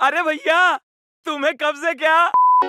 अरे भैया तुम्हें कब से क्या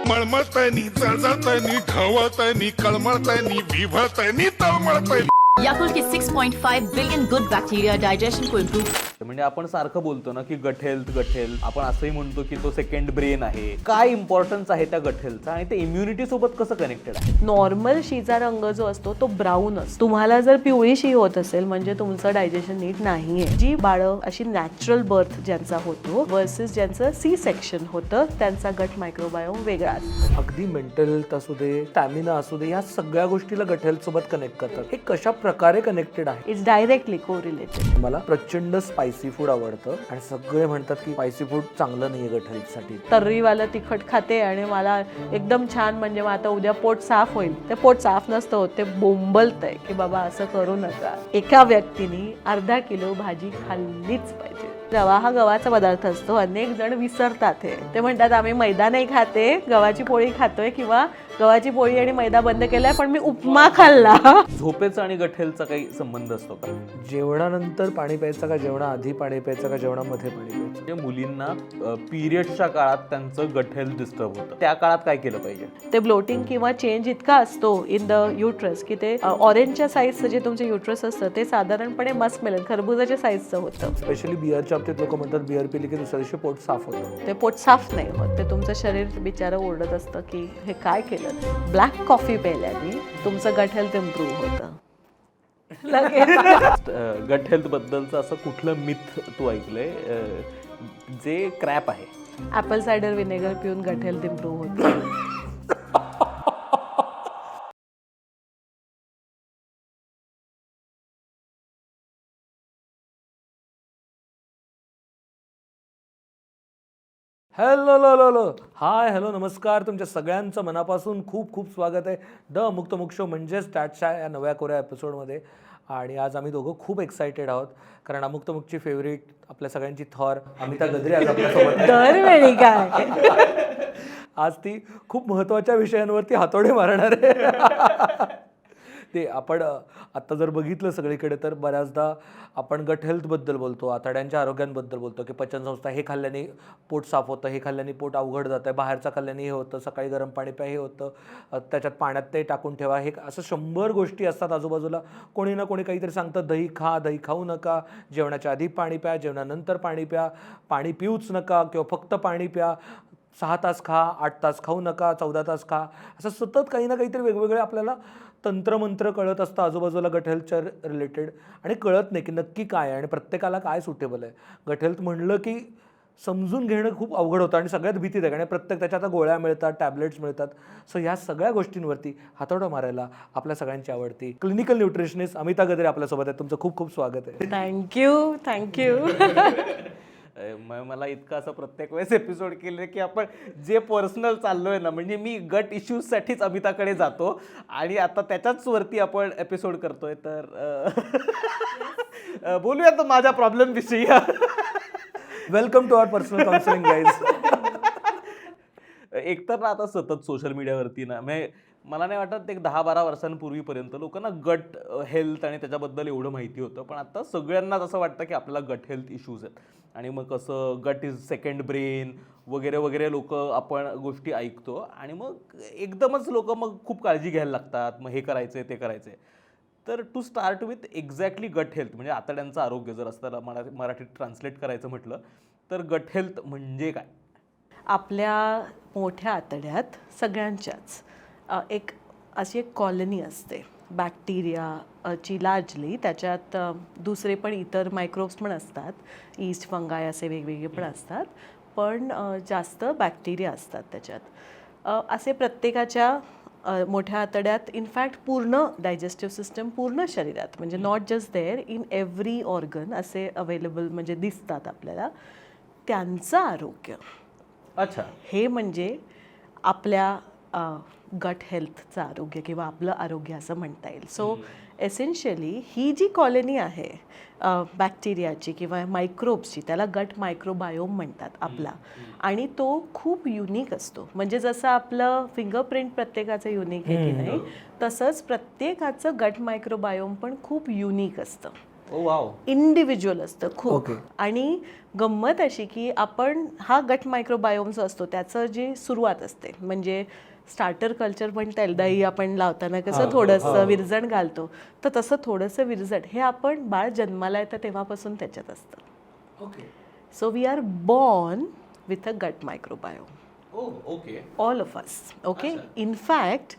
मळमळतनी जळजळतनी ढवळतनी कळमळतनी विभळतनी तळमळतनी. याकुल्ट के 6.5 बिलियन गुड बैक्टीरिया डाइजेशन को इम्प्रूव. म्हणजे आपण सारखं बोलतो ना की गट हेल्थ आपण असंही म्हणतो की तो सेकंड ब्रेन आहे. काय इम्पॉर्टन्स आहे त्या गट हेल्थचा आणि ते इम्युनिटी सोबत कसं कनेक्टेड आहे? नॉर्मल शीचा रंग जो असतो तो ब्राऊन असतो. तुम्हाला जर पिवळी शी होत असेल म्हणजे तुमचं डायजेशन नीट नाहीये. जी बाळं अशी नॅचरल बर्थ ज्यांचा होतो वर्सेस ज्यांचं सी सेक्शन होतं त्यांचा गट मायक्रोबायोम वेगळा असतो. अगदी मेंटल हेल्थ असू दे, स्टॅमिना असू दे, या सगळ्या गोष्टीला गट हेल्थ सोबत कनेक्ट करतात. हे कशा प्रकारे कनेक्टेड आहे? इट्स डायरेक्टली को रिलेटेड. मला प्रचंड स्पायसी फूड आवडतं आणि सगळे म्हणतात की स्पायसी फूड चांगलं नाहीये गट हेल्थसाठी. तर्रीवाला तिखट खाते आणि मला एकदम छान म्हणजे मग आता उद्या पोट साफ होईल. ते पोट साफ नसतं होत, ते बोंबलतंय की बाबा असं करू नका. एका व्यक्तीने अर्धा किलो भाजी खाल्लीच पाहिजे. रवा हा गव्हाचा पदार्थ असतो. अनेक जण विसरतात हे. ते म्हणतात आम्ही मैदा नाही खाते, गव्हाची पोळी खातोय किंवा गव्हाची पोळी आणि मैदा बंद केलाय पण मी उपमा खाल्ला. झोपेचा आणि गट हेल्थचा काही संबंध असतो का? जेवणानंतर पाणी प्यायचं का जेवणाआधी पाणी प्यायचं का जेवणामध्ये पाणी प्यायचं? म्हणजे मुलींना पिरियड्सच्या काळात त्यांचं गट हेल्थ डिस्टर्ब होतं, त्या काळात काय केलं पाहिजे? ते ब्लोटिंग किंवा चेंज इतका असतो इन द युट्रस की ते ऑरेंजच्या साईजचं जे तुमचं युट्रस असतं ते साधारणपणे मस्कमेलन खरबुजाच्या साईजचं होतं. स्पेशली बिअरच्या बाबतीत लोक म्हणतात बिअर पिली की दुसऱ्या दिवशी पोट साफ होतं. ते पोट साफ नाही होत. ते तुमचं शरीर बिचारं ओरडत असतं की हे काय केलं. ब्लॅक कॉफी प्यायल्याने तुमचं गट हेल्थ इम्प्रूव्ह होतं. गट हेल्थ बद्दलचं असं कुठलं मिथ तू ऐकलंय जे क्रॅप आहे? ॲपल सायडर विनेगर पिऊन गट हेल्थ इम्प्रूव्ह होतं. हॅलो हाय हॅलो नमस्कार. तुमच्या सगळ्यांचं मनापासून खूप खूप स्वागत आहे द मुक्तमुक्त शो म्हणजेच स्टॅटशा या नव्या कोऱ्या एपिसोडमध्ये. आणि आज आम्ही दोघं खूप एक्सायटेड आहोत कारण मुक्तमुक्तची फेवरेट आपल्या सगळ्यांची थॉर अमिता गद्रे आज आपल्यासोबत. दरवेळी काय आज ती खूप महत्त्वाच्या विषयांवरती हातोडे मारणार आहे. ते आपण आत्ता जर बघितलं सगळीकडे तर बऱ्याचदा आपण गट हेल्थबद्दल बोलतो, आतड्यांच्या आरोग्यांबद्दल बोलतो की पचनसंस्था, हे खाल्ल्याने पोट साफ होतं, हे खाल्ल्याने पोट अवघड जातं आहे, बाहेरचं खाल्ल्याने हे होतं, सकाळी गरम पाणी प्या हे होतं, त्याच्यात पाण्यात ते टाकून ठेवा, हे असं 100 गोष्टी असतात आजूबाजूला. कोणी ना कोणी काहीतरी सांगतं दही खा, दही खाऊ नका, जेवणाच्या आधी पाणी प्या, जेवणानंतर पाणी प्या, पाणी पिऊच नका किंवा फक्त पाणी प्या, 6 तास खा, 8 तास खाऊ नका, 14 तास खा. असं सतत काही ना काहीतरी वेगवेगळे आपल्याला तंत्रमंत्र कळत असतं आजूबाजूला गट हेल्थच्या रिलेटेड. आणि कळत नाही की नक्की काय आहे आणि प्रत्येकाला काय सुटेबल आहे. गट हेल्थ म्हणलं की समजून घेणं खूप अवघड होतं आणि सगळ्यात भीती आहे आणि प्रत्येक त्याच्या आता गोळ्या मिळतात, टॅबलेट्स मिळतात. सो ह्या सगळ्या गोष्टींवरती हातोडा मारायला आपल्या सगळ्यांची आवडती क्लिनिकल न्यूट्रिशनिस्ट अमिता गद्रे आपल्यासोबत आहे. तुमचं खूप खूप स्वागत आहे. थँक्यू. मला इतकं असं प्रत्येक वेळेस एपिसोड केले की आपण जे पर्सनल चाललोय ना, म्हणजे मी गट इश्यूजसाठीच अमिताकडे जातो आणि आता त्याच्याच वरती आपण एपिसोड करतोय. तर बोलूया तर माझ्या प्रॉब्लेम विषयी. Welcome to our personal counselling guys. एकतर ना आता सतत सोशल मीडियावरती ना, म्हणजे मला नाही वाटत एक 10-12 वर्षांपूर्वीपर्यंत लोकांना गट हेल्थ आणि त्याच्याबद्दल एवढं माहिती होतं, पण आता सगळ्यांनाच असं वाटतं की आपल्याला गट हेल्थ इश्यूज आहेत. आणि मग कसं गट इज सेकंड ब्रेन वगैरे वगैरे लोक आपण गोष्टी ऐकतो आणि मग एकदमच लोक मग खूप काळजी घ्यायला लागतात, मग हे करायचं ते करायचं. तर to start with exactly gut health म्हणजे आतड्यांचं आरोग्य जर असताना मराठीत ट्रान्सलेट करायचं म्हटलं तर गट हेल्थ म्हणजे काय? आपल्या मोठ्या आतड्यात सगळ्यांच्याच एक अशी एक कॉलनी असते बॅक्टेरियाची लार्जली. त्याच्यात दुसरे पण इतर मायक्रोब्स पण असतात, ईस्ट फंगाय असे वेगवेगळे पण असतात, पण जास्त बॅक्टेरिया असतात त्याच्यात. असे प्रत्येकाच्या मोठ्या आतड्यात इनफॅक्ट पूर्ण डायजेस्टिव्ह सिस्टम पूर्ण शरीरात म्हणजे not just there in every organ असे अवेलेबल म्हणजे दिसतात आपल्याला. त्यांचं आरोग्य अच्छा, हे म्हणजे आपल्या गट हेल्थचं आरोग्य किंवा आपलं आरोग्य असं म्हणता येईल. सो एसेन्शियली ही जी कॉलनी आहे बॅक्टेरियाची किंवा मायक्रोब्सची त्याला गट मायक्रोबायोम म्हणतात आपला. आणि तो खूप युनिक असतो. म्हणजे जसं आपलं फिंगरप्रिंट प्रत्येकाचं युनिक आहे की नाही, तसंच प्रत्येकाचं गट मायक्रोबायोम पण खूप युनिक असतं. वाव. इंडिव्हिज्युअल असतं खूप. Okay. आणि गंमत अशी की आपण हा गट मायक्रोबायोम जो असतो त्याचं जी सुरुवात असते म्हणजे स्टार्टर कल्चर म्हणता येईल, दही आपण लावताना कसं थोडंसं विरजण घालतो, तर तसं थोडंसं विरजण हे आपण बाळ जन्माला येतं तेव्हापासून त्याच्यात असतं. So we are born with a gut microbiome, okay. All of us. Okay, in fact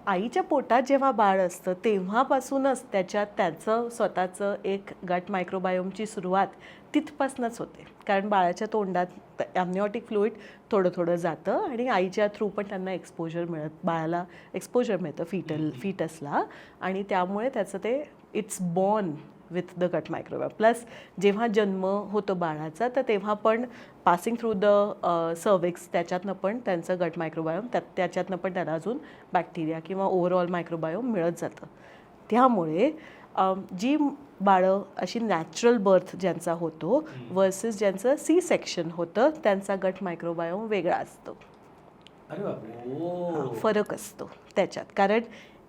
आईच्या पोटात जेव्हा बाळ असतं तेव्हापासूनच त्याचं स्वतःचं एक गट मायक्रोबायोमची सुरुवात तिथपासूनच होते. कारण बाळाच्या तोंडात ॲम्निओटिक फ्लुइड थोडं थोडं जातं आणि आईच्या थ्रू पण त्यांना बाळाला एक्सपोजर मिळतं फिटसला, आणि त्यामुळे त्याचं ते it's born with the gut microbiome. Plus जेव्हा जन्म होतो बाळाचा तर तेव्हा पण पासिंग थ्रू द सर्विक्स त्याच्यातनं पण त्यांचं गट मायक्रोबायोम त्याच्यातनं पण त्यांना अजून बॅक्टेरिया किंवा ओव्हरऑल मायक्रोबायोम मिळत जातं. त्यामुळे जी बाळं अशी नॅचरल बर्थ ज्यांचा होतो वर्सेस ज्यांचं सी सेक्शन होतं त्यांचा गट मायक्रोबायोम वेगळा असतो. फरक असतो त्याच्यात. कारण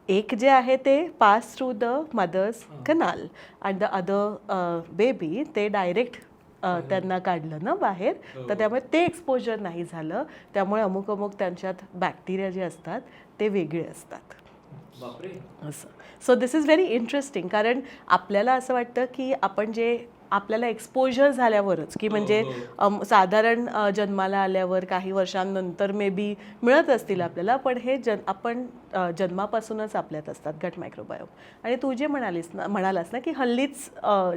एक जे आहे ते pass through the mother's canal and the other baby ते डायरेक्ट त्यांना काढलं ना बाहेर, तर त्यामुळे ते एक्सपोजर नाही झालं, त्यामुळे अमुक त्यांच्यात बॅक्टेरिया जे असतात ते वेगळे असतात असं. So this is very interesting. कारण आपल्याला असं वाटतं की आपण जे आपल्याला एक्सपोजर झाल्यावरच की म्हणजे साधारण जन्माला आल्यावर काही वर्षांनंतर मे बी मिळत असतील आपल्याला, पण हे आपण जन्मापासूनच आपल्यात असतात गट मायक्रोबायोम. आणि तू जे म्हणालास ना की हल्लीच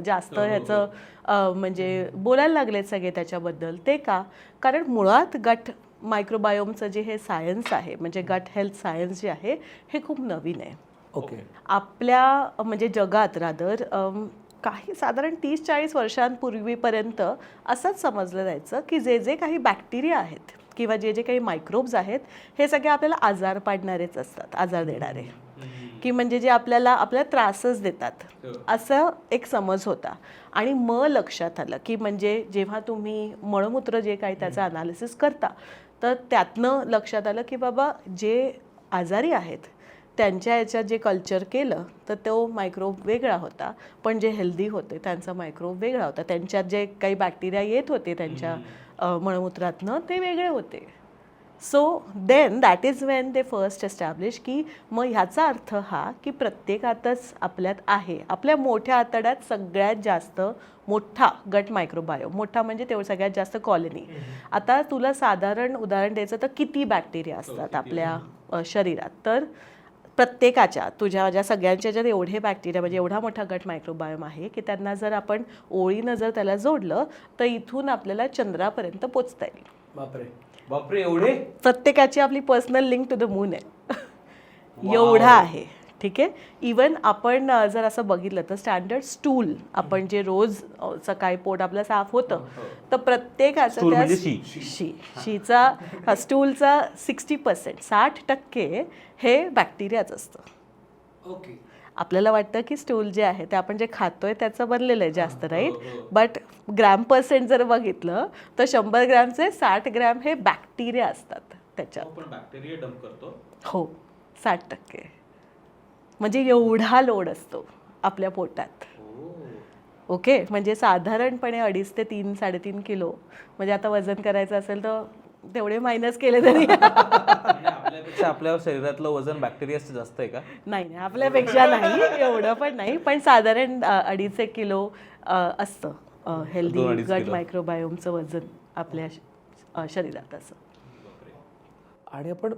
जास्त ह्याचं म्हणजे बोलायला लागलेत सगळे त्याच्याबद्दल, ते का? कारण मुळात गट मायक्रोबायोमचं जे हे सायन्स आहे म्हणजे गट हेल्थ सायन्स जे आहे हे खूप नवीन आहे. ओके. आपल्या म्हणजे जगात रादर काही साधारण 30-40 वर्षांपूर्वीपर्यंत असंच समजलं जायचं की जे काही बॅक्टेरिया आहेत किंवा जे काही मायक्रोब्स आहेत हे सगळे आपल्याला आजार पाडणारेच असतात, आजार देणारे, की म्हणजे जे आपल्याला त्रासच देतात असं एक समज होता. आणि मग लक्षात आलं की म्हणजे जेव्हा तुम्ही मळमूत्र जे काही त्याचं अनालिसिस करता तर त्यातनं लक्षात आलं की बाबा जे आजारी आहेत त्यांच्या याच्यात जे कल्चर केलं तर तो मायक्रोब वेगळा होता, पण जे हेल्दी होते त्यांचा मायक्रोब वेगळा होता. त्यांच्यात जे काही बॅक्टेरिया येत होते त्यांच्या मळमूत्रातनं ते वेगळे होते. So then that is when they first establish की मग ह्याचा अर्थ हा की प्रत्येकातच आपल्यात आहे. आपल्या मोठ्या आतड्यात सगळ्यात जास्त मोठा गट मायक्रोबायोम, मोठा म्हणजे तेवढं सगळ्यात जास्त कॉलनी. आता तुला साधारण उदाहरण द्यायचं तर किती बॅक्टेरिया असतात आपल्या शरीरात, तर प्रत्येकाच्या तुझ्या माझ्या सगळ्यांच्या ज्यात एवढे बॅक्टेरिया म्हणजे एवढा मोठा गट मायक्रोबायोम आहे की त्यांना जर आपण ओळीनं जर त्याला जोडलं तर इथून आपल्याला चंद्रापर्यंत पोचता येईल. बापरे एवढे? प्रत्येकाची आपली personal link to the moon आहे. एवढा आहे. ठीक आहे. इवन आपण जर असं बघितलं तर स्टँडर्ड स्टूल आपण जे रोज सकाळी पोट आपलं साफ होतं तर प्रत्येकाचं त्या शीचा स्टूलचा 60% 60% हे बॅक्टेरियाच असतं. ओके. आपल्याला वाटतं की स्टूल जे आहे ते आपण जे खातोय त्याचं बनलेलं आहे जास्त, राईट? बट ग्रॅम% जर बघितलं तर 100 ग्रॅमचे 60 ग्रॅम हे बॅक्टेरिया असतात त्याच्यात. बॅक्टेरिया डंप करतो. हो, 60%. म्हणजे एवढा लोड असतो आपल्या पोटात. ओके, म्हणजे साधारणपणे 2.5 ते 3-3.5 किलो. म्हणजे आता वजन करायचं असेल तर तेवढे मायनस केले तरी आपल्यापेक्षा आपल्या शरीरातलं वजन बॅक्टेरियाचं जास्त आहे का? नाही, आपल्यापेक्षा नाही एवढं पण नाही, पण साधारण 2.5 किलो असतं हेल्दी गट मायक्रोबायोमचं वजन आपल्या शरीरात असं. आणि आपण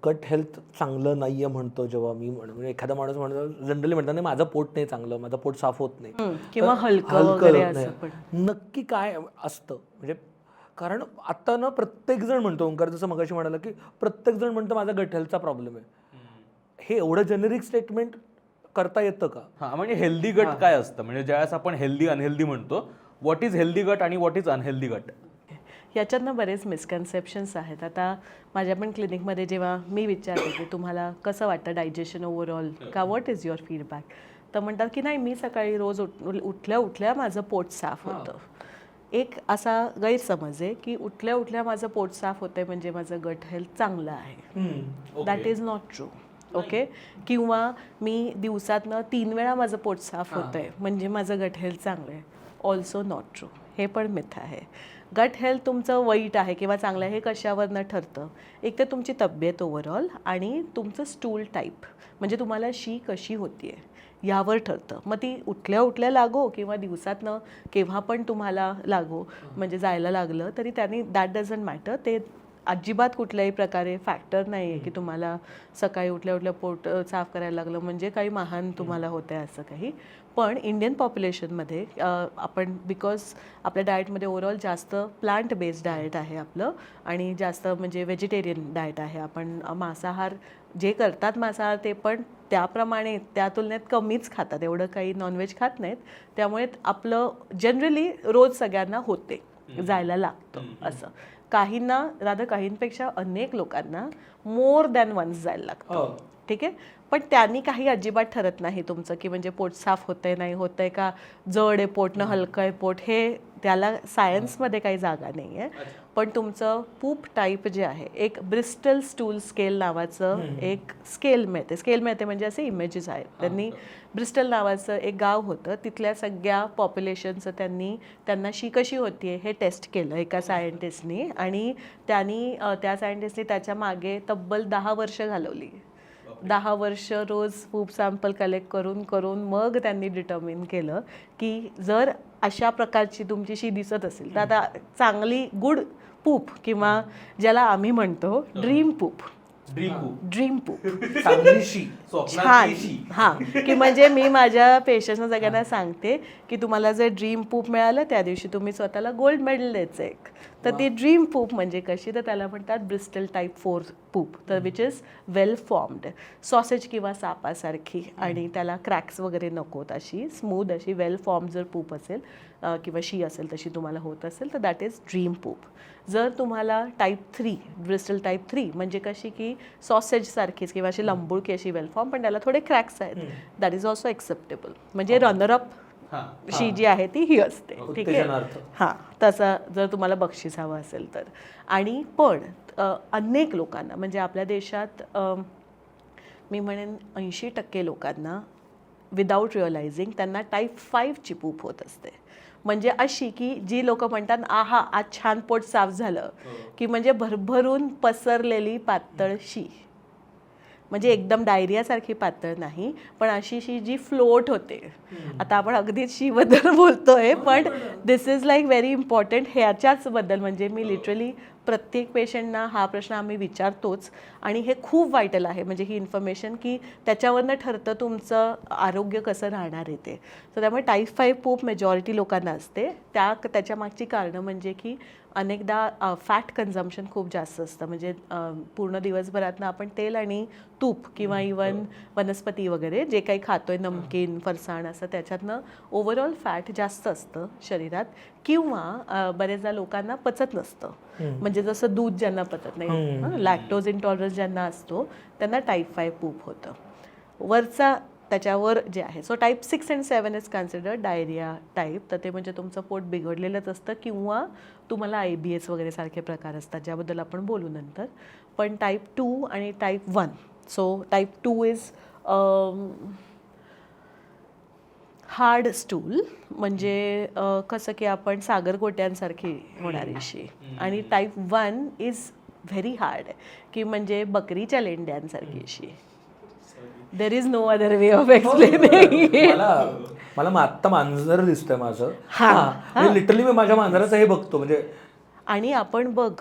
गट हेल्थ चांगलं नाही आहे म्हणतो जेव्हा मी म्हणजे एखादा माणूस म्हणतो जनरली म्हणतात नाही माझं पोट नाही चांगलं, माझं पोट साफ होत नाही किंवा हलकं वगैरे असं, पण नक्की काय असतं? म्हणजे कारण आता ना प्रत्येक जण म्हणतो, ओंकार जसं मगाशी म्हणाला की प्रत्येक जण म्हणतो माझा गट हेल्थचा प्रॉब्लेम आहे. हे एवढं जेनेरिक स्टेटमेंट करता येतं का? हां, म्हणजे हेल्दी गट काय असतं? म्हणजे ज्यावेळेस आपण हेल्दी अनहेल्दी म्हणतो, व्हॉट इज हेल्दी गट आणि व्हॉट इज अनहेल्दी गट? याच्यातनं बरेच मिसकन्सेप्शन्स आहेत. आता माझ्या पण क्लिनिकमध्ये जेव्हा मी विचारते की तुम्हाला कसं वाटतं डायजेशन ओव्हरऑल का, व्हॉट इज युअर फीडबॅक, तर म्हणतात की नाही मी सकाळी रोज उठल्या माझं पोट साफ होतं. एक असा गैरसमज आहे की उठल्या माझं पोट साफ होतंय म्हणजे माझं गट हेल्थ चांगलं आहे. That is not true. Okay, किंवा मी दिवसातनं 3 वेळा माझं पोट साफ होतं आहे म्हणजे माझं गट हेल्थ चांगलं आहे. ऑल्सो नॉट ट्रू, हे पण मिथ आहे. गट हेल्थ तुमचं वाईट आहे किंवा चांगलं आहे हे कशावरनं ठरतं? एक तर तुमची तब्येत ओव्हरऑल आणि तुमचं स्टूल टाईप, म्हणजे तुम्हाला शी कशी होती आहे यावर ठरतं. मग ती उठल्या उठल्या लागो किंवा दिवसातनं केव्हा पण तुम्हाला लागो, म्हणजे जायला लागलं तरी त्यांनी दॅट डझंट मॅटर. ते अजिबात कुठल्याही प्रकारे फॅक्टर नाही आहे की तुम्हाला सकाळी उठल्या उठल्या पोट साफ करायला लागलं म्हणजे काही महान तुम्हाला होतं आहे असं काही. पण इंडियन पॉप्युलेशनमध्ये आपण बिकॉज आपल्या डाएटमध्ये ओव्हरऑल जास्त प्लांट बेस्ड डाएट आहे आपलं आणि जास्त म्हणजे व्हेजिटेरियन डाएट आहे. आपण मांसाहार जे करतात मांसाहार ते पण त्याप्रमाणे त्या तुलनेत कमीच खातात, एवढं काही नॉनव्हेज खात नाहीत. त्यामुळे आपलं जनरली रोज सगळ्यांना होते, जायला लागतं असं. काहींना रादर काहींपेक्षा अनेक लोकांना मोर दॅन वन्स जायला लागतं. ठीक आहे, पण त्यांनी काही अजिबात ठरत नाही तुमचं की म्हणजे पोट साफ होतंय नाही होतंय का, जड आहे पोटनं हलकं आहे पोट, हे त्याला सायन्समध्ये काही जागा नाही आहे. पण तुमचं पूप टाईप जे आहे, एक ब्रिस्टल स्टूल स्केल नावाचं एक स्केल मिळते म्हणजे असे इमेजेस आहेत. त्यांनी ब्रिस्टल नावाचं एक गाव होतं, तिथल्या सगळ्या पॉप्युलेशनचं त्यांना शी कशी होती हे टेस्ट केलं एका सायंटिस्टनी आणि त्या सायंटिस्टनी त्याच्या मागे तब्बल 10 वर्ष घालवली. 10 वर्ष रोज पूप सॅम्पल कलेक्ट करून मग त्यांनी डिटर्मिन केलं की जर अशा प्रकारची तुमची शी दिसत असेल तर आता चांगली गुड पूप किंवा ज्याला आम्ही म्हणतो ड्रीम पूप चांगलीशी छान. हां, की म्हणजे मी माझ्या पेशंट्सना सगळ्यांना सांगते की तुम्हाला जर ड्रीम पूप मिळालं त्या दिवशी तुम्ही स्वतःला गोल्ड मेडल द्यायचं एक. तर ती ड्रीम पूप म्हणजे कशी, तर त्याला म्हणतात ब्रिस्टल टाईप 4 पूप, तर which is well formed sausage किंवा सापासारखी आणि त्याला क्रॅक्स वगैरे नकोत, अशी स्मूथ अशी वेल फॉर्म जर पूप असेल किंवा शी असेल तशी तुम्हाला होत असेल तर दॅट इज ड्रीम पूप. जर तुम्हाला टाईप 3 ब्रिस्टल टाईप 3 म्हणजे कशी की सॉसेजसारखीच किंवा अशी लंबुळकी अशी वेल फॉर्म पण त्याला थोडे क्रॅक्स आहेत, दॅट इज ऑल्सो एक्सेप्टेबल. म्हणजे रनरअप शी जी आहे ती ही असते. ठीक आहे, हां, तसं जर तुम्हाला बक्षीस हवं असेल तर. आणि पण अनेक लोकांना म्हणजे आपल्या देशात मी म्हणेन 80% लोकांना विदाऊट रिअलायझिंग त्यांना टाईप 5ची पूप होत असते. म्हणजे अशी की जी लोक म्हणतात आहा आज छान पोट साफ झालं की म्हणजे भरभरून पसरलेली पातळ शी, म्हणजे एकदम डायरियासारखी पातळ नाही पण अशी शी जी फ्लोट होते. आता आपण अगदीच शीबद्दल बोलतोय पण दिस इज लाईक व्हेरी इम्पॉर्टंट ह्याच्याच बद्दल. म्हणजे मी लिटरली प्रत्येक पेशंटना हा प्रश्न आम्ही विचारतोच आणि हे खूप व्हायटल आहे म्हणजे ही इन्फॉर्मेशन की त्याच्यावरनं ठरतं तुमचं आरोग्य कसं राहणार आहे ते. तर त्यामुळे टाईप 5 पूप मेजॉरिटी लोकांना असते. त्याच्या मागची कारणं म्हणजे की अनेकदा फॅट कन्झम्पशन खूप जास्त असतं. म्हणजे पूर्ण दिवसभरातनं आपण तेल आणि तूप किंवा इवन वनस्पती वगैरे जे काही खातोय नमकीन फरसाण असं त्याच्यातनं ओव्हरऑल फॅट जास्त असतं शरीरात किंवा बरेचदा लोकांना पचत नसतं. म्हणजे जसं दूध ज्यांना पचत नाही, लॅक्टोज इंटॉलरन्स ज्यांना असतो त्यांना टाईप 5 पूप होतं. वरचा त्याच्यावर जे आहे so type 6 and 7 is considered diarrhoea type. तर ते म्हणजे तुमचं पोट बिघडलेलंच असतं किंवा तुम्हाला IBS वगैरे सारखे प्रकार असतात ज्याबद्दल आपण बोलू नंतर. पण टाईप 2 आणि type 1, so type 2 is hard stool म्हणजे कसं की आपण सागरगोट्यांसारखी होणारी शी, आणि टाईप 1 इज व्हेरी हार्ड की म्हणजे बकरीच्या लेंड्यांसारखी शी. There is no other way of explaining. मला आत्ता मांजर दिसतंय माझं, लिटरली मी माझ्या मांजराचं हे बघतो म्हणजे. आणि आपण बघ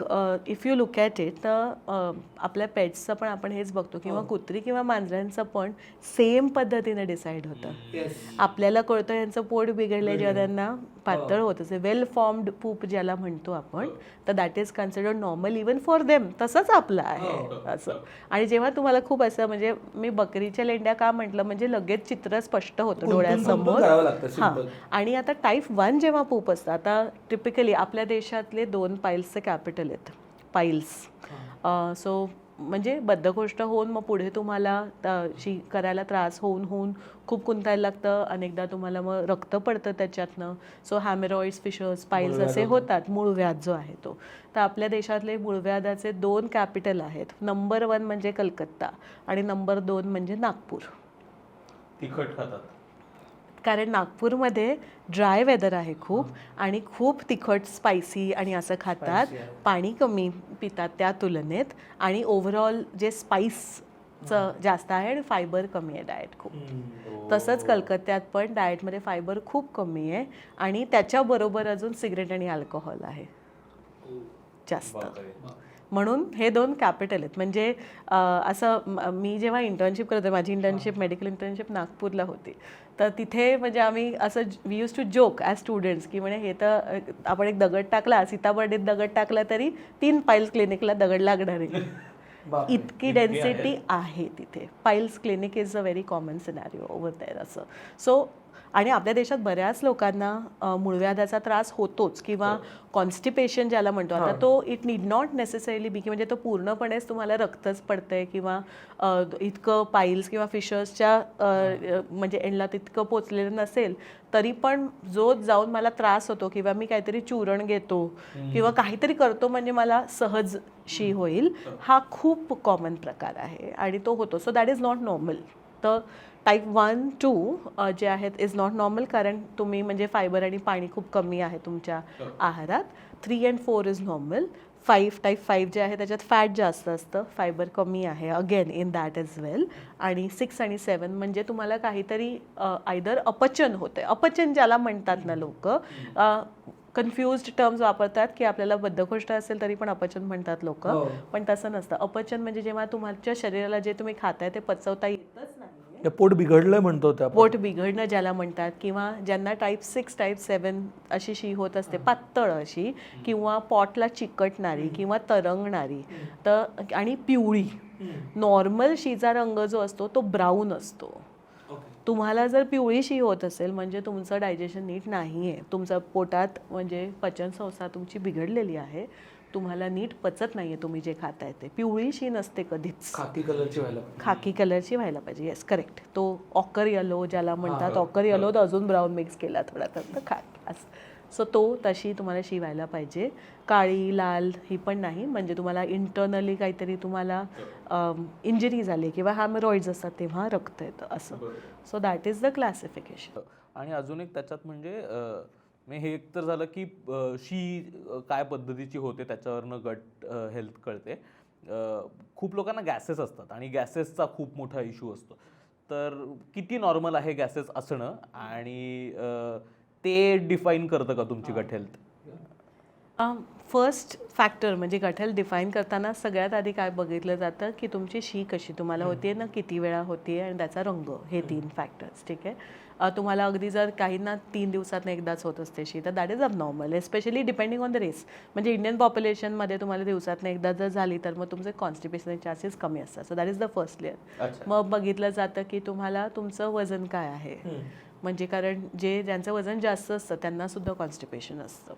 if you look at it तर आपल्या पेट्सचं पण आपण हेच बघतो किंवा कुत्री किंवा मांजरांचं पण सेम पद्धतीने डिसाईड होतं. आपल्याला कळतं यांचं पोट बिघडलं जेव्हा त्यांना पातळ होत असे वेल फॉर्म्ड पूप ज्याला म्हणतो आपण, तर that is considered normal even for them. तसंच आपलं आहे असं. आणि जेव्हा तुम्हाला खूप असं म्हणजे मी बकरीच्या लेंड्या का म्हटलं म्हणजे लगेच चित्र स्पष्ट होतं डोळ्यासमोर. हां, आणि आता टाईप 1 जेव्हा पूप असतं, आता टिपिकली आपल्या देशातले 2 पाईल्सचे कॅपिटल आहेत पाईल्स. सो म्हणजे बद्धकोष्ठ होऊन मग पुढे तुम्हाला शी करायला त्रास होऊन खूप कुंतायला लागतं. अनेकदा तुम्हाला मग रक्त पडतं त्याच्यातनं. सो हॅमेरॉइड्स, फिशर्स, पाईल्स असे होतात. मूळव्याध जो आहे तो. तर आपल्या देशातले मूळव्याधाचे 2 कॅपिटल आहेत. नंबर 1 म्हणजे कलकत्ता आणि नंबर 2 म्हणजे नागपूर. तिखट खातात कारण नागपूरमध्ये ड्राय वेदर आहे खूप आणि खूप तिखट, स्पायसी आणि असं खातात. पाणी कमी पितात त्या तुलनेत आणि ओव्हरऑल जे स्पाइसचं जास्त आहे आणि फायबर कमी आहे डाएट खूप. तसंच कलकत्त्यात पण डाएटमध्ये फायबर खूप कमी आहे आणि त्याच्याबरोबर अजून सिगरेट आणि अल्कोहोल आहे जास्त. म्हणून हे 2 कॅपिटल आहेत. म्हणजे मी जेव्हा इंटर्नशिप करत होते, माझी इंटर्नशिप मेडिकल इंटर्नशिप नागपूरला होती, तर तिथे म्हणजे आम्ही असं we use to joke as students की म्हणजे हे तर आपण एक दगड टाकला, सीताबर्डीत दगड टाकला तरी 3 पाईल्स क्लिनिकला दगड लागणार आहे. इतकी डेन्सिटी आहे तिथे. Piles clinic is a very common scenario over there असं. सो आणि आपल्या देशात बऱ्याच लोकांना मूळव्याधाचा त्रास होतोच किंवा कॉन्स्टिपेशन ज्याला म्हणतो आता, तो इट नीड नॉट नेसेसरीली बी की म्हणजे तो पूर्णपणेच तुम्हाला रक्तच पडतंय किंवा इतकं पाईल्स किंवा फिशर्सच्या म्हणजे एंडला तितकं पोचलेलं नसेल तरी पण जो जाऊन मला त्रास होतो किंवा मी काहीतरी चूर्ण घेतो किंवा काहीतरी करतो म्हणजे मला सहज शी होईल, हा खूप कॉमन प्रकार आहे आणि तो होतो. So that is not normal. तर टाईप 1, 2 जे आहेत इज नॉट नॉर्मल कारण तुम्ही म्हणजे फायबर आणि पाणी खूप कमी आहे तुमच्या आहारात. 3 and 4 इज नॉर्मल. टाईप 5 जे आहे त्याच्यात फॅट जास्त असतं, फायबर कमी आहे अगेन इन दॅट इज वेल. आणि 6 आणि 7 म्हणजे तुम्हाला काहीतरी आयदर अपचन होते. अपचन ज्याला म्हणतात ना लोक, कन्फ्युज्ड टर्म्स वापरतात की आपल्याला बद्धकोष्ठ असेल तरी पण अपचन म्हणतात लोक, पण तसं नसतं. अपचन म्हणजे जेव्हा तुमच्या शरीराला जे तुम्ही खाताय ते पचवता येतच नाही. पोट बिघडलंय म्हणतो त्या. पोट बिघडणं ज्याला म्हणतात किंवा ज्यांना टाईप 6, टाईप 7 अशी शी होत असते, पातळ अशी किंवा पॉटला चिकटणारी किंवा तरंगणारी तर आणि पिवळी. नॉर्मल शीचा रंग जो असतो तो ब्राऊन असतो. तुम्हाला जर पिवळी शी होत असेल म्हणजे तुमचं डायजेशन नीट नाही आहे, तुमचं पोटात म्हणजे पचनसंस्था तुमची बिघडलेली आहे, तुम्हाला नीट पचत नाही आहे तुम्ही जे खाताय ते. पिवळी शी नसते कधीच, खाकी कलरची व्हायला खाकी कलरची व्हायला पाहिजे. Yes correct. तो ऑकर येलो ज्याला म्हणतात, ऑकर येलो तर अजून ब्राऊन मिक्स केला थोडा तर खाक असं. सो तो तशी तुम्हाला शी व्हायला पाहिजे. काळी लाल ही पण नाही, म्हणजे तुम्हाला इंटरनली काहीतरी तुम्हाला इंजरी झाली किंवा हॅमरॉइड्स असतात तेव्हा रक्त येतं असं. So that is the classification. आणि अजून एक त्याच्यात म्हणजे हे एक तर झालं की शी काय पद्धतीची होते त्याच्यावरनं गट हेल्थ कळते. खूप लोकांना गॅसेस असतात आणि गॅसेसचा खूप मोठा इश्यू असतो. तर किती नॉर्मल आहे गॅसेस असणं आणि ते डिफाईन करतं का तुमची गट हेल्थ? फर्स्ट फॅक्टर म्हणजे गट हेल्थ डिफाईन करताना सगळ्यात आधी काय बघितलं जातं की तुमची शी कशी तुम्हाला होतीये ना, किती वेळा होतीये आणि त्याचा रंग. हे 3 फॅक्टर्स. ठीक आहे. तुम्हाला अगदी जर काहींना 3 दिवसातनं एकदाच होत असते शी तर that is abnormal, especially depending on the race. म्हणजे इंडियन पॉप्युलेशनमध्ये तुम्हाला दिवसातनं एकदा जर झाली तर मग तुमचे कॉन्स्टिपेशन चान्सेस कमी असतात. So that is the first layer. मग बघितलं जातं की तुम्हाला तुमचं वजन काय आहे. म्हणजे कारण ज्यांचं वजन जास्त असतं त्यांना सुद्धा कॉन्स्टिपेशन असतं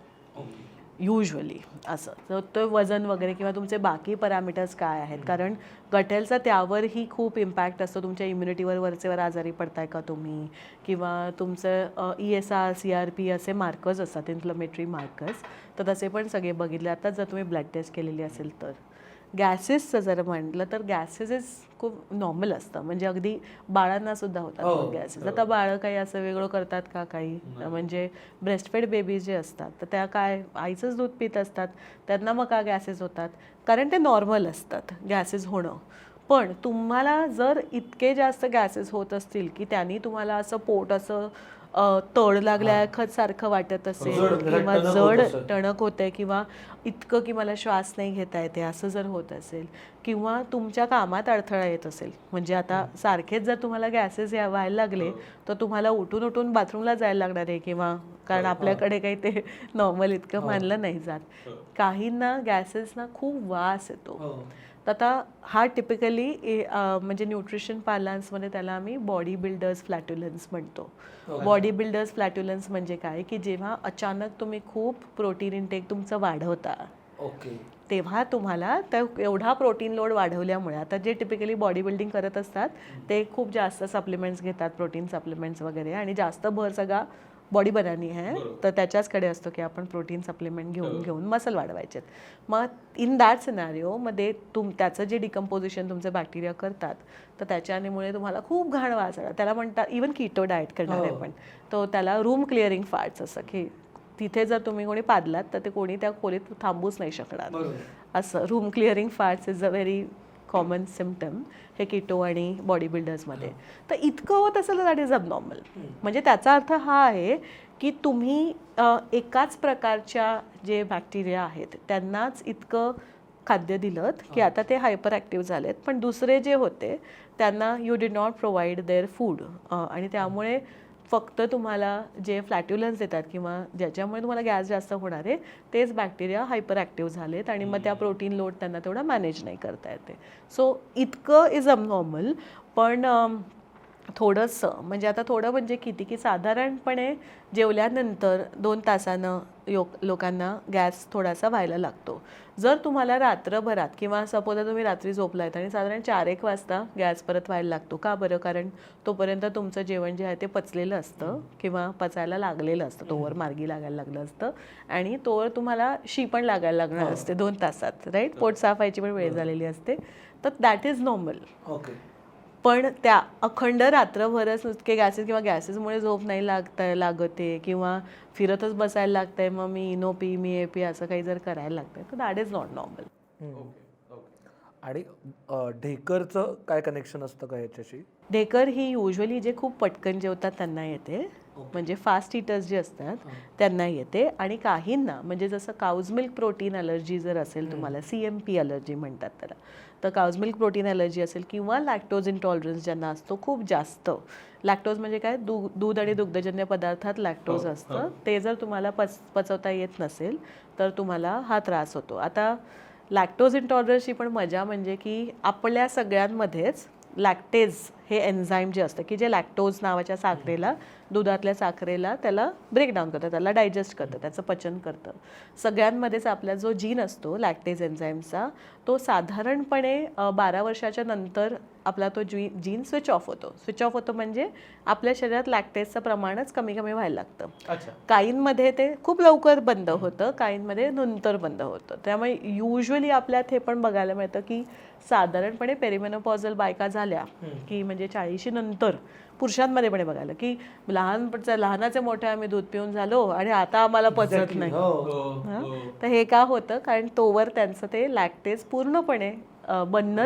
युजली असं. तर ते वजन वगैरे किंवा तुमचे बाकी पॅरामीटर्स काय आहेत, कारण गट हेल्थचा त्यावरही खूप इम्पॅक्ट असतो. तुमच्या इम्युनिटीवर वरचेवर आजारी पडताय का तुम्ही, किंवा तुमचं ESR, CRP असे मार्कर्स असतात, इन्फ्लमेटरी मार्कर्स. तर तसे पण सगळे बघितले जातात जर तुम्ही ब्लड टेस्ट केलेली असेल तर. गॅसेसचं जर म्हटलं तर गॅसेस इज खूप नॉर्मल असतं. म्हणजे अगदी बाळांना सुद्धा होतात गॅसेस. आता बाळं काही असं वेगळं करतात का काही, म्हणजे ब्रेस्टफेड बेबीज जे असतात तर त्या काय आईचंच दूध पित असतात, त्यांना मग का गॅसेस होतात, कारण ते नॉर्मल असतात गॅसेस होणं. पण तुम्हाला जर इतके जास्त गॅसेस होत असतील की त्यांनी तुम्हाला असं पोट असं तड लागल्या सारखं वाटत असेल किंवा जड टणक होतंय किंवा इतकं की मला श्वास नाही घेता येते असं जर होत असेल, किंवा तुमच्या कामात अडथळा येत असेल, म्हणजे आता सारखेच जर तुम्हाला गॅसेस व्हायला लागले तर तुम्हाला उठून उठून बाथरूमला जायला लागणार आहे, किंवा कारण आपल्याकडे काही ते नॉर्मल इतकं मानलं नाही जात. काहींना गॅसेसना खूप वास येतो. तर आता हा टिपिकली म्हणजे न्यूट्रिशन पार्लन्समध्ये त्याला आम्ही बॉडी बिल्डर्स फ्लॅट्युलन्स म्हणतो. बॉडी बिल्डर्स फ्लॅट्युलन्स म्हणजे काय की जेव्हा अचानक तुम्ही खूप प्रोटीन इंटेक तुमचं वाढवता ओके. तेव्हा तुम्हाला एवढा प्रोटीन लोड वाढवल्यामुळे आता जे टिपिकली बॉडी बिल्डिंग करत असतात ते खूप जास्त सप्लिमेंट्स घेतात, प्रोटीन सप्लिमेंट्स वगैरे, आणि जास्त भर सगळा बॉडी बनानी आहे तर त्याच्याचकडे असतो की आपण प्रोटीन सप्लिमेंट घेऊन मसल वाढवायचे. मग इन दॅट सिनॅरिओ मध्ये त्याचं जे डिकम्पोजिशन तुमचे बॅक्टेरिया करतात तर त्याच्यामुळे तुम्हाला खूप घाण वास आला. त्याला म्हणतात इवन कीटो डाएट करणारे पण तो त्याला रूम क्लिअरिंग फॅट्स असं की तिथे जर तुम्ही कोणी पादलात तर ते कोणी त्या खोलीत थांबूच नाही शकणार असं. Room clearing fats is a very common symptom हे किटो आणि बॉडी बिल्डर्समध्ये. तर इतकं होत असेल दॅट इज अबनॉर्मल. म्हणजे त्याचा अर्थ हा आहे की तुम्ही एकाच प्रकारच्या जे बॅक्टेरिया आहेत त्यांनाच इतकं खाद्य दिलं की आता ते हायपर ॲक्टिव्ह झालेत, पण दुसरे जे होते त्यांना you did not provide their food, आणि त्यामुळे फक्त तुम्हाला जे फ्लॅट्युलन्स देतात किंवा ज्याच्यामुळे तुम्हाला गॅस जास्त होणार आहे तेच बॅक्टेरिया हायपर ॲक्टिव्ह झालेत आणि मग त्या प्रोटीन लोड त्यांना तेवढा मॅनेज नाही करता येते. सो इतकं इज अबनॉर्मल. पण थोडंसं म्हणजे आता थोडं म्हणजे किती की साधारणपणे जेवल्यानंतर 2 तासानं लोकांना गॅस थोडासा व्हायला लागतो. जर तुम्हाला रात्रभरात किंवा सपोज तुम्ही रात्री झोपलायत आणि साधारण 4-1 वाजता गॅस परत व्हायला लागतो. का बरं? कारण तोपर्यंत तुमचं जेवण जे आहे ते पचलेलं असतं किंवा पचायला लागलेलं असतं, तोवर मार्गी लागायला लागलं असतं आणि तोवर तुम्हाला शी पण लागायला लागणार असते 2 तासात, राईट? पोट साफ व्हायची पण वेळ झालेली असते. तर दॅट इज नॉर्मल. ओके. पण त्या अखंड रात्रभरच नुसते गॅसेस किंवा गॅसेसमुळे झोप नाही लागते किंवा फिरतच बसायला लागतंय, मग मी इनो पी, मी ए पी असं काही जर करायला लागतंय तर दॅट इज नॉट नॉर्मल. आणि ढेकरचं काय कनेक्शन असतं का याच्याशी? ढेकर ही युजली जे खूप पटकन जेवतात त्यांना येते, म्हणजे फास्ट इटर्स जे असतात त्यांना येते. आणि काहींना म्हणजे जसं काउज मिल्क प्रोटीन अलर्जी जर असेल तुम्हाला, CMP अलर्जी म्हणतात त्याला, तर काउज मिल्क प्रोटीन अलर्जी असेल किंवा लॅक्टोज इंटॉलरन्स ज्यांना असतो खूप जास्त. लॅक्टोज म्हणजे काय? दूध आणि दुग्धजन्य पदार्थात लॅक्टोज असतं. ते जर तुम्हाला पचवता येत नसेल तर तुम्हाला हा त्रास होतो. आता लॅक्टोज इंटॉलरन्सची पण मजा म्हणजे की आपल्या सगळ्यांमध्येच लॅक्टेज हे एन्झाईम जे असतं की जे लॅक्टोज नावाच्या साखरेला, दुधातल्या साखरेला त्याला ब्रेकडाऊन करतं, त्याला डायजेस्ट करतं, त्याचं पचन करतं. सगळ्यांमध्येच आपला जो जीन असतो लॅक्टेज एन्झाईमचा तो साधारणपणे 12 वर्षाच्या नंतर आपला तो जीन स्विच ऑफ होतो म्हणजे आपल्या शरीरात लॅक्टेजचं प्रमाणच कमी व्हायला लागतं. काहींमध्ये ते खूप लवकर बंद होतं, काहींमध्ये नंतर बंद होतं. त्यामुळे युजली आपल्यात हे पण बघायला मिळतं की साधारणपणे पेरिमेनोपॉझल बायका झाल्या की म्हणजे 40 नंतर पुरुषांमध्ये पण बघायला की लहानाचे मोठे आम्ही दूध पिऊन झालो आणि आता आम्हाला पचत नाही. तर हे का होतं? कारण तोवर त्यांचं ते लॅक्टेज पूर्णपणे बनले.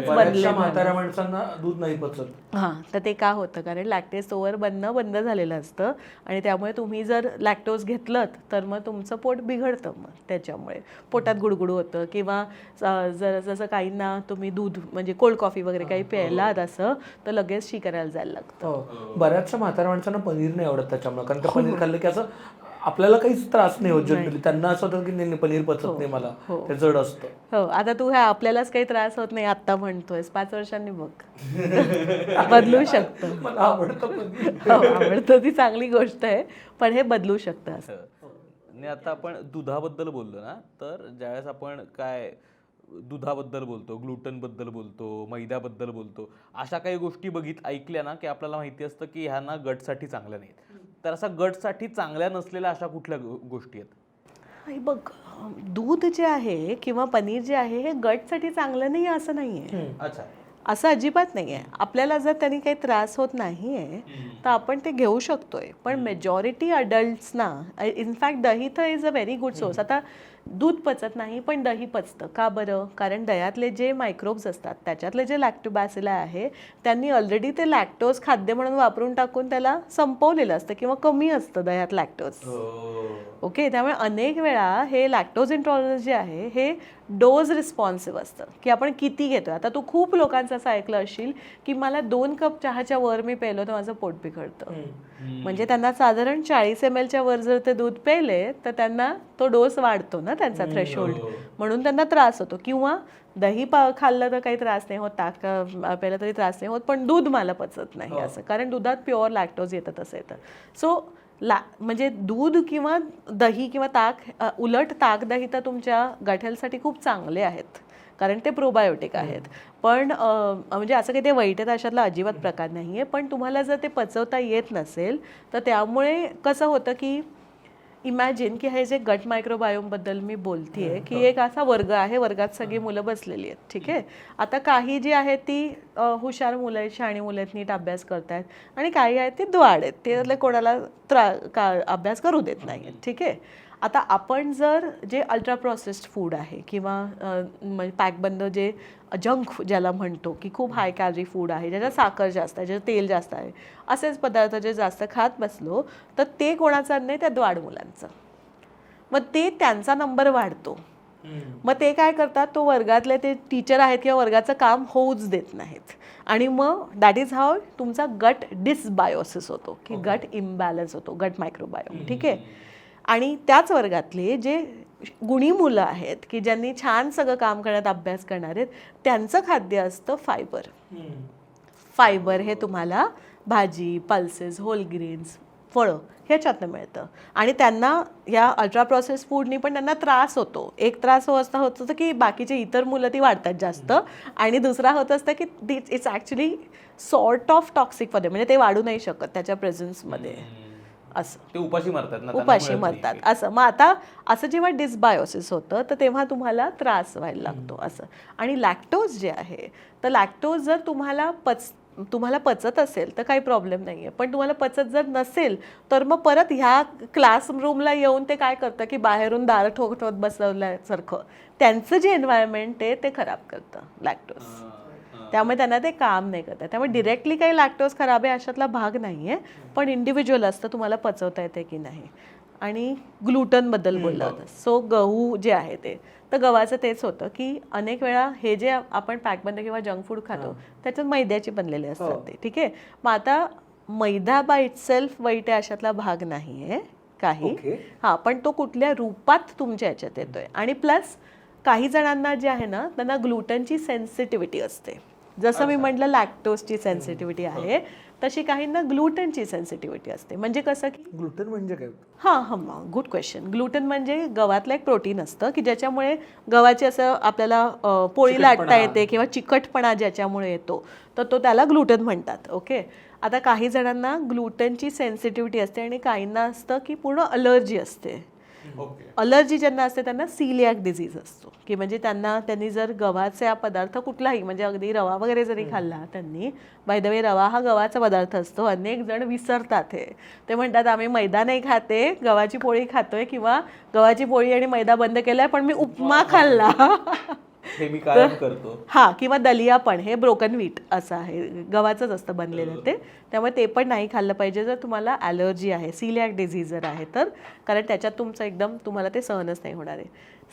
म्हाताऱ्या माणसांना दूध नाही पचत. हां, तर ते का होतं? कारण लॅक्टेज तोवर बंद झालेलं असतं आणि त्यामुळे तुम्ही जर लॅक्टोज घेतलं तर मग तुमचं पोट बिघडतं. मग त्याच्यामुळे पोटात गुडगुड होतं किंवा जर जसं काहींना तुम्ही दूध म्हणजे कोल्ड कॉफी वगैरे काही प्यायलात असं तर लगेच शी करायला जायला लागतं. बऱ्याचशा म्हाताऱ्या माणसांना पनीर नाही आवडत त्याच्यामुळे, कारण ते पनीर खाल्लं की असं आपल्याला काहीच त्रास नाही होत जनरली. त्यांना असं होतं की नाही पनीर पचत नाही मला, ते जड असतं. हो, आता तू आपल्यालाच काही त्रास होत नाही आत्ता म्हणतोयस, 5 वर्षांनी बघ बदलू शकतं. मला आवडतं पनीर. हो, आवडतं, ती चांगली गोष्ट आहे, पण हे बदलू शकतं असं. आणि आता आपण दुधाबद्दल बोललो ना, तर ज्यावेळेस आपण काय दुधाबद्दल बोलतो, ग्लुटनबद्दल बोलतो, मैद्याबद्दल बोलतो, अशा काही गोष्टी ऐकल्या ना की आपल्याला माहिती असतं की ह्यांना गटसाठी चांगल्या नाहीत. तर असा गटसाठी चांगल्या नसलेल्या अशा कुठल्या गोष्टी आहेत? बघ, दूध जे आहे किंवा पनीर जे आहे हे गटसाठी चांगलं नाही असं नाही आहे. अच्छा, असं अजिबात नाही आहे. आपल्याला जर त्यांनी काही त्रास होत नाही आहे तर आपण ते घेऊ शकतोय. पण मेजॉरिटी अडल्ट्सना, इनफॅक्ट दही तर is a very good source. आता दूध पचत नाही पण दही पचतं. का बरं? कारण दह्यातले जे मायक्रोब्स असतात त्याच्यातले जे लॅक्टोबॅसिला आहे त्यांनी ऑलरेडी ते लॅक्टोज खाद्य म्हणून वापरून टाकून त्याला संपवलेलं असतं किंवा कमी असतं दह्यात लॅक्टोज. ओके, त्यामुळे अनेक वेळा हे लॅक्टोज इंटॉलरन्स जे आहे हे डोज रिस्पॉन्सिव्ह असतं की आपण किती घेतोय. आता तू खूप लोकांचं असं ऐकलं असशील की मला 2 कप चहाच्या वर मी प्यायलो तर माझं पोट बिघडतं. म्हणजे त्यांना साधारण 40 ml वर जर ते दूध प्यायले तर त्यांना तो डोस वाढतो ना त्यांचा थ्रेशोल्ड, म्हणून त्यांना त्रास होतो. किंवा दही खाल्लं तर काही त्रास नाही होत, ताक प्यायला तरी त्रास नाही होत, पण दूध मला पचत नाही असं, कारण दुधात प्युअर लॅक्टोज येतं तसं येतं. सो म्हणजे दूध किंवा दही किंवा ताक, उलट ताक दही तर तुमच्या गट हेल्थसाठी खूप चांगले आहेत कारण ते प्रोबायोटिक आहेत. पण म्हणजे असं काही ते वाईट आहे अशातला अजिबात प्रकार नाही आहे. पण तुम्हाला जर ते पचवता येत नसेल तर त्यामुळे कसं होतं की इमॅजिन की हे जे गट मायक्रोबायोमबद्दल मी बोलतेय की एक असा वर्ग आहे, वर्गात सगळी मुलं बसलेली आहेत, ठीक आहे. आता काही जी आहेत ती हुशार मुलं आहेत, शहाणी मुलं आहेत, नीट अभ्यास करतायत आणि काही आहेत ती द्वाड आहेत, ते कोणाला अभ्यास करू देत नाही आहेत, ठीक आहे. आता आपण जर जे अल्ट्रा प्रोसेस्ड फूड आहे किंवा म्हणजे पॅकबंद जे जंक ज्याला म्हणतो की खूप हाय कॅलरी फूड आहे, ज्याच्यात साखर जास्त आहे, ज्याच्यात तेल जास्त आहे, असेच पदार्थ जे जास्त खात बसलो तर ते कोणाचं नाही, त्या द्वाड मुलांचं. मग ते त्यांचा नंबर वाढतो. मग ते काय करतात, तो वर्गातले ते टीचर आहेत किंवा वर्गाचं काम होऊच देत नाहीत आणि मग दॅट इज हाऊ तुमचा गट डिसबायोसिस होतो की गट इम्बॅलन्स होतो, गट मायक्रोबायोम, ठीक आहे. आणि त्याच वर्गातले जे गुणी मुलं आहेत की ज्यांनी छान सगळं काम करण्यात अभ्यास करणार आहेत, त्यांचं खाद्य असतं फायबर. फायबर हे तुम्हाला भाजी, पल्सेस, होल ग्रेन्स, फळं ह्याच्यातनं मिळतं. आणि त्यांना या अल्ट्रा प्रोसेस फूडनी पण त्यांना त्रास होतो. एक त्रास होत होतं की बाकीचे इतर मुलं ती वाढतात जास्त, आणि दुसरा होत असतं की it's actually sort of toxic for them, म्हणजे ते वाढू नाही शकत त्याच्या प्रेझेन्समध्ये. असं ते उपाशी मरतात ना, उपाशी मरतात असं. मग आता असं जेव्हा डिसबायोसिस होतं तर तेव्हा तुम्हाला त्रास व्हायला लागतो असं. आणि लॅक्टोज जे आहे, तर लॅक्टोज जर तुम्हाला पचत असेल तर काही प्रॉब्लेम नाही आहे, पण तुम्हाला पचत जर नसेल तर मग परत ह्या क्लासरूमला येऊन ते काय करतं की बाहेरून दार ठोकठोक बसवल्यासारखं त्यांचं जे एन्व्हायरमेंट आहे ते खराब करतं लॅक्टोज. त्यामुळे त्यांना ते काम नाही करतात. त्यामुळे डिरेक्टली काही लॅक्टोज खराब आहे अशातला भाग नाही आहे, पण इंडिव्हिज्युअल असतं तुम्हाला पचवता येते की नाही. आणि ग्लुटनबद्दल बोललं होतं. सो गहू जे आहे ते, तर गव्हाचं तेच होतं की अनेक वेळा हे जे आपण पॅकबंद किंवा जंक फूड खातो त्याच्यात मैद्याची बनलेले असतात ते, ठीक आहे. मग आता मैदा बाय इटसेल्फ वाईट आहे अशातला भाग नाही आहे काही, हां, पण तो कुठल्या रूपात तुमच्या ह्याच्यात येतोय. आणि प्लस काही जणांना जे आहे ना त्यांना ग्लुटनची सेन्सिटिव्हिटी असते. जसं मी म्हटलं लॅक्टोजची सेन्सिटिव्हिटी आहे, तशी काहींना ग्लुटनची सेन्सिटिव्हिटी असते. म्हणजे कसं की ग्लुटेन म्हणजे काय? हां, गुड क्वेश्चन. ग्लुटन म्हणजे गव्हातलं एक प्रोटीन असतं की ज्याच्यामुळे गव्हाची असं आपल्याला पोळी लाटता येते किंवा चिकटपणा ज्याच्यामुळे येतो, तर तो त्याला ग्लुटन म्हणतात. ओके. आता काही जणांना ग्लुटनची सेन्सिटिव्हिटी असते आणि काहींना असतं की पूर्ण अलर्जी असते. अलर्जी ज्यांना असते त्यांना सिलियाक डिझीज असतो की म्हणजे त्यांनी जर गव्हाचा पदार्थ कुठलाही, म्हणजे अगदी रवा वगैरे जरी खाल्ला त्यांनी, बाय द वे रवा हा गव्हाचा पदार्थ असतो, अनेक जण विसरतात हे. ते म्हणतात आम्ही मैदा नाही खाते, गव्हाची पोळी खातोय किंवा गव्हाची पोळी आणि मैदा बंद केलाय, पण मी उपमा खाल्ला हे मी कायम करतो. हां, किंवा दलिया पण हे ब्रोकन व्हीट असं आहे, गव्हाचंच असतं बनलेलं ते. त्यामुळे ते पण नाही खाल्लं पाहिजे जर तुम्हाला ॲलर्जी आहे, सिलियाक डिझीज जर आहे तर, कारण त्याच्यात तुमचं एकदम तुम्हाला ते सहनच नाही होणार आहे.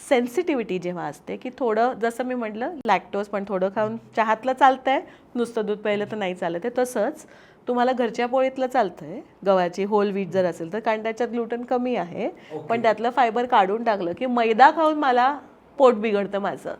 सेन्सिटिव्हिटी जेव्हा असते की थोडं, जसं मी म्हटलं लॅक्टोज पण थोडं खाऊन चहातलं चालतंय, नुसतं दूध प्यायलं तर नाही चालत आहे, तसंच तुम्हाला घरच्या पोळीतलं चालतंय गव्हाची होल व्हीट जर असेल तर, कारण त्याच्यात ग्लुटन कमी आहे. पण त्यातलं फायबर काढून टाकलं की मैदा खाऊन मला पोट बिघडतं माझं.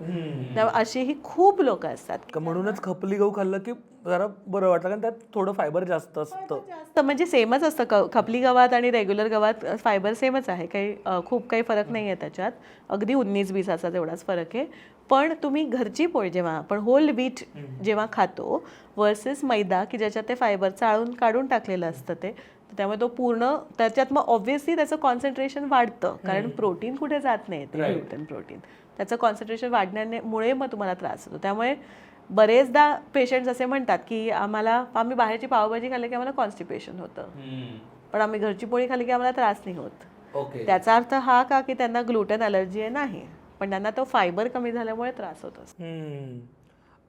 त्यामुळे अशीही खूप लोक असतात. म्हणूनच खपली गहू खाल्लं की जरा बरं वाटतं, कारण त्यात थोडं फायबर जास्त असतं. जास्त म्हणजे सेमच असतं, खपली गव्हात आणि रेग्युलर गव्हात फायबर सेमच आहे, काही खूप काही फरक नाही आहे त्याच्यात, अगदी 19-20 असा तेवढाच फरक आहे. पण तुम्ही घरची पोळी जेव्हा आपण होल व्हीट जेव्हा खातो वर्सेस मैदा की ज्याच्यात ते फायबर चाळून काढून टाकलेलं असतं ते, त्यामुळे तो पूर्ण त्याच्यात मग ऑब्व्हियसली त्याचं कॉन्सन्ट्रेशन वाढतं, कारण प्रोटीन कुठे जात नाही, ते ग्लुटेन प्रोटीन, त्याचं कॉन्सन्ट्रेशन वाढण्यामुळे मग तुम्हाला त्रास होतो. त्यामुळे बरेचदा पेशंट्स असे म्हणतात की आम्ही बाहेरची पावभाजी खाल्ली की आम्हाला कॉन्स्टिपेशन होतं, पण आम्ही घरची पोळी खाल्ली की आम्हाला त्रास नाही होत. त्याचा अर्थ हा का की त्यांना ग्लुटेन अलर्जी आहे? नाही, पण त्यांना तो फायबर कमी झाल्यामुळे त्रास होत असतो.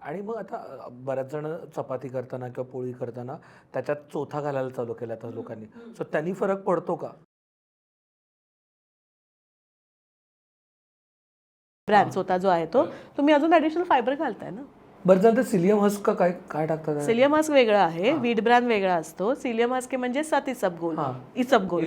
आणि मग आता बऱ्याच जण चपाती करताना किंवा पोळी करताना त्याच्यात चोथा घालायला चालू केला आता लोकांनी, सो त्यांनी फरक पडतो का? ब्रँड चोथा जो आहे तो तुम्ही अजून ॲडिशनल फायबर घालताय ना. बरं झालं. सिलियम हस्क का काय काय टाकतात? सिलियम हस्क वेगळा आहे, व्हीट ब्रँड वेगळा असतो. सिलियम हस्क म्हणजे सत इसबगोल, इसबगोल,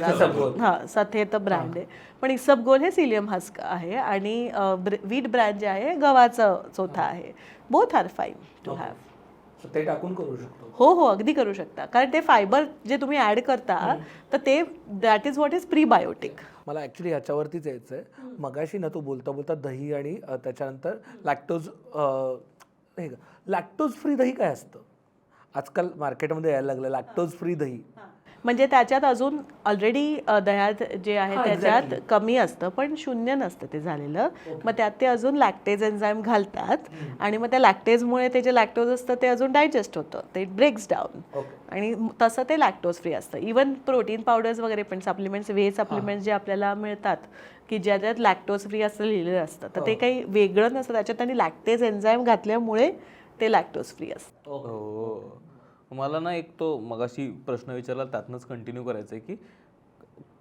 हां, सत हे तर ब्रँड आहे, पण इसबगोल हे सिलियम हस्क आहे. आणि व्हीट ब्रँड जे आहे गव्हाचं चोथा आहे. Both are fine to have. तर ते टाकून करू शकतो. हो हो अगदी करू शकता, कारण ते फायबर जे तुम्ही ॲड करता तर ते that is what is prebiotic. मला ॲक्च्युली ह्याच्यावरतीच यायचं आहे. मगाशी ना तू बोलता बोलता दही आणि त्याच्यानंतर लॅक्टोज फ्री दही काय असतं? आजकाल मार्केटमध्ये यायला लागलं लॅक्टोज फ्री दही. म्हणजे त्याच्यात अजून ऑलरेडी दह्यात जे आहे त्याच्यात कमी असतं, पण शून्य नसतं ते झालेलं. मग त्यात ते अजून लॅक्टेज एन्झाईम घालतात आणि मग त्या लॅक्टेजमुळे ते जे लॅक्टोज असतं ते अजून डायजेस्ट होतं, ते ब्रेक्स डाऊन आणि तसं ते लॅक्टोज फ्री असतं. इवन प्रोटीन पावडर्स वगैरे पण सप्लिमेंट्स, व्हे सप्लिमेंट्स जे आपल्याला मिळतात की ज्याच्यात लॅक्टोज फ्री असं लिहिलेलं असतं, तर ते काही वेगळं नसतं, त्याच्यात त्यांनी लॅक्टेज एन्झाईम घातल्यामुळे ते लॅक्टोज फ्री असतं. हो. मला ना एक तो मगाशी प्रश्न विचारला त्यातनंच कंटिन्यू करायचं आहे की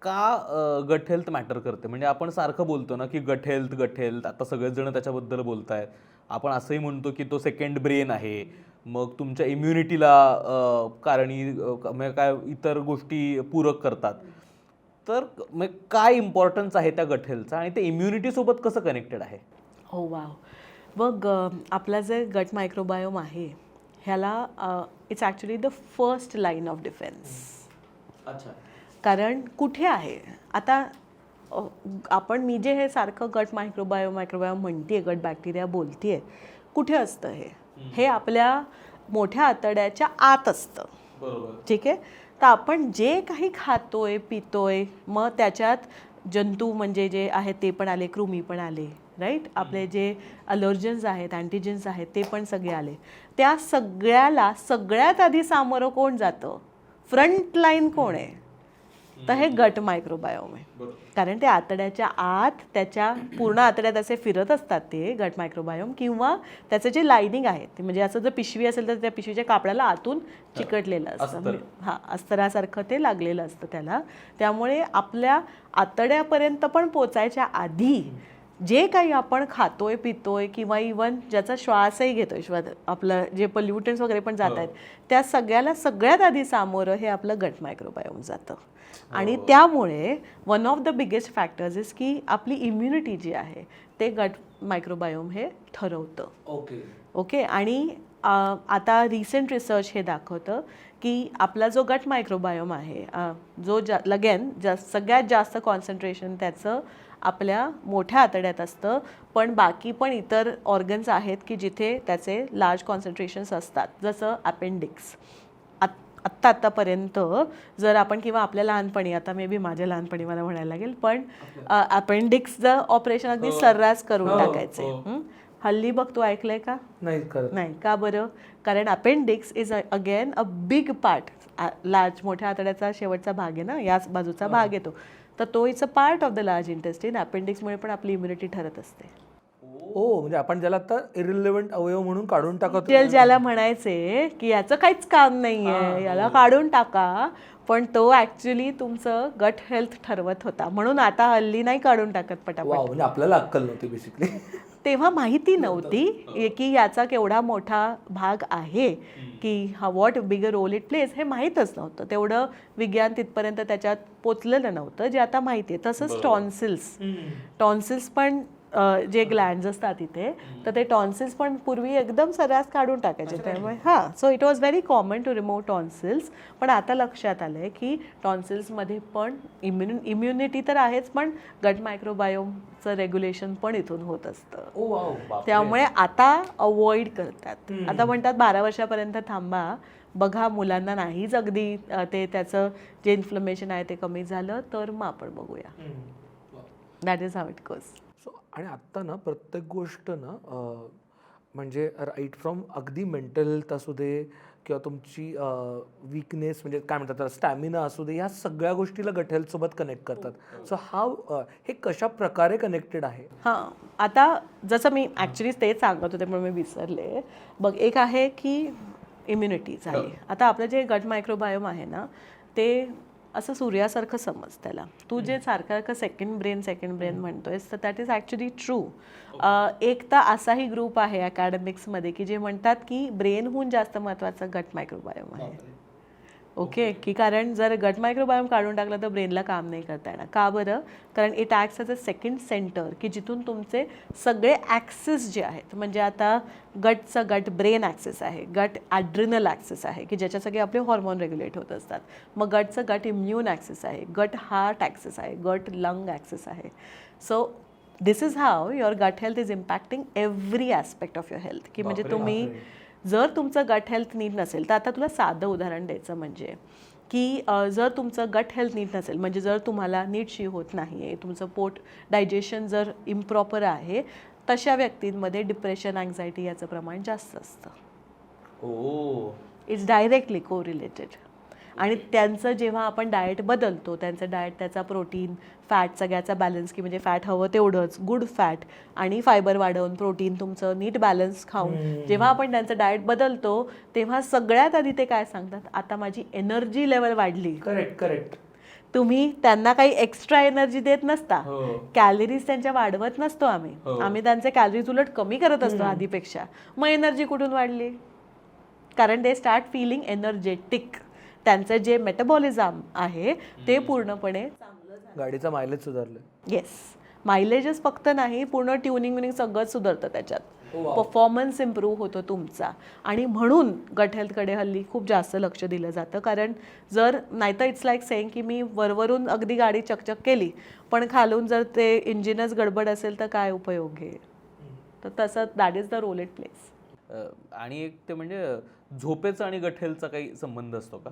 का गट हेल्थ मॅटर करते. म्हणजे आपण सारखं बोलतो ना की गट हेल्थ, आता सगळेच जण त्याच्याबद्दल बोलत आहेत. आपण असंही म्हणतो की तो सेकंड ब्रेन आहे, मग तुमच्या इम्युनिटीला म्हणजे काय इतर गोष्टी पूरक करतात. तर मग काय इम्पॉर्टन्स आहे त्या गट हेल्थचा आणि ते इम्युनिटीसोबत कसं कनेक्टेड आहे? हो वाव. बघ आपला जे गट मायक्रोबायोम आहे ह्याला it's actually the first line of defence. अच्छा. कारण कुठे आहे आता आपण मी जे हे सारखं गट मायक्रोबायोम म्हणते, गट बॅक्टेरिया बोलते, कुठे असतं हे आपल्या मोठ्या आतड्याच्या आत असतं. बरोबर. ठीक आहे. तर आपण जे काही खातोय पितोय मग त्याच्यात जंतू म्हणजे जे आहेत ते पण आले, कृमी पण आले, राईट. आपले जे अलर्जन्स आहेत, अँटीजेन्स आहेत ते पण सगळे आले. त्या सगळ्याला सगळ्यात आधी सामोरं कोण जातं, फ्रंट लाईन कोण आहे, तर हे गट मायक्रोबायोम आहे. कारण ते आतड्याच्या आत त्याच्या पूर्ण आतड्यात असे फिरत असतात ते गट मायक्रोबायोम, किंवा त्याचं जे लायनिंग आहे ते म्हणजे असं जर पिशवी असेल तर त्या पिशवीच्या कापडाला आतून चिकटलेलं असतं. हां, अस्तरासारखं ते लागलेलं असतं त्याला. त्यामुळे आपल्या आतड्यापर्यंत पण पोचायच्या आधी जे काही आपण खातोय पितोय किंवा इवन ज्याचा श्वासही घेतोय, आपलं जे पोल्युटन्स वगैरे पण जात आहेत, त्या सगळ्याला सगळ्यात आधी सामोरं हे आपलं गट मायक्रोबायोम जातं. आणि त्यामुळे one of the biggest factors is की आपली इम्युनिटी जी आहे ते गट मायक्रोबायोम हे ठरवतं. ओके. आणि आता रिसेंट रिसर्च हे दाखवतं की आपला जो गट मायक्रोबायोम आहे जो सगळ्यात जास्त कॉन्सन्ट्रेशन त्याचं आपल्या मोठ्या आतड्यात असतं, पण बाकी पण इतर ऑर्गन्स आहेत की जिथे त्याचे लार्ज कॉन्सन्ट्रेशन्स असतात, जसं अपेंडिक्स. आत्तापर्यंत जर आपण किंवा आपल्या लहानपणी, आता मे बी माझ्या लहानपणी मला म्हणायला लागेल, पण अपेंडिक्सचं ऑपरेशन अगदी सर्रास करून टाकायचे. हल्ली बघ, तू ऐकलंय का? नाही. का बरं? कारण appendix is again a big part. Large मोठ्या आतड्याचा शेवटचा भाग आहे ना, याच बाजूचा भाग येतो, तर तो it's a part of the large intestine. अपेंडिक्समुळे पण आपली इम्युनिटी ठरत असते. म्हणजे आपण ज्याला आता इरिलेव्हंट अवयव म्हणून काढून टाकतो, ज्याला म्हणायचे की याचं काहीच काम नाहीये, याला काढून टाका, पण तो ऍक्च्युली तुमचं गट हेल्थ ठरवत होता. म्हणून आता हल्ली नाही काढून टाकत पटापट. म्हणजे आपल्याला अक्कल नव्हती बेसिकली. तेव्हा माहिती नव्हती की याचा केवढा मोठा भाग आहे, की what bigger role it plays हे माहीतच नव्हतं. तेवढं विज्ञान तिथपर्यंत त्याच्यात पोचलेलं नव्हतं जे आता माहिती आहे. तसंच टॉन्सिल्स पण जे ग्लँड्स असतात इथे, तर ते टॉन्सिल्स पण पूर्वी एकदम सर्रास काढून टाकायचे. त्यामुळे so it was very common to remove tonsils. पण आता लक्षात आलं आहे की टॉन्सिल्समध्ये पण इम्युनिटी तर आहेच, पण गट मायक्रोबायोमचं रेग्युलेशन पण इथून होत असतं. त्यामुळे आता अवॉइड करतात. आता म्हणतात 12 वर्षापर्यंत थांबा, बघा मुलांना नाहीच अगदी ते त्याचं जे इन्फ्लमेशन आहे ते कमी झालं तर मग आपण बघूया. That is how it goes. आणि आत्ता ना प्रत्येक गोष्ट ना म्हणजे राईट फ्रॉम अगदी मेंटल हेल्थ असू दे किंवा तुमची वीकनेस म्हणजे काय म्हणतात स्टॅमिना असू दे, ह्या सगळ्या गोष्टीला गट हेल्थसोबत कनेक्ट करतात. सो हे कशा प्रकारे कनेक्टेड आहे? आता जसं मी ॲक्च्युली तेच सांगत होते पण मी विसरले. बघ, एक आहे की इम्युनिटी झाली. आता आपलं जे गट मायक्रोबायोम आहे ना, ते असं सूर्यासारखं समज त्याला. तू जे सारखं सेकंड ब्रेन म्हणतोयस, तर दॅट इज ॲक्च्युली ट्रू. एक तर असाही ग्रुप आहे अकॅडमिक्समध्ये की जे म्हणतात की ब्रेनहून जास्त महत्त्वाचं गट मायक्रोबायोम आहे. ओके की कारण जर गट मायक्रोबायोम काढून टाकलं तर ब्रेनला काम नाही करता येणार. का बरं? कारण it acts as a second centre की जिथून तुमचे सगळे ॲक्सेस जे आहेत, म्हणजे आता गटचा गट ब्रेन ॲक्सेस आहे, गट ॲड्रिनल ॲक्सेस आहे की ज्याच्या सगळे आपले हॉर्मोन रेग्युलेट होत असतात. मग गटचं गट इम्युन ॲक्सेस आहे, गट हार्ट ॲक्सेस आहे, गट लंग ॲक्सेस आहे. So this is how your gut health is impacting every aspect of your health. की म्हणजे तुम्ही जर तुमचं गट हेल्थ नीट नसेल तर आता तुला साधं उदाहरण द्यायचं म्हणजे की जर तुमचं गट हेल्थ नीट नसेल, म्हणजे जर तुम्हाला नीट शी होत नाही आहे, तुमचं पोट डायजेशन जर इम्प्रॉपर आहे, तशा व्यक्तींमध्ये डिप्रेशन अँझायटी याचं प्रमाण जास्त असतं. It's directly correlated. आणि त्यांचं जेव्हा आपण डाएट बदलतो, त्यांचं डाएट त्याचा प्रोटीन फॅट सगळ्याचा बॅलन्स की म्हणजे फॅट हवं तेवढंच, गुड फॅट आणि फायबर वाढवून प्रोटीन तुमचं नीट बॅलन्स खाऊन जेव्हा आपण त्यांचं डाएट बदलतो तेव्हा सगळ्यात आधी ते काय सांगतात, आता माझी एनर्जी लेवल वाढली. करेक्ट. तुम्ही त्यांना काही एक्स्ट्रा एनर्जी देत नसता, कॅलरीज त्यांच्या वाढवत नसतो आम्ही त्यांचे कॅलरीज उलट कमी करत असतो आधीपेक्षा. मग एनर्जी कुठून वाढली? कारण दे स्टार्ट फिलिंग एनर्जेटिक. त्यांचं जे मेटाबॉलिझम आहे ते पूर्णपणे गाडीचा मायलेज सुधारलं. येस, मायलेजच फक्त नाही, पूर्ण ट्युनिंग सगळंच सुधारतं त्याच्यात. परफॉर्मन्स इम्प्रूव्ह होतो तुमचा. आणि म्हणून गट हेल्थकडे हल्ली खूप जास्त लक्ष दिलं जातं. कारण जर नाहीतर इट्स लाईक सेइंग की मी वरवरून अगदी गाडी चकचक केली पण खालून जर ते इंजिनच गडबड असेल तर काय उपयोग आहे. तर तसं that is the role it plays. आणि एक ते म्हणजे झोपेचा आणि गट हेल्थचा काही संबंध असतो का?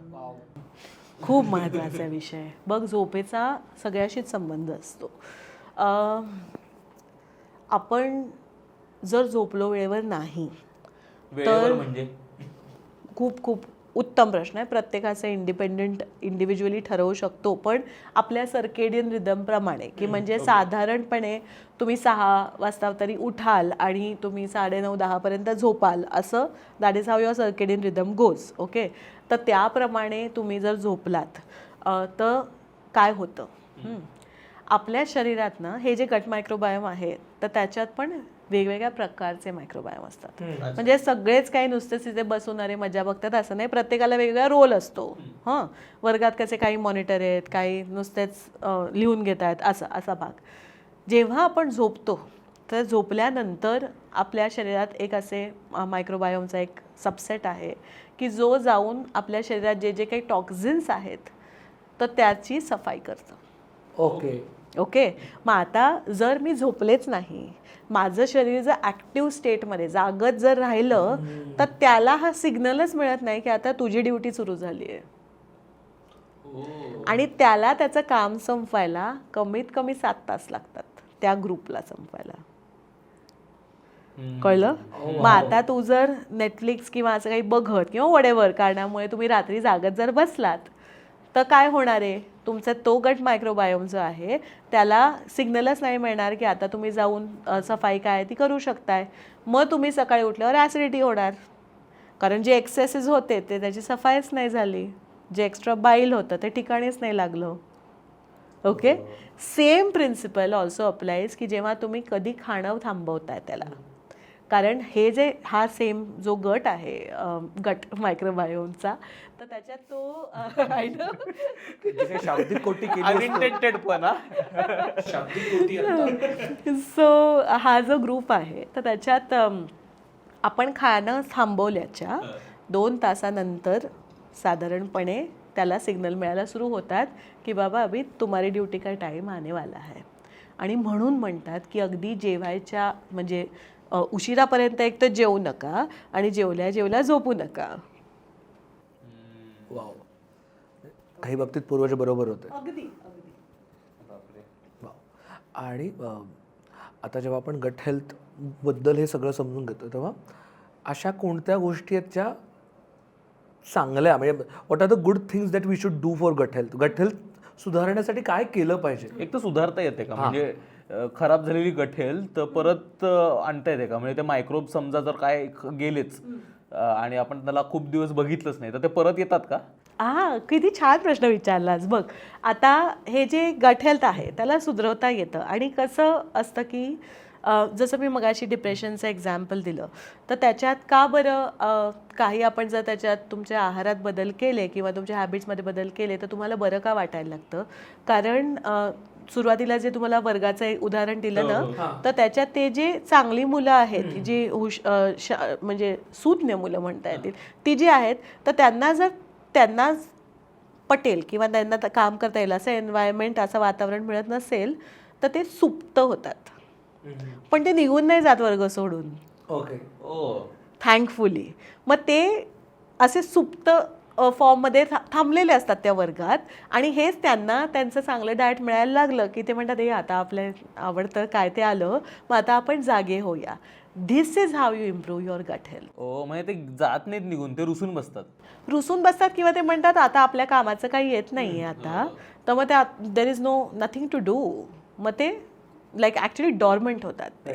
खूप महत्त्वाचा विषय. बघ, झोपेचा सगळ्याशीच संबंध असतो. आपण जर झोपलो वेळेवर नाही वेळेवर म्हणजे खूप उत्तम प्रश्न आहे. प्रत्येकाचं इंडिव्हिज्युअली ठरवू शकतो, पण आपल्या सर्केडियन रिदमप्रमाणे की म्हणजे साधारणपणे तुम्ही 6 वाजता तरी उठाल आणि तुम्ही 9:30-10 पर्यंत झोपाल, असं that is how your circadian rhythm goes. Okay, तर त्याप्रमाणे तुम्ही जर झोपलात तर काय होतं, आपल्या शरीरात ना हे जे गट मायक्रोबायोम आहे तर त्याच्यात पण वेगवेगळ्या प्रकारचे मायक्रोबायोम असतात. म्हणजे सगळेच काही नुसतेच तिथे बसून अरे मजा बघतात असं नाही, प्रत्येकाला वेगवेगळा रोल असतो. वर्गात कसे काही मॉनिटर आहेत, काही नुसतेच लिहून घेत आहेत, असा भाग. जेव्हा आपण झोपतो तर झोपल्यानंतर आपल्या शरीरात एक असे मायक्रोबायोमचा एक सबसेट आहे की जो जाऊन आपल्या शरीरात जे जे काही टॉक्झिन्स आहेत तर त्याची सफाई करतं. ओके, मग आता जर मी झोपलेच नाही, माझं शरीर जर ॲक्टिव्ह स्टेटमध्ये जागत जर राहिलं तर त्याला हा सिग्नलच मिळत नाही की आता तुझी ड्युटी सुरू झाली आहे. आणि त्याला त्याचं काम संपवायला कमीत कमी 7 तास लागतात त्या ग्रुपला संपवायला. कळलं? मग आता तू जर नेटफ्लिक्स किंवा असं काही बघत किंवा वडेवर कारणामुळे तुम्ही रात्री जागत जर बसलात तर काय होणार आहे, तुमचा तो गट मायक्रोबायोम जो आहे त्याला सिग्नलच नाही मिळणार की आता तुम्ही जाऊन सफाई काय ती करू शकताय. मग तुम्ही सकाळी उठल्यावर ॲसिडिटी होणार, कारण जे एक्सेसेस होते ते त्याची सफाईच नाही झाली, जे एक्स्ट्रा बाईल होतं ते ठिकाणीच नाही लागलं. Okay, same principle also applies की जेव्हा तुम्ही कधी खाणं थांबवताय त्याला, कारण हे जे हा सेम जो गट आहे गट मायक्रोबायोमचा तर त्याच्यात तो शाब्दिक कोटी सो हा जो ग्रुप आहे तर त्याच्यात आपण खाणं थांबवल्याच्या 2 तासानंतर साधारणपणे त्याला सिग्नल मिळायला सुरू होतात की बाबा अभी तुम्हारी ड्यूटी का टाइम आने वाला है. आणि म्हणून म्हणतात की अगदी जेवायच्या म्हणजे उशिरापर्यंत एक तर जेवू नका आणि जेवल्या झोपू नका. वाव, काही बाबतीत पूर्वज बरोबर होते. अगदी. आणि आता जेव्हा आपण गट हेल्थबद्दल हे सगळं समजून घेतो तेव्हा अशा कोणत्या गोष्टी आहेत ज्या चांगल्या, म्हणजे what are the good things that we should do for gut health? Gut health सुधारण्यासाठी काय केलं पाहिजे? एक तर सुधारता येते का, म्हणजे खराब झालेली गट हेल्थ परत आणता येते का? म्हणजे ते मायक्रोब समजा जर काय गेलेच आणि आपण त्याला खूप दिवस बघितलंच नाही तर ते परत येतात का? किती छान प्रश्न विचारलास. बघ, आता हे जे गट हेल्थ आहे त्याला सुधरवता येतं. आणि कसं असतं की जसं मी मगाशी डिप्रेशनचं एक्झाम्पल दिलं, तर त्याच्यात का बरं काही आपण जर त्याच्यात तुमच्या आहारात बदल केले किंवा तुमच्या हॅबिट्समध्ये बदल केले तर तुम्हाला बरं का वाटायला लागतं? कारण सुरुवातीला जे तुम्हाला वर्गाचं एक उदाहरण दिलं ना, तर त्याच्यात ते जे चांगली मुलं आहेत, जी म्हणजे सुज्ञ मुलं म्हणता येतील, ती जी आहेत, तर त्यांना पटेल किंवा त्यांना काम करता येईल असं एन्व्हायरमेंट, असं वातावरण मिळत नसेल तर ते सुप्त होतात. पण ते निघून नाही जात वर्ग सोडून, ओके. थँकफुली. मग ते असे सुप्त फॉर्ममध्ये थांबलेले असतात त्या वर्गात, आणि हेच त्यांना त्यांचं चांगलं डाएट मिळायला लागलं की ते म्हणतात हे आता आपल्या आवडतं काय ते आलं, मग आता आपण जागे होऊया. This is how you improve your gut health. म्हणजे ते जात नाहीत निघून, ते रुसून बसतात किंवा ते म्हणतात आता आपल्या कामाचं काही येत नाही आहे आता, तर मग ते there is nothing to do, मग ते लाईक ॲक्च्युली डॉर्मंट होतात ते.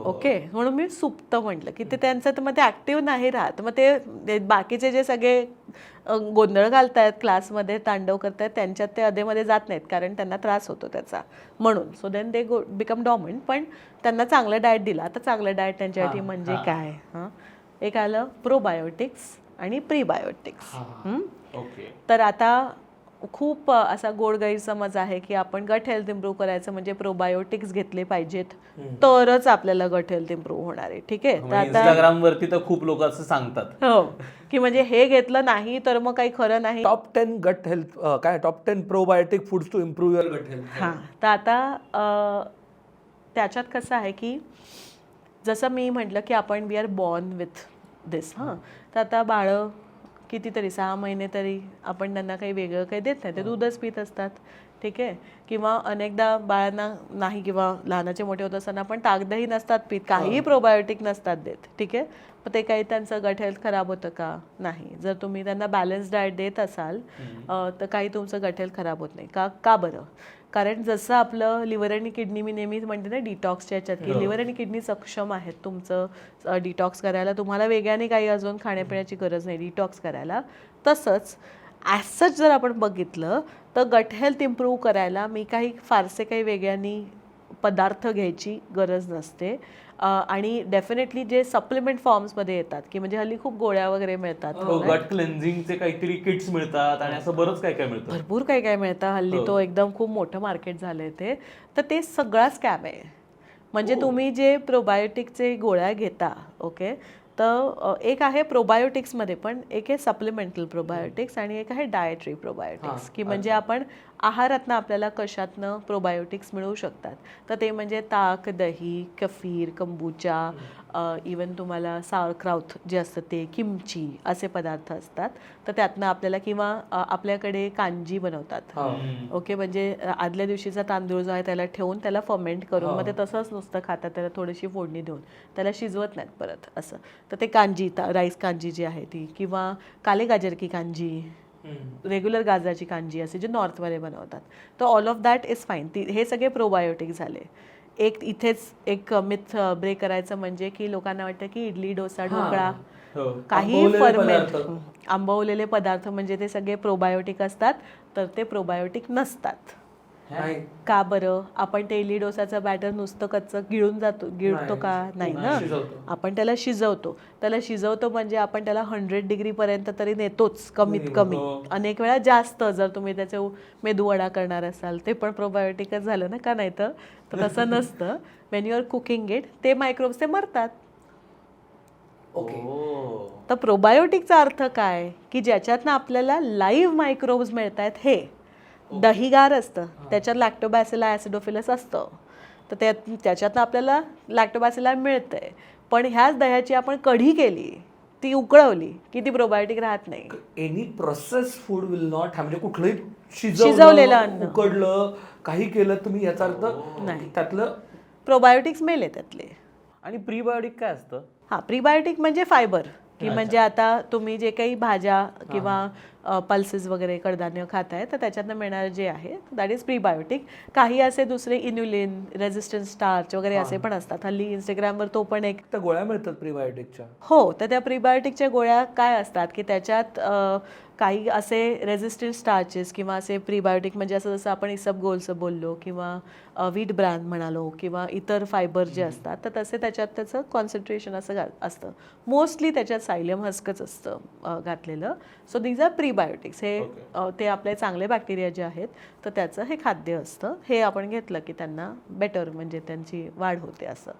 ओके, म्हणून मी सुप्त म्हटलं की ते त्यांचं, तर मग ते ॲक्टिव्ह नाही राहत. मग ते बाकीचे जे सगळे गोंधळ घालतायत क्लासमध्ये, तांडव करतायत, त्यांच्यात ते अधेमध्ये जात नाहीत कारण त्यांना त्रास होतो त्याचा, म्हणून. So then they become dormant. पण त्यांना चांगलं डाएट दिलं. आता चांगलं डाएट त्यांच्यासाठी म्हणजे काय? एक आलं प्रोबायोटिक्स आणि प्रीबायोटिक्स. तर आता खूप असा गोड गैरसमज आहे की आपण गट हेल्थ इम्प्रूव्ह करायचं म्हणजे प्रोबायोटिक्स घेतले पाहिजेत तरच आपल्याला गट हेल्थ इम्प्रूव्ह होणार आहे. ठीक आहे, तर आता इंस्टाग्रामवरती तर खूप लोक असं सांगतात हो की म्हणजे हे घेतलं नाही तर मग काही खरं नाही. टॉप 10 गट हेल्थ काय, top 10 probiotic foods to improve your gut health. हां, तर आता त्याच्यात कसं आहे की जसं मी म्हटलं की आपण वी आर बॉर्न विथ दिस. तर आता बाळं कितीतरी 6 महिने तरी आपण त्यांना काही वेगळं काही देत नाही, ते दूधच पित असतात. ठीक आहे, किंवा अनेकदा बाळांना नाही, किंवा लहानाचे मोठे होत असताना पण ताकदही नसतात पित, काहीही प्रोबायोटिक नसतात देत. ठीक आहे, मग ते काही त्यांचं गट हेल्थ खराब होतं का? नाही. जर तुम्ही त्यांना बॅलन्स डाएट देत असाल तर काही तुमचं गट हेल्थ खराब होत नाही. का बरं? कारण जसं आपलं लिव्हर आणि किडनी, मी नेहमीच म्हणते ना डिटॉक्सच्या याच्यात, की लिव्हर आणि किडनी सक्षम आहेत तुमचं डिटॉक्स करायला. तुम्हाला वेगळ्याने काही अजून खाण्यापिण्याची गरज नाही डिटॉक्स करायला. तसंच ॲज सच जर आपण बघितलं तर गट हेल्थ इम्प्रूव्ह करायला मी फारसे काही वेगळ्यानी पदार्थ घ्यायची गरज नसते. आणि डेफिनेटली जे सप्लिमेंट फॉर्म्समध्ये येतात, की म्हणजे हल्ली खूप गोळ्या वगैरे मिळतात, गट क्लेन्झिंगचे काहीतरी किट्स मिळतात आणि असं बरंच काय काय मिळतं, भरपूर काही काय मिळतं हल्ली. तो एकदम खूप मोठं मार्केट झालंय ते. तर ते सगळा स्कॅम आहे. म्हणजे तुम्ही जे प्रोबायोटिकचे गोळ्या घेता, ओके, तर एक आहे प्रोबायोटिक्समध्ये पण एक आहे सप्लिमेंटल प्रोबायोटिक्स आणि एक आहे डायटरी प्रोबायोटिक्स, की म्हणजे आपण आहारातनं आपल्याला कशातनं प्रोबायोटिक्स मिळू शकतात. तर ते म्हणजे ताक, दही, कफीर, कंबुचा, इवन तुम्हाला सावरक्राउट जे असतं ते, किमची, असे पदार्थ असतात. तर त्यातनं आपल्याला, किंवा आपल्याकडे कांजी बनवतात. ओके, म्हणजे आदल्या दिवशीचा तांदूळ जो आहे त्याला ठेवून त्याला फर्मेंट करून मग ते तसंच नुसतं खातात, त्याला थोडीशी फोडणी देऊन, त्याला शिजवत नाहीत परत असं. तर ते कांजी, राईस कांजी जी आहे ती, किंवा काले गाजर की कांजी, रेग्युलर गाजराची कांजी असे जे नॉर्थमध्ये बनवतात. तर all of that is fine. हे सगळे प्रोबायोटिक झाले. इथेच एक मिथ ब्रेक करायचं म्हणजे की लोकांना वाटतं की इडली, डोसा, ढोकळा, काही फर्मेंट आंबवलेले पदार्थ म्हणजे ते सगळे प्रोबायोटिक असतात. तर ते प्रोबायोटिक नसतात. का बरं? आपण ते इडली डोसाचं बॅटर नुसतं कच्चं गिळतो का? नाही ना, आपण त्याला शिजवतो म्हणजे आपण त्याला 100 डिग्रीपर्यंत तरी नेतोच कमीत कमी, अनेक वेळा जास्त. जर तुम्ही त्याचे मेदूवडा करणार असाल ते पण प्रोबायोटिकच झालं ना, का? नाही तर तसं नसतं. When you are cooking it, ते मायक्रोब्स ते मरतात. तर प्रोबायोटिकचा अर्थ काय? की ज्याच्यातनं आपल्याला लाईव्ह मायक्रोब्स मिळत आहेत. हे दहीगार असतं, त्याच्यात लॅक्टोबॅसिला ॲसिडोफिलस असतं, तर त्याच्यातनं आपल्याला लॅक्टोबॅसिला मिळतंय. पण ह्याच दह्याची आपण कढी केली, ती उकळवली की ती प्रोबायोटिक राहत नाही. Any process food will not have, म्हणजे कुठलंही शिजवलेलं अन्न, उकडलं, काही केलं तुम्ही, याचा अर्थ नाही त्यातलं प्रोबायोटिक्स मेले त्यातले. आणि प्रीबायोटिक काय असतं? प्रीबायोटिक म्हणजे फायबर, की म्हणजे आता तुम्ही जे काही भाज्या किंवा पल्सेस वगैरे कडधान्य खात आहे तर त्याच्यातनं मिळणारं जे आहे दॅट इज प्रीबायोटिक. काही असे दुसरे इन्युलिन, रेझिस्टन्स स्टार्च वगैरे असे पण असतात. हल्ली इंस्टाग्रामवर तो पण एक त्या गोळ्या मिळतात प्रीबायोटिकच्या. हो, तर त्या प्रीबायोटिकच्या गोळ्या काय असतात की त्याच्यात काही असे रेझिस्टंट स्टार्चेस किंवा असे प्रीबायोटिक म्हणजे असं जसं आपण इसबगोलचं बोललो किंवा व्हीट ब्रॅन म्हणालो किंवा इतर फायबर जे असतात तर तसे त्याच्यात त्याचं कॉन्सन्ट्रेशन असं असतं. मोस्टली त्याच्यात सायलियम हस्कच असतं घातलेलं. So these are prebiotics. हे ते आपले चांगले बॅक्टेरिया जे आहेत तर त्याचं हे खाद्य असतं. हे आपण घेतलं की त्यांना बेटर म्हणजे त्यांची वाढ होते असं.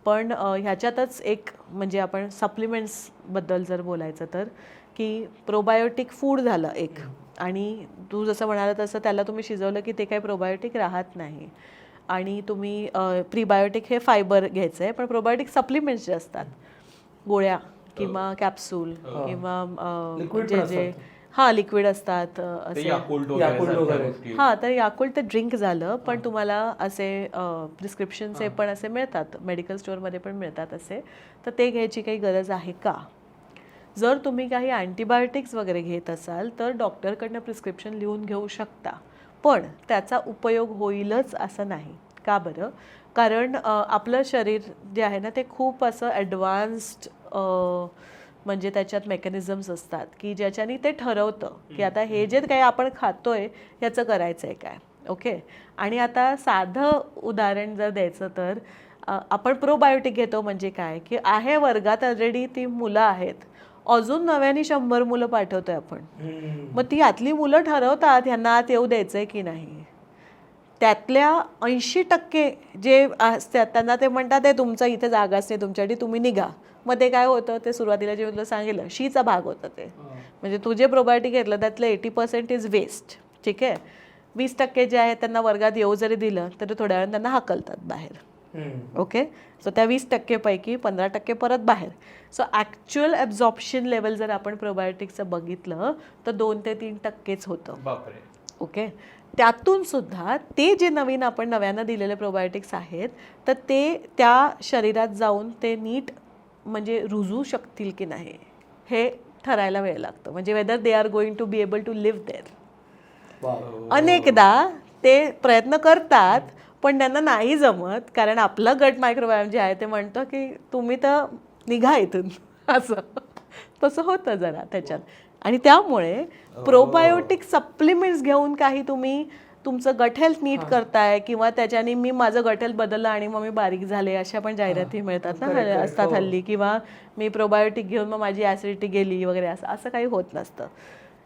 पण ह्याच्यातच एक म्हणजे आपण सप्लिमेंट्सबद्दल जर बोलायचं तर की प्रोबायोटिक फूड झालं एक आणि तू जसं म्हणाला तसं त्याला तुम्ही शिजवलं की ते काही प्रोबायोटिक राहत नाही. आणि तुम्ही प्रीबायोटिक हे फायबर घ्यायचं आहे पण प्रोबायोटिक सप्लिमेंट्स जे असतात गोळ्या किंवा कॅप्सूल किंवा जे जे हां लिक्विड असतात असे हां तर याकुल्ट ते ड्रिंक झालं पण तुम्हाला असे प्रिस्क्रिप्शनचे पण असे मिळतात मेडिकल स्टोअरमध्ये पण मिळतात असे तर ते घ्यायची काही गरज आहे का? जर तुम्ही काही अँटीबायोटिक्स वगैरे घेत असाल तर डॉक्टरकडनं प्रिस्क्रिप्शन लिहून घेऊ शकता पण त्याचा उपयोग होईलच असं नाही. का बरं? कारण आपलं शरीर जे आहे ना ते खूप असं ॲडव्हान्स्ड म्हणजे त्याच्यात मेकॅनिझम्स असतात की ज्याच्यानी ते ठरवतं की आता हे जे काही आपण खातोय ह्याचं करायचं आहे काय. ओके. आणि आता साधं उदाहरण जर द्यायचं तर आपण प्रोबायोटिक घेतो म्हणजे काय की आहे वर्गात ऑलरेडी ती मुलं आहेत अजून नव्याने 100 मुलं पाठवतोय आपण. मग ती यातली मुलं ठरवतात ह्यांना आत येऊ द्यायचंय की नाही. त्यातल्या 80% जे असतात त्यांना ते म्हणतात ते तुमचं इथे जागाच नाही तुमच्यासाठी तुम्ही निघा. मग ते काय होतं ते सुरुवातीला जे तुला सांगितलं शीचा भाग होतं ते म्हणजे तू जे प्रोबायोटिक घेतलं त्यातलं 80% इज वेस्ट. ठीक आहे. 20% जे आहेत त्यांना वर्गात येऊ जरी दिलं तर थोड्या वेळाने त्यांना हाकलतात बाहेर. ओके. सो त्या 20% पैकी 15% परत बाहेर. सो ॲक्च्युअल ॲब्झॉर्प्शन लेवल जर आपण प्रोबायोटिक्सचं बघितलं तर 2 ते 3%च होतं. ओके. त्यातून सुद्धा ते जे नवीन आपण नव्यानं दिलेले प्रोबायोटिक्स आहेत तर ते त्या शरीरात जाऊन ते नीट म्हणजे रुजू शकतील की नाही हे ठरायला वेळ लागतं. म्हणजे whether they are going to be able to live there. अनेकदा ते प्रयत्न करतात पण त्यांना नाही जमत कारण आपलं गट मायक्रोबायोम जे आहे ते म्हणतं की तुम्ही तर निघा इथून असं. तसं होतं जरा त्याच्यात. आणि त्यामुळे प्रोबायोटिक सप्लिमेंट्स घेऊन काही तुम्ही तुमचं गट हेल्थ नीट करताय किंवा त्याच्याने मी माझं गट हेल्थ बदललं आणि मग मी बारीक झाले अशा पण जाहिराती मिळतात ना असतात हल्ली. किंवा मी प्रोबायोटिक घेऊन मग माझी ॲसिडिटी गेली वगैरे असं काही होत नसतं.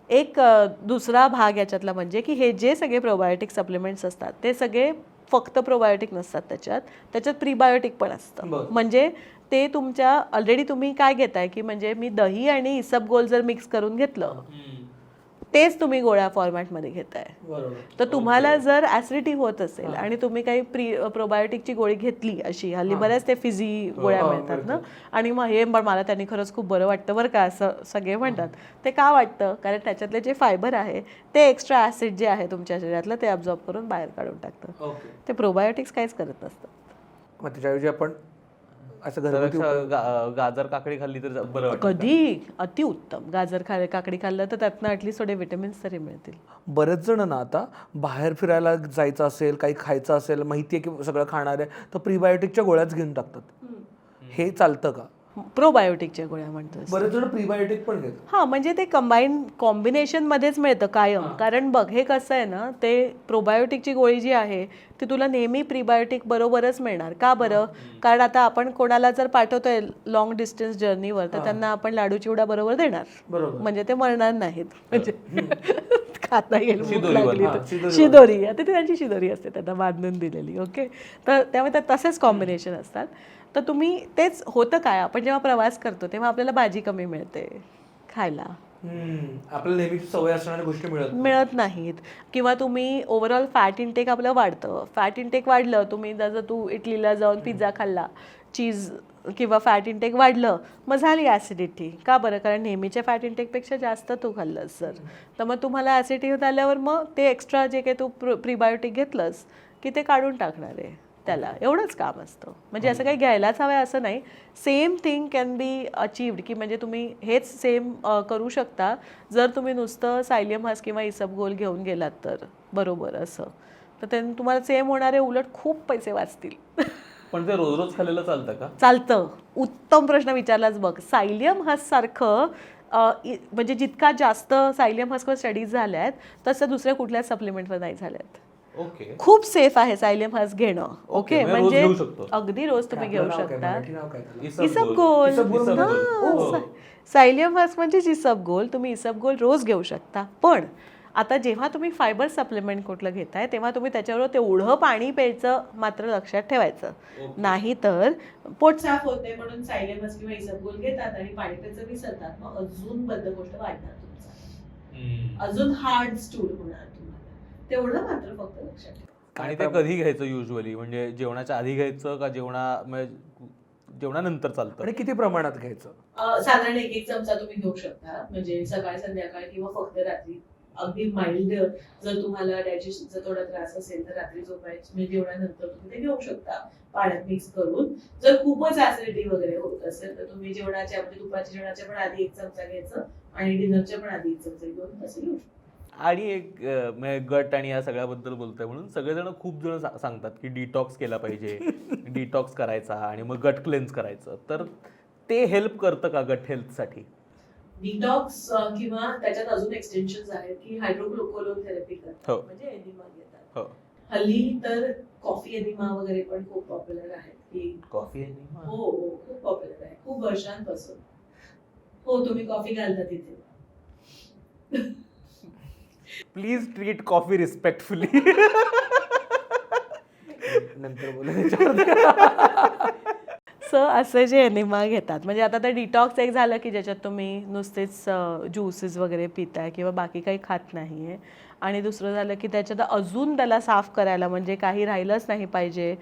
एक दुसरा भाग याच्यातला म्हणजे की हे जे सगळे प्रोबायोटिक सप्लिमेंट्स असतात ते सगळे फक्त प्रोबायोटिक नसतात. त्याच्यात प्रीबायोटिक पण असतं. म्हणजे ते तुमच्या ऑलरेडी तुम्ही काय घेताय की म्हणजे मी दही आणि इसबगोल जर मिक्स करून घेतलं तेच तुम्ही गोळ्या फॉर्मॅटमध्ये घेताय. तर तुम्हाला जर ॲसिडिटी होत असेल आणि तुम्ही काही प्रोबायोटिकची गोळी घेतली अशी हल्ली बऱ्याच ते फिझी गोळ्या मिळतात ना आणि मग हे मला त्यांनी खरंच खूप बरं वाटतं बरं का असं सगळे म्हणतात. ते का वाटतं? कारण त्याच्यातले जे फायबर आहे ते एक्स्ट्रा ॲसिड जे आहे तुमच्या शरीरातलं ते ॲब्झॉर्ब करून बाहेर काढून टाकतं. ते प्रोबायोटिक्स काहीच करत नसतं. मग त्याच्याऐवजी आपण असं गाजर काकडी खाल्ली तर बरं वाटतं. कधी अतिउत्तम. गाजर काकडी खाल्लं तर त्यातनं ॲटलीस्ट थोडे विटॅमिन्स तरी मिळतील. बरेच जण ना आता बाहेर फिरायला जायचं असेल काही खायचं असेल माहिती आहे की सगळं खाणार आहे तर प्रीबायोटिकच्या गोळ्याच घेऊन टाकतात. हे चालतं का? प्रोबायोटिकच्या गोळ्या म्हणतोस? बरेच जण प्रीबायोटिक पण घेतात. हां म्हणजे ते कॉम्बिनेशनमध्येच मिळतं कायम. कारण बघ हे कसं आहे ना ते प्रोबायोटिकची गोळी जी आहे ती तुला नेहमी प्रीबायोटिक बरोबरच मिळणार. का बरं? कारण आता आपण कोणाला जर पाठवतोय लॉंग डिस्टन्स जर्नीवर तर त्यांना आपण लाडू चिवडा बरोबर देणार म्हणजे ते मरणार नाहीत. म्हणजे खाता येईल शिदोरी आता ती त्यांची शिदोरी असते त्यांना बांधून दिलेली. ओके. तर त्यामुळे तसेच कॉम्बिनेशन असतात. तर तुम्ही तेच होतं काय आपण जेव्हा प्रवास करतो तेव्हा आपल्याला भाजी कमी मिळते खायला. आपल्याला नेहमीची सवय असणाऱ्या गोष्टी मिळत नाहीत. किंवा तुम्ही ओव्हरऑल फॅट इंटेक आपलं वाढतं. फॅट इंटेक वाढलं तुम्ही जसं तू इटलीला जाऊन पिझ्झा खाल्ला चीज किंवा फॅट इंटेक वाढलं मग झाली ॲसिडिटी. का बरं? कारण नेहमीच्या फॅट इंटेकपेक्षा जास्त तू खाल्लंस तर मग तुम्हाला ॲसिडिटी होत आल्यावर मग ते एक्स्ट्रा जे काही तू प्रीबायोटिक घेतलंस की ते काढून टाकणार आहे. त्याला एवढंच काम असतं. म्हणजे असं काही घ्यायलाच हवं आहे असं नाही. Same thing can be achieved, की म्हणजे तुम्ही हेच सेम करू शकता जर तुम्ही नुसतं सायलियम हस्क किंवा इसबगोल घेऊन गेलात तर, बरोबर असं. तर त्याने तुम्हाला सेम होणारे, उलट खूप पैसे वाचतील. पण ते रोज रोज खाल्लेलं चालतं का? चालतं. उत्तम प्रश्न विचारलाच बघ. सायलियम हस्क सारखं म्हणजे जितका जास्त सायलियम हस्कवर स्टडीज झाल्या आहेत तसं दुसऱ्या कुठल्याच सप्लिमेंटवर नाही झाल्यात. ओके. खूप सेफ आहे सायलियम हस्क घेणं. ओके, म्हणजे रोज म्हणजे घेऊ शकतो. अगदी रोज तुम्ही घेऊ शकता. इसबगोल. इसबगोल. सायलियम हस्क म्हणजे इसबगोल. तुम्ही इसबगोल रोज घेऊ शकता. पण आता जेव्हा तुम्ही फायबर सप्लिमेंट कुठलं घेताय तेव्हा तुम्ही त्याच्यावर तेवढं पाणी प्यायचं मात्र लक्षात ठेवायचं. नाही तर पोट साफ होते म्हणून सायलियम हस्क किंवा इसबगोल घेतात आणि पाणी प्यायचं विसरतात, मग अजून बद्धकोष्ठ वाढणार तुमचा, अजून हार्ड स्टूल होणार तुम्हाला. तेवढं मात्र फक्त लक्षात ठेवा. आणि ते कधी घ्यायचं युजली, म्हणजे जेवणाच्या आधी घ्यायचं का जेवणानंतर चालतं? आणि किती प्रमाणात घ्यायचं? साधारण 1 चमचा तुम्ही घेऊ शकता, म्हणजे सकाळ संध्याकाळ किंवा फक्त रात्री. अगदी माइल्ड जर तुम्हाला डायजेशनचा थोडा त्रास असेल तर रात्री झोपायची म्हणजे जेवणानंतर तुम्ही ते घेऊ शकता पाण्यात मिक्स करून. जर खूपच ऍसिडिटी वगैरे होत असेल तर तुम्ही जेवणाच्या म्हणजे दुपारच्या जेवणाच्या पण आधी 1 चमचा घ्यायचं आणि डिनरच्या पण आधी 1 चमचा घेऊन असं घेऊ शकता. आणि एक गट आणि या सगळ्याबद्दल बोलतोय म्हणून सगळेजण खूप जण सांगतात की डिटॉक्स केला पाहिजे, डिटॉक्स करायचा आणि मग गट क्लेन्स करायचं. तर ते हेल्प करतं का गट हेल्थसाठी? डिटॉक्स किंवा त्याच्यात अजून एक्सटेन्शन्स आहेत की हायड्रोकोलोन थेरपी करतात, म्हणजे एनिमा घेतात. हो. हल्ली तर कॉफी एनिमा वगैरे पण खूप पॉप्युलर आहेत की कॉफी एनिमा? हो हो, खूप पॉप्युलर आहे खूप वर्षांपासून. हो, तुम्ही कॉफी घालता तिथे. Please treat coffee respectfully. नंतर बोलू. असे जे एनिमा घेतात म्हणजे आता ते डिटॉक्स एक झालं की ज्याच्यात तुम्ही नुसतेच ज्यूसेस वगैरे पिताय किंवा बाकी काही खात नाही आहे. आणि दुसरं झालं की त्याच्यात अजून त्याला साफ करायला म्हणजे काही राहिलंच नाही पाहिजे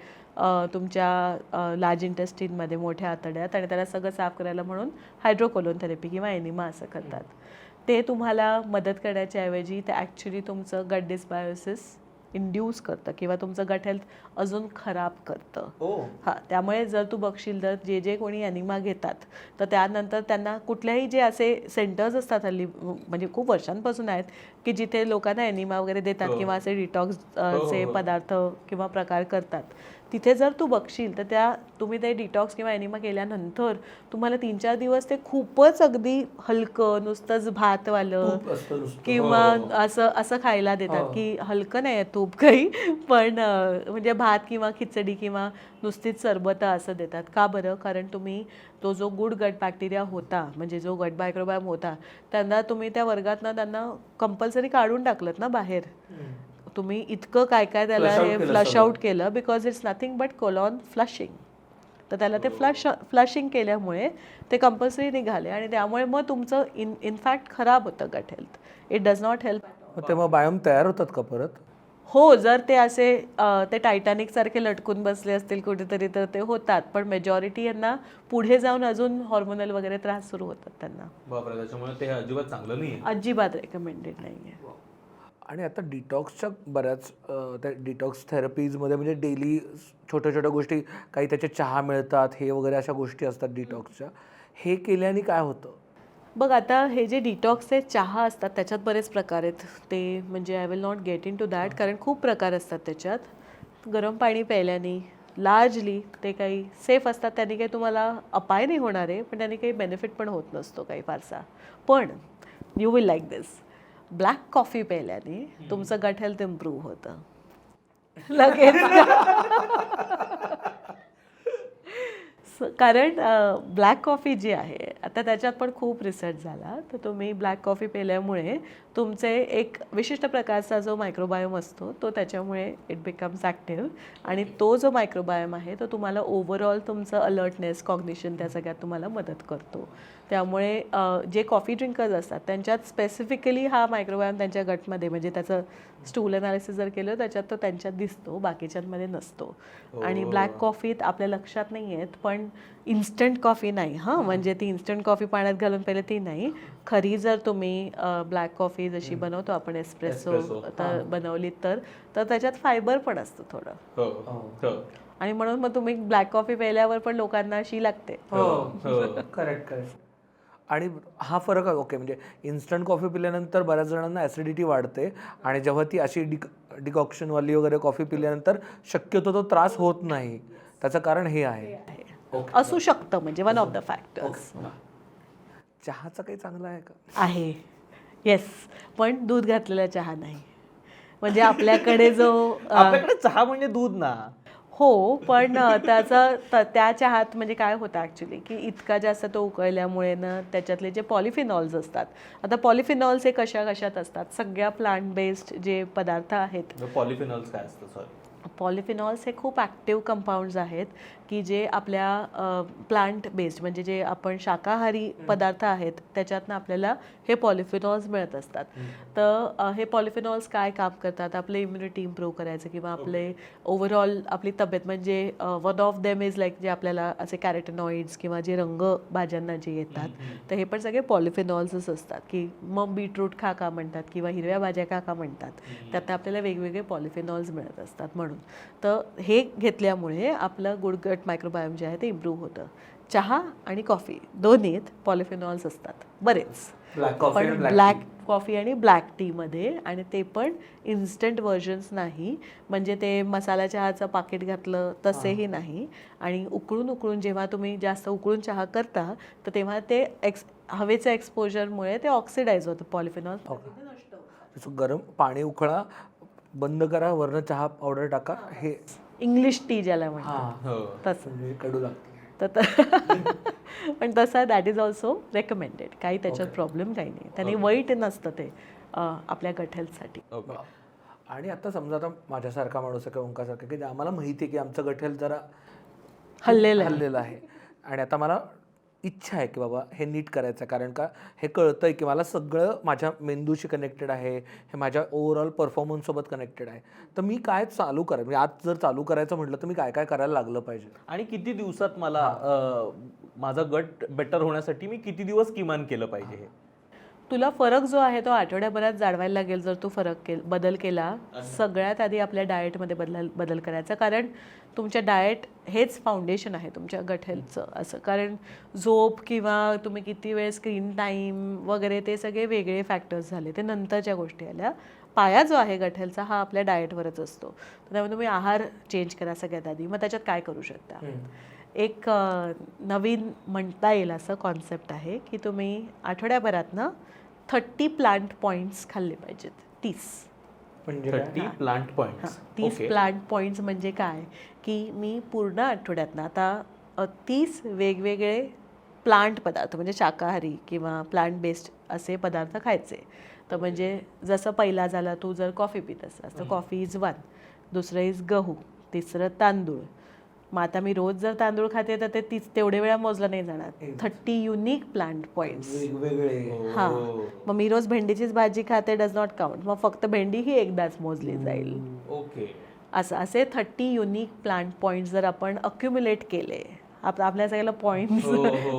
तुमच्या लार्ज इंटेस्टिनमध्ये मोठ्या आतड्यात, आणि त्याला सगळं साफ करायला म्हणून हायड्रोकोलोन थेरपी किंवा एनिमा असं करतात. ते तुम्हाला मदत करण्याच्या ऐवजी ते ॲक्च्युली तुमचं गट डिस्बायोसिस इंड्यूस करतं किंवा तुमचं गट हेल्थ अजून खराब करतं. हां, त्यामुळे जर तू बघशील तर जे कोणी एनिमा घेतात तर त्यानंतर त्यांना कुठल्याही जे असे सेंटर्स असतात हल्ली म्हणजे खूप वर्षांपासून आहेत की जिथे लोकांना एनिमा वगैरे देतात किंवा असे डिटॉक्सचे पदार्थ किंवा प्रकार करतात, तिथे जर तू बघशील तर तुम्ही ते डिटॉक्स किंवा एनिमा केल्यानंतर तुम्हाला 3-4 दिवस ते खूपच अगदी हलकं नुसतंच भातवालं किंवा असं खायला देतात की हलकं नाही आहे तूप काही, पण म्हणजे भात किंवा खिचडी किंवा नुसतीच सरबत असं देतात. का बरं? कारण तुम्ही तो जो गुड गट बॅक्टेरिया होता म्हणजे जो गट मायक्रोबायोम होता त्यांना तुम्ही त्या वर्गातनं त्यांना कंपल्सरी काढून टाकलत ना बाहेर. तुम्ही इतकं काय त्याला हे फ्लश आउट केलं because it's nothing but colon flushing. तर त्याला ते फ्लशिंग केल्यामुळे ते कंपल्सरी निघाले आणि त्यामुळे मग तुमचं इनफॅक्ट खराब होतं gut health. It does not help. तेव्हा बायोम तयार होतात का परत? हो, जर ते असे ते टायटॅनिक सारखे लटकून बसले असतील कुठेतरी तर ते होतात, पण मेजॉरिटी यांना पुढे जाऊन अजून हॉर्मोनल वगैरे त्रास सुरू होतात त्यांना. बापरे, त्याच्यामुळे ते अजिबात चांगलं नाही, अजिबात रेकमेंडेड नाही आहे. आणि आता डिटॉक्सच्या बऱ्याच त्या डिटॉक्स थेरपीजमध्ये म्हणजे डेली छोट्या छोट्या गोष्टी काही त्याचे चहा मिळतात हे वगैरे अशा गोष्टी असतात डिटॉक्सच्या. हे केल्याने काय होतं? बघ आता हे जे डिटॉक्सचे चहा असतात त्याच्यात बरेच प्रकार आहेत. ते म्हणजे I will not get into that कारण खूप प्रकार असतात त्याच्यात. गरम पाणी प्यायल्याने लार्जली ते काही सेफ असतात, त्यांनी काही तुम्हाला अपाय नाही होणार आहे, पण त्यांनी काही बेनिफिट पण होत नसतो काही फारसा. पण you will like this, black coffee प्यायल्याने तुमचं गट हेल्थ इम्प्रूव्ह होतं लगेच. कारण ब्लॅक कॉफी जी आहे आता त्याच्यात पण खूप रिसर्च झाला, तर तुम्ही ब्लॅक कॉफी प्यायल्यामुळे तुमचे एक विशिष्ट प्रकारचा जो मायक्रोबायोम असतो तो त्याच्यामुळे इट बिकम्स ॲक्टिव्ह, आणि तो जो मायक्रोबायोम आहे तो तुम्हाला ओव्हरऑल तुमचं अलर्टनेस कॉग्निशन त्या सगळ्यात तुम्हाला मदत करतो. त्यामुळे जे कॉफी ड्रिंकर्स असतात त्यांच्यात स्पेसिफिकली हा मायक्रोबायोम त्यांच्या गटमध्ये म्हणजे त्याचं स्टूल अनालिसिस जर केलं त्याच्यात तो त्यांच्यात दिसतो, बाकीच्यांमध्ये नसतो. आणि ब्लॅक कॉफीत आपल्या लक्षात नाही आहेत, पण इन्स्टंट कॉफी नाही हां, म्हणजे ती इन्स्टंट कॉफी पाण्यात घालून पहिले ती नाही. खरी जर तुम्ही ब्लॅक कॉफी जशी बनवतो आपण एस्प्रेसो तर बनवली तर त्याच्यात फायबर पण असतं थोडं. आणि म्हणून मग तुम्ही ब्लॅक कॉफी प्यायल्यावर पण लोकांना शी लागते. करेक्ट. आणि हा फरक आहे. ओके, म्हणजे इन्स्टंट कॉफी पिल्यानंतर बऱ्याच जणांना ॲसिडिटी वाढते आणि जेव्हा ती अशी डिकॉक्शनवाली वगैरे कॉफी पिल्यानंतर शक्यतो तो त्रास होत नाही. त्याचं कारण हे आहे. असू शकतं, म्हणजे वन ऑफ द फॅक्टर्स चहाचं काही चांगलं आहे का? आहे. येस, पण दूध घातलेला चहा नाही. म्हणजे आपल्याकडे जो आपल्याकडे चहा म्हणजे दूध ना. हो, पण त्या चहात म्हणजे काय होतं ॲक्च्युली की इतका जास्त तो उकळल्यामुळे ना त्याच्यातले जे पॉलिफिनॉल्स असतात. आता पॉलिफिनॉल्स हे कशात असतात, सगळ्या प्लांट बेस्ड जे पदार्थ आहेत. पॉलिफिनॉल्स काय असतं? सॉरी. पॉलिफिनॉल्स हे खूप ॲक्टिव्ह कंपाऊंड्स आहेत की जे आपल्या प्लांट बेस्ड म्हणजे जे आपण शाकाहारी पदार्थ आहेत त्याच्यातनं आपल्याला हे पॉलिफिनॉल्स मिळत असतात. तर हे पॉलिफिनॉल्स काय काम करतात, आपले इम्युनिटी इम्प्रूव्ह करायचं किंवा आपले ओव्हरऑल आपली तब्येत, म्हणजे one of them is like जे आपल्याला असे कॅरेटिनॉइड्स किंवा जे रंग भाज्यांना जे येतात, तर हे पण सगळे पॉलिफिनॉल्सच असतात. की मग बीटरूट का म्हणतात किंवा हिरव्या भाज्या का म्हणतात, त्यात आपल्याला वेगवेगळे पॉलिफिनॉल्स मिळत असतात. म्हणून तर हे घेतल्यामुळे आपलं गुड गट मायक्रोबायोम जे आहे ते इम्प्रूव्ह होतं. चहा आणि कॉफी दोन्हीत पॉलिफिनॉल्स असतात बरेच, पण ब्लॅक कॉफी आणि ब्लॅक टीमध्ये, आणि ते पण इन्स्टंट व्हर्जन्स नाही. म्हणजे ते मसाला चहाचं पाकिट घातलं तसेही नाही. आणि उकळून जेव्हा तुम्ही जास्त उकळून चहा करता तर तेव्हा ते हवेच्या एक्सपोजरमुळे ते ऑक्सिडाईज होतं पॉलिफिनॉल्स. गरम पाणी उकळा, बंद करा, वरनं चहा पावडर टाका. हे इंग्लिश टी ज्याला म्हणतात तसं. कडू लागते. पण तसा दॅट इज ऑल्सो रेकमेंडेड. काही त्याच्यात प्रॉब्लेम काही नाही, त्याने वाईट नसतं ते आपल्या गट हेल्थसाठी. आणि आता समजा आता माझ्यासारखा माणूस आहे किंवा ओंकारसारखा की आम्हाला माहिती आहे की आमचं गट हेल्थ जरा हल्लेलं आहे आणि आता मला इच्छा आहे की बाबा हे नीट करायचं आहे, कारण का हे कळतं आहे की मला सगळं माझ्या मेंदूशी कनेक्टेड आहे, हे माझ्या ओव्हरऑल परफॉर्मन्ससोबत कनेक्टेड आहे. तर मी काय चालू करायचं, म्हणजे आज जर चालू करायचं म्हटलं तर मी काय काय करायला लागलं पाहिजे आणि किती दिवसात मला माझा गट बेटर होण्यासाठी मी किती दिवस किमान केलं पाहिजे हे? तुला फरक जो आहे तो आठवड्याभरात जाणवायला लागेल जर तू बदल केला. सगळ्यात आधी आपल्या डाएटमध्ये बदल करायचा, कारण तुमच्या डाएट हेच फाउंडेशन आहे तुमच्या गट हेल्थचं. असं कारण झोप किंवा तुम्ही किती वेळ स्क्रीन टाईम वगैरे ते सगळे वेगळे फॅक्टर्स झाले, ते नंतरच्या गोष्टी आल्या. पाया जो आहे गट हेल्थचा हा आपल्या डाएटवरच असतो. त्यामुळे तुम्ही आहार चेंज करा सगळ्यात आधी. मग त्याच्यात काय करू शकता, एक नवीन म्हणता येईल असं कॉन्सेप्ट आहे की तुम्ही आठवड्याभरात ना 30 प्लांट पॉईंट्स खाल्ले पाहिजेत. 30 म्हणजे 30 प्लांट पॉईंट्स. 30 प्लांट पॉईंट्स म्हणजे काय की मी पूर्ण आठवड्यात ना आता 30 वेगवेगळे प्लांट पदार्थ म्हणजे शाकाहारी किंवा प्लांट बेस्ड असे पदार्थ खायचे. तर म्हणजे जसं पहिला झाला, तू जर कॉफी पित असलास तर कॉफी इज 1, दुसरं इज गहू, तिसरं तांदूळ. मग आता मी रोज जर तांदूळ खाते तर ते तेवढे वेळा मोजलं नाही जाणार. 30 युनिक प्लांट पॉईंट्स. वेगवेगळे. हां, मग मी रोज भेंडीचीच भाजी खाते, डज नॉट काउंट. मग फक्त भेंडी ही एकदाच मोजली जाईल. ओके. असे 30 युनिक प्लांट पॉईंट्स जर आपण अक्युम्युलेट केले, आपल्या सगळ्याला पॉईंट्स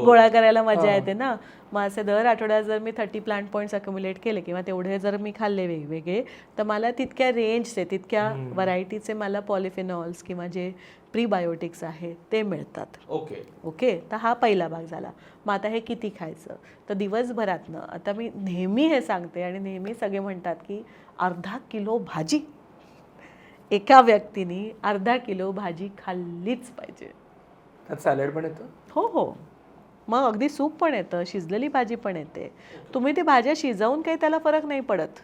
गोळा करायला मजा येते ना. मग असे दर आठवड्यात जर मी 30 प्लांट पॉईंट्स अक्युम्युलेट केले किंवा तेवढे जर मी खाल्ले वेगवेगळे, तर मला तितक्या रेंजचे, तितक्या व्हरायटीचे मला पॉलिफिनॉल्स किंवा जे प्रीबायोटिक्स आहेत ते मिळतात. ओके, तर हा पहिला भाग झाला. मग आता हे किती खायचं, तर दिवसभरातनं आता मी नेहमी हे सांगते आणि नेहमी सगळे म्हणतात की अर्धा किलो भाजी, एका व्यक्तीने अर्धा किलो भाजी खाल्लीच पाहिजे. त्यात सॅलड पण येतं. हो, मग अगदी सूप पण येतं, शिजलेली भाजी पण येते. तुम्ही ती भाज्या शिजवून काही त्याला फरक नाही पडत.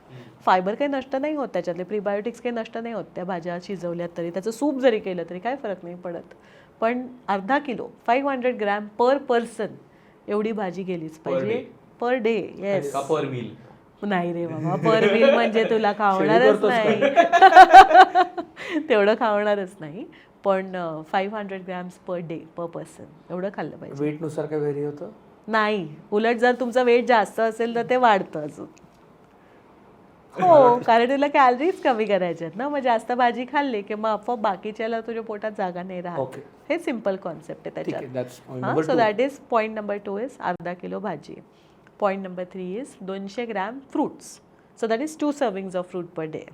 फायबर काही नष्ट नाही होत, त्याच्यातले प्रीबायोटिक्स काही नष्ट नाही होत त्या भाज्या शिजवल्यात तरी. त्याचं सूप जरी केलं तरी काय फरक नाही पडत. पण अर्धा किलो 500 ग्रॅम पर पर्सन एवढी भाजी गेलीच पाहिजे पर डे. येस, पर मील नाही रे बाबा, पर मील म्हणजे तुला खावणारच नाही. तेवढं खावणारच नाही, पण 500 ग्रॅम्स पर डे पर पर्सन एवढं खाल्लं पाहिजे. वेटनुसार काय व्हेरी होतं? नाही, उलट जर तुमचं वेट जास्त असेल तर ते वाढतं अजून. हो, कारण तुला कॅलरीज कमी करायच्या आहेत ना. मग जास्त भाजी खाल्ली की मग आपोआप बाकीच्याला तुझ्या पोटात जागा नाही राहत. हे सिम्पल कॉन्सेप्ट आहे त्याच्यात. So that is point number 2 is अर्धा किलो भाजी. Point number 3 is 200 gram fruits. So that is 2 servings of fruit per day.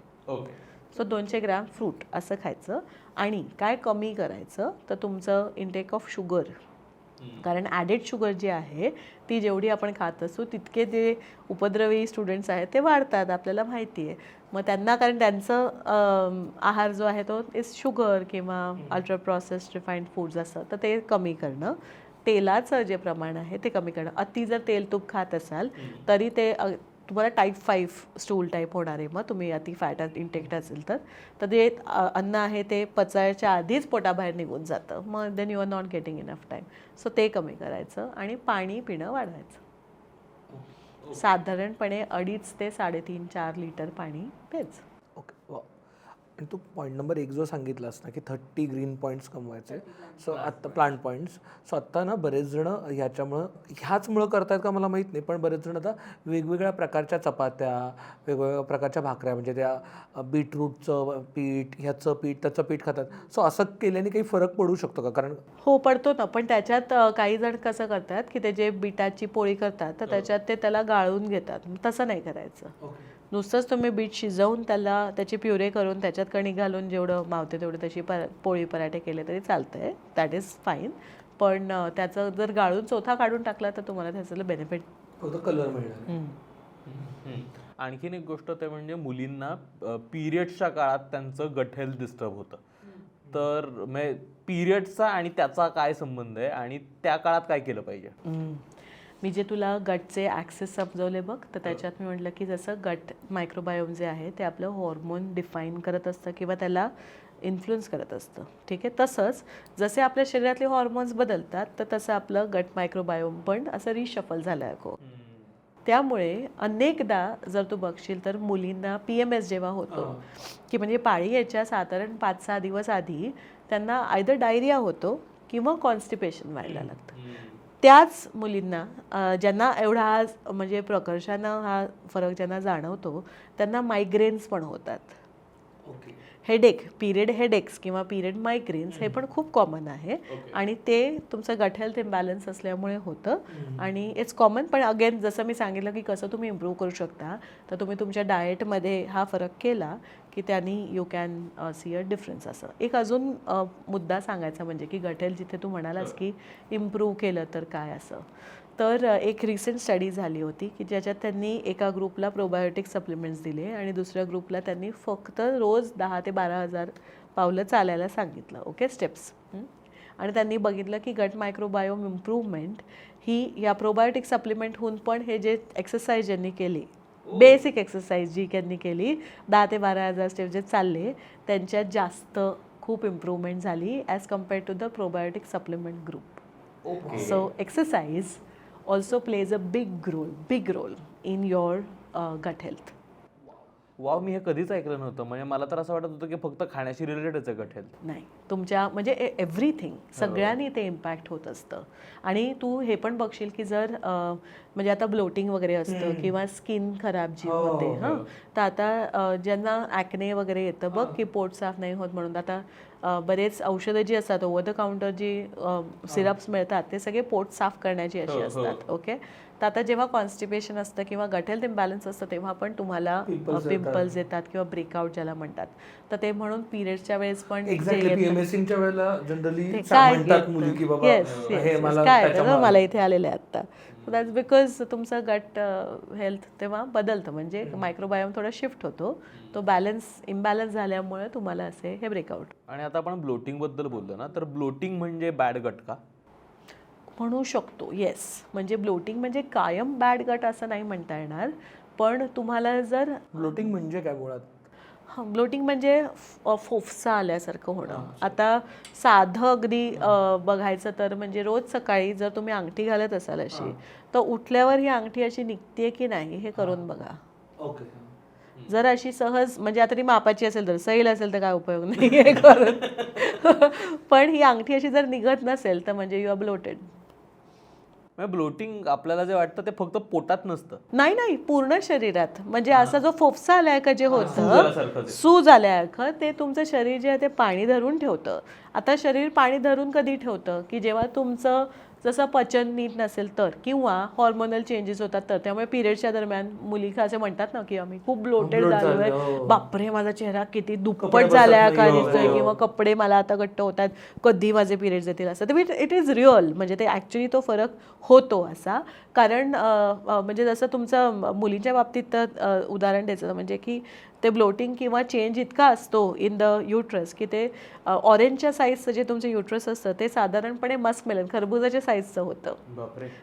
So 200 gram fruit असं खायचं. आणि काय कमी करायचं तर तुमचं इंटेक ऑफ शुगर, कारण ॲडेड शुगर जी आहे ती जेवढी आपण खात असू तितके जे उपद्रवी स्टुडंट्स आहेत ते वाढतात, आपल्याला माहिती आहे. मग त्यांना, कारण त्यांचं आहार जो आहे तो इज शुगर किंवा अल्ट्रा प्रोसेस्ड रिफाईंड फूड्स असं, तर ते कमी करणं. तेलाचं जे प्रमाण आहे ते कमी करणं. अति जर तेल तूप खात असाल तरी ते तुम्हाला टाईप 5 स्टूल टाईप होणार आहे. मग तुम्ही अति फॅट इंटेक्ट असेल तर ते अन्न आहे ते पचायच्या आधीच पोटाबाहेर निघून जातं. मग then you are not getting enough time. So ते कमी करायचं आणि पाणी पिणं वाढवायचं. साधारणपणे 2.5 ते 3.5-4 लिटर पाणी प्यायचं. ओके. वा. आणि तू पॉईंट नंबर 1 जो सांगितलास ना की 30 ग्रीन पॉईंट्स कमवायचे, सो आत्ता प्लांट पॉईंट्स, सो आत्ता ना बरेच जण ह्याचमुळं करतायत का मला माहीत नाही, पण बरेच जण आता वेगवेगळ्या प्रकारच्या चपात्या, वेगवेगळ्या प्रकारच्या भाकऱ्या, म्हणजे त्या बीटरूटचं पीठ, ह्याचं पीठ, त्याचं पीठ खातात. सो असं केल्याने काही फरक पडू शकतो का? कारण हो पडतो ना, पण त्याच्यात काही जण कसं करतात की ते जे बीटाची पोळी करतात तर त्याच्यात ते त्याला गाळून घेतात. तसं नाही करायचं. नुसतंच तुम्ही बीट शिजवून त्याची प्युरे करून त्याच्यात कणिक घालून जेवढं मावते तेवढं तशी पोळी पराठे केले तरी चालतं आहे, दॅट इज फाईन. पण त्याचं जर गाळून चोथा काढून टाकला तर तुम्हाला त्याचं बेनिफिट फक्त कलर मिळणार. आणखीन एक गोष्ट ते म्हणजे मुलींना पिरियड्सच्या काळात त्यांचं गट हेल्थ डिस्टर्ब होतं. तर पिरियड्सचा आणि त्याचा काय संबंध आहे आणि त्या काळात काय केलं पाहिजे? मी जे तुला गटचे ॲक्सेस समजवले बघ, तर त्याच्यात मी म्हटलं की जसं गट मायक्रोबायोम जे आहे ते आपलं हॉर्मोन डिफाईन करत असतं किंवा त्याला इन्फ्लुअन्स करत असतं. ठीक आहे. तसंच जसे आपल्या शरीरातले हॉर्मोन्स बदलतात तर तसं आपलं गट मायक्रोबायोम पण असं रिशफल झालं आहे. त्यामुळे अनेकदा जर तू बघशील तर मुलींना PMS जेव्हा होतो की म्हणजे पाळी यायच्या साधारण 5-6 दिवस आधी त्यांना आयदर डायरिया होतो किंवा कॉन्स्टिपेशन व्हायला लागतं. त्याच मुलींना ज्यांना एवढा म्हणजे प्रकर्षानं हा फरक ज्यांना जाणवतो त्यांना मायग्रेन्स पण होतात. हेडेक, पिरियड हेडेक्स किंवा पिरियड मायग्रेन्स हे पण खूप कॉमन आहे आणि ते तुमचं गट हेल्थ इम्बॅलन्स असल्यामुळे होतं आणि इट्स कॉमन. पण अगेन जसं मी सांगितलं की कसं तुम्ही इम्प्रूव्ह करू शकता, तर तुम्ही तुमच्या डाएटमध्ये हा फरक केला की त्यांनी you can see a difference. असं एक अजून मुद्दा सांगायचा म्हणजे की गट हेल्थ जिथे तू म्हणालास की इम्प्रूव्ह केलं तर काय असं, तर एक रिसेंट स्टडी झाली होती की ज्याच्यात त्यांनी एका ग्रुपला प्रोबायोटिक सप्लिमेंट्स दिले आणि दुसऱ्या ग्रुपला त्यांनी फक्त रोज 10,000 ते 12,000 पावलं चालायला सांगितलं. Okay, steps. आणि त्यांनी बघितलं की गट मायक्रोबायोम इम्प्रूव्हमेंट ही या प्रोबायोटिक सप्लिमेंटहून पण हे जे एक्सरसाइज ज्यांनी केली, बेसिक एक्सरसाइज जी त्यांनी केली 10,000 ते 12,000 स्टेप जे चालले त्यांच्यात जास्त खूप इम्प्रूव्हमेंट झाली as compared to the probiotic supplement group. So exercise also plays a big role in your gut health. Wow, मी हे कधीच ऐकलं नव्हतं. म्हणजे मला तर असं वाटत होतं की फक्त खाण्याशी रिलेटेडच आहे गट हेल्थ. नाही, तुमच्या म्हणजे एव्हरीथिंग सगळ्यांनी ते इम्पॅक्ट होत असतं. आणि तू हे पण बघशील की जर म्हणजे आता ब्लोटिंग वगैरे असतं किंवा स्किन खराब जी होते हां, तर आता ज्यांना ॲक्ने वगैरे येतं बघ की पोट साफ नाही होत म्हणून आता बरेच औषधं जी असतात ओव्हर द काउंटर जी सिरप्स मिळतात ते सगळे पोट साफ करण्याची अशी असतात. ओके, तर आता जेव्हा कॉन्स्टिपेशन असतं किंवा गट हेल्थ इम्बॅलन्स असतं तेव्हा पण तुम्हाला पिंपल्स येतात किंवा ब्रेकआउट ज्याला म्हणतात. तर ते म्हणून पिरियड्सच्या वेळेस पण PMSच्या वेळेला जनरली म्हणतात मुली की बाबा हे मला इथे आलेलं आहे आता. दॅट्स बिकॉज तुमचं गट हेल्थ तेव्हा बदलतं, म्हणजे मायक्रोबायोम थोडा शिफ्ट होतो, तो इम्बॅलन्स झाल्यामुळे तुम्हाला असे हे ब्रेकआउट. आणि आता आपण ब्लोटिंग बद्दल बोललो ना, तर ब्लोटिंग म्हणजे बॅड गट का? म्हणू शकतो, येस. म्हणजे ब्लोटिंग म्हणजे कायम बॅड गट असं नाही म्हणता येणार, पण तुम्हाला जर ब्लोटिंग म्हणजे काय मुळात? ब्लोटिंग म्हणजे फोफसा आल्यासारखं होणं. आता साधं अगदी बघायचं तर म्हणजे रोज सकाळी जर तुम्ही अंगठी घालत असाल अशी, तर उठल्यावर ही अंगठी अशी निघते की नाही हे करून बघा. ओके, जर अशी सहज म्हणजे आता ती मापाची असेल तर, सैल असेल तर काय उपयोग नाही हे करून, पण ही अंगठी अशी जर निघत नसेल तर म्हणजे यू आर ब्लोटेड. ब्लोटिंग आपल्याला जे वाटतं ते फक्त पोटात नसतं. नाही, पूर्ण शरीरात. म्हणजे असा जो फोफसा आल्यासारखं जे होतं, सूज आल्यासारखं, ते तुमचं शरीर जे आहे ते पाणी धरून ठेवतं. आता शरीर पाणी धरून कधी ठेवतं की जेव्हा तुमचं जसं पचन नीट नसेल तर, किंवा हॉर्मोनल चेंजेस होतात तर, त्यामुळे पिरियडच्या दरम्यान मुली असे म्हणतात ना की आम्ही खूप ब्लोटेड झालो आहे, बापरे माझा चेहरा किती दुप्पट झालाय का दिसतोय, किंवा कपडे मला आता घट्ट होतात, कधी माझे पिरियड्स येतील असं. तर इट इज रिअल, म्हणजे ते ॲक्च्युली तो फरक होतो असा. कारण म्हणजे जसं तुमचं मुलींच्या बाबतीत उदाहरण द्यायचं म्हणजे की ते ब्लोटिंग किंवा चेंज इतका असतो इन द युट्रस की ते ऑरेंजच्या साईजचं जे तुमचं युट्रस असतं ते साधारणपणे मस्कमेलन खरबुजाच्या साईजचं होतं.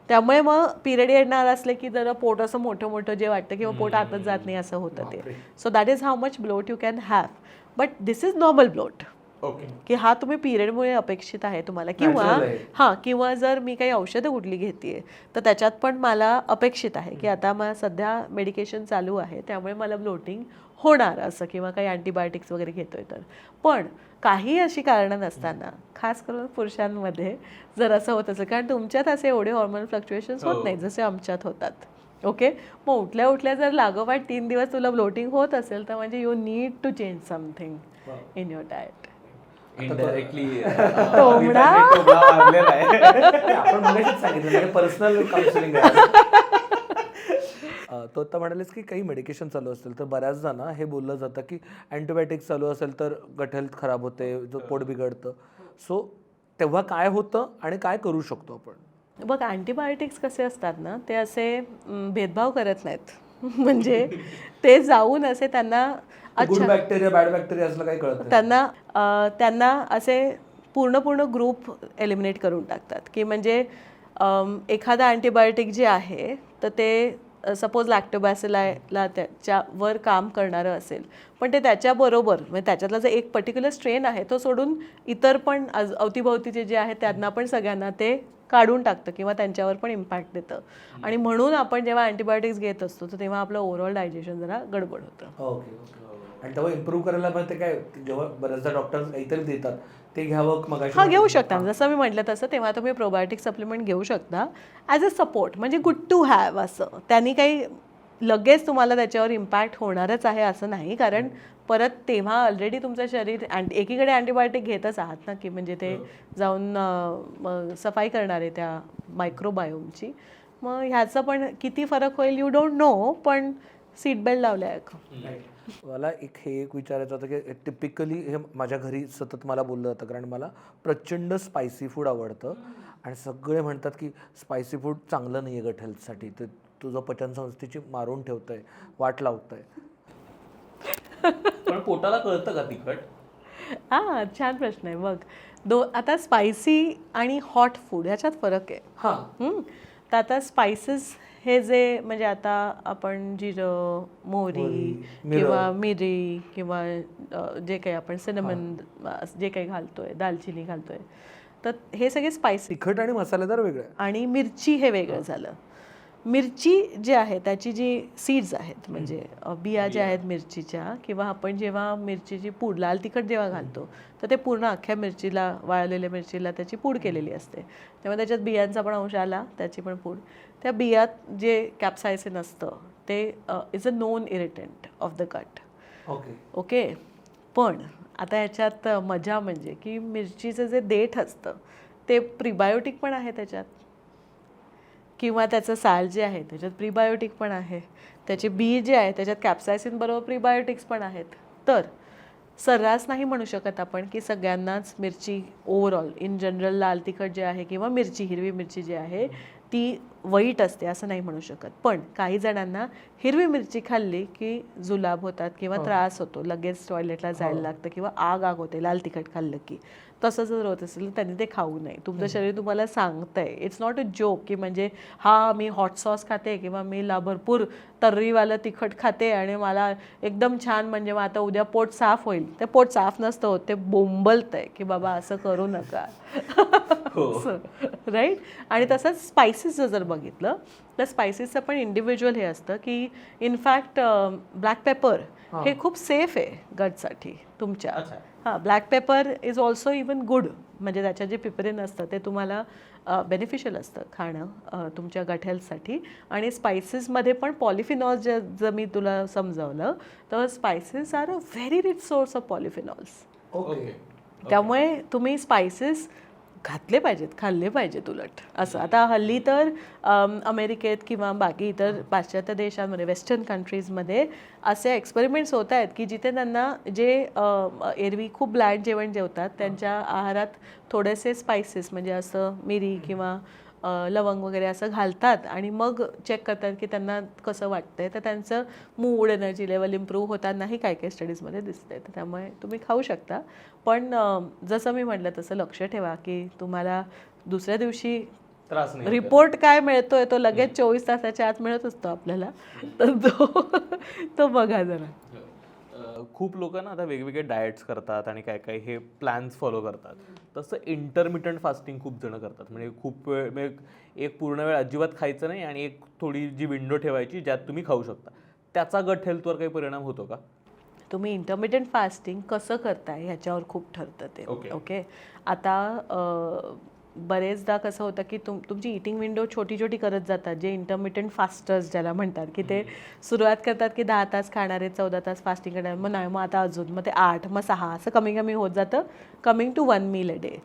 त्यामुळे मग पिरियड येणार असले की जरा पोट असं मोठं मोठं जे वाटतं किंवा पोट आतच जात नाही असं होतं ते. So that is how much bloat you can have. But this is normal bloat, की हा तुम्ही पिरियडमुळे अपेक्षित आहे तुम्हाला, किंवा किंवा जर मी काही औषधं कुठली घेतेय तर त्याच्यात पण मला अपेक्षित आहे की आता मला सध्या मेडिकेशन चालू आहे त्यामुळे मला ब्लोटिंग होणार असं, किंवा काही अँटीबायोटिक्स वगैरे घेतोय तर. पण काही अशी कारणं नसताना, खास करून पुरुषांमध्ये जर असं होत असेल, कारण तुमच्यात असे एवढे हॉर्मोनल फ्लक्च्युएशन्स होत नाहीत जसे आमच्यात होतात. ओके, मग उठल्या जर लागोपाठ 3 दिवस तुला ब्लोटिंग होत असेल तर म्हणजे you need to change something in your diet. Indirectly आपण मगाशीच सांगितलं पर्सनल काउन्सिलिंग आहे. तो आता म्हणालेस की काही मेडिकेशन चालू असेल तर बऱ्याचदा ना हे बोललं जातं की अँटीबायोटिक्स चालू असेल तर गट हेल्थ खराब होते, जो पोट बिघडतं. सो तेव्हा काय होतं आणि काय करू शकतो आपण? बघ, अँटीबायोटिक्स कसे असतात ना, ते असे भेदभाव करत नाहीत. म्हणजे ते जाऊन असे त्यांना गुड बॅक्टेरिया बॅड बॅक्टेरिया असलं काही कळत नाही. त्यांना असे पूर्ण ग्रुप एलिमिनेट करून टाकतात. की म्हणजे एखादा अँटीबायोटिक जे आहे तर ते सपोज लॅक्टोबॅसिलाला त्याच्यावर काम करणारं असेल, पण ते त्याच्याबरोबर म्हणजे त्याच्यातला जो एक पर्टिक्युलर स्ट्रेन आहे तो सोडून इतर पण अवतीभोवतीचे जे आहेत त्यांना पण सगळ्यांना ते काढून टाकतं किंवा त्यांच्यावर पण इम्पॅक्ट देतं. आणि म्हणून आपण जेव्हा अँटीबायोटिक्स घेत असतो तर तेव्हा आपलं ओव्हरऑल डायजेशन जरा गडबड होतं. ओके. आणि तेव्हा इम्प्रूव्ह करायला पण ते काय, जेव्हा बऱ्याचदा डॉक्टर्स काहीतरी देतात ते घ्यावं मग? हा, घेऊ शकता. जसं मी म्हटलं तसं तेव्हा तुम्ही प्रोबायोटिक सप्लिमेंट घेऊ शकता ॲज अ सपोर्ट, म्हणजे गुड टू हॅव असं. त्यांनी काही लगेच तुम्हाला त्याच्यावर इम्पॅक्ट होणारच आहे असं नाही, कारण परत तेव्हा ऑलरेडी तुमचं शरीर एकीकडे अँटीबायोटिक घेतच आहात ना, की म्हणजे ते जाऊन सफाई करणार आहे त्या मायक्रोबायोमची. मग ह्याचं पण किती फरक होईल यू डोंट नो, पण सीट बेल्ट लावलाय. मला एक विचारायचं होतं की टिपिकली हे माझ्या घरी सतत मला बोललं जातं, कारण मला प्रचंड स्पायसी फूड आवडतं आणि सगळे म्हणतात की स्पायसी फूड चांगलं नाही आहे गट हेल्थसाठी, ते तुझं पचनसंस्थेची मारून ठेवतंय, वाट लावतंय. पण पोटाला कळतं का तिखट? हां, छान प्रश्न आहे. बघ, आता स्पायसी आणि हॉट फूड ह्याच्यात फरक आहे. तर आता स्पायसेस हे जे म्हणजे आता आपण जिरं, मोहरी किंवा मिरी किंवा जे काही आपण सिनेमन जे काही घालतोय, दालचिनी घालतोय, तर हे सगळे स्पायसी. तिखट आणि मसालेदार वेगळे आणि मिरची हे वेगळं झालं. मिरची जी आहे त्याची जी सीड्स आहेत म्हणजे बिया ज्या आहेत मिरचीच्या, किंवा आपण जेव्हा मिरचीची पूड लाल तिखट जेव्हा घालतो तर ते पूर्ण अख्ख्या मिरचीला, वाळलेल्या मिरचीला त्याची पूड केलेली असते, तेव्हा त्याच्यात बियांचा पण अंश आला, त्याची पण पूड. त्या बियात जे कॅप्सायसिन असतं ते is a known irritant of the gut. Okay. पण आता ह्याच्यात मजा म्हणजे की मिरचीचं जे देठ असतं ते प्रिबायोटिक पण आहे त्याच्यात, किंवा त्याचं साल जे आहे त्याच्यात प्रिबायोटिक पण आहे, त्याचे बी जे आहे त्याच्यात कॅप्सायसिन बरोबर प्रिबायोटिक्स पण आहेत. तर सर्रास नाही म्हणू शकत आपण की सगळ्यांनाच मिरची ओव्हरऑल इन जनरल लाल तिखट जे आहे किंवा मिरची, हिरवी मिरची जी आहे ती वाईट असते असं नाही म्हणू शकत. पण काही जणांना हिरवी मिरची खाल्ली की जुलाब होतात किंवा त्रास होतो, लगेच टॉयलेटला जायला लागतं किंवा आग होते लाल तिखट खाल्लं की. तसं जर होत असेल तर त्यांनी ते खाऊ नये. तुमचं शरीर तुम्हाला सांगतंय, इट्स नॉट अ जोक की म्हणजे हा मी हॉट सॉस खाते किंवा मी भरपूर तर्रीवालं तिखट खाते आणि मला एकदम छान म्हणजे मग आता उद्या पोट साफ होईल. ते पोट साफ नसतं होत, ते बोंबलतंय की बाबा असं करू नका. राईट. आणि तसंच स्पायसेसचं जर बघितलं तर स्पायसेसचं पण इंडिव्हिज्युअल हे असतं की इनफॅक्ट ब्लॅक पेपर हे खूप सेफ आहे गटसाठी तुमच्या. हां, black paper is also even good, म्हणजे त्याच्यात जे पिपरिन असतं ते तुम्हाला बेनिफिशियल असतं खाणं तुमच्या गट हेल्थसाठी. आणि स्पायसेसमध्ये पण पॉलिफिनॉल्स जर मी तुला समजावलं तर spices are a very rich source of polyphenols. त्यामुळे तुम्ही स्पायसेस घातले पाहिजेत, खाल्ले पाहिजेत उलट असं. आता हल्ली तर अमेरिकेत किंवा बाकी इतर पाश्चात्य देशांमध्ये, वेस्टर्न कंट्रीजमध्ये असे एक्सपेरिमेंट्स होत आहेत की जिथे त्यांना जे एरवी खूप ब्लँड जेवण जेवतात त्यांच्या आहारात थोडेसे स्पायसेस म्हणजे असं मिरी किंवा लवंग वगैरे असं घालतात आणि मग चेक करतात की त्यांना कसं वाटतंय. तर त्यांचं मूड, एनर्जी लेवल इम्प्रूव्ह होतानाही काही काही स्टडीजमध्ये दिसते. तर त्यामुळे तुम्ही खाऊ शकता, पण जसं मी म्हटलं तसं लक्ष ठेवा की तुम्हाला दुसऱ्या दिवशी त्रास नाही. रिपोर्ट काय मिळतोय तो लगेच 24 तासाच्या आत मिळत असतो आपल्याला, तर तो बघा जरा. खूप लोक ना आता वेगवेगळे डाएट्स करतात आणि काय काय हे प्लॅन्स फॉलो करतात. तसं इंटरमिटंट फास्टिंग खूप जण करतात. म्हणजे खूप वेळ म्हणजे एक पूर्ण वेळ अजिबात खायचं नाही आणि एक थोडी जी विंडो ठेवायची ज्यात तुम्ही खाऊ शकता. त्याचा गट हेल्थवर काही परिणाम होतो का? तुम्ही इंटरमिडियंट फास्टिंग कसं करताय ह्याच्यावर खूप ठरतं ते. ओके, आता बरेचदा कसं होतं की तुमची इटिंग विंडो छोटी छोटी करत जातात. जे इंटरमिडियंट फास्टर्स ज्याला म्हणतात की ते सुरुवात करतात की 10 तास खाणारे, 14 तास फास्टिंग करणार, मग नाही, मग आता अजून, मग ते 8, मग 6 असं कमी कमी होत जातं, coming to 1 meal a day.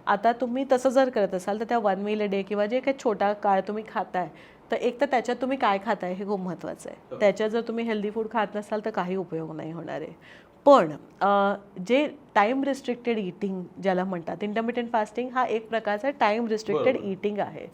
आता तुम्ही तसं जर करत असाल तर त्या 1 मील अ डे किंवा जे काही छोटा काळ तुम्ही खाताय, तर एक तर त्याच्यात तुम्ही काय खाताय हे खूप महत्त्वाचं आहे. त्याच्यात जर तुम्ही हेल्दी फूड खात नसाल तर काही उपयोग नाही होणार आहे. पण जे टाईम रिस्ट्रिक्टेड ईटिंग ज्याला म्हणतात, इंटरमिडियंट फास्टिंग हा एक प्रकारचा टाईम रिस्ट्रिक्टेड ईटिंग आहे.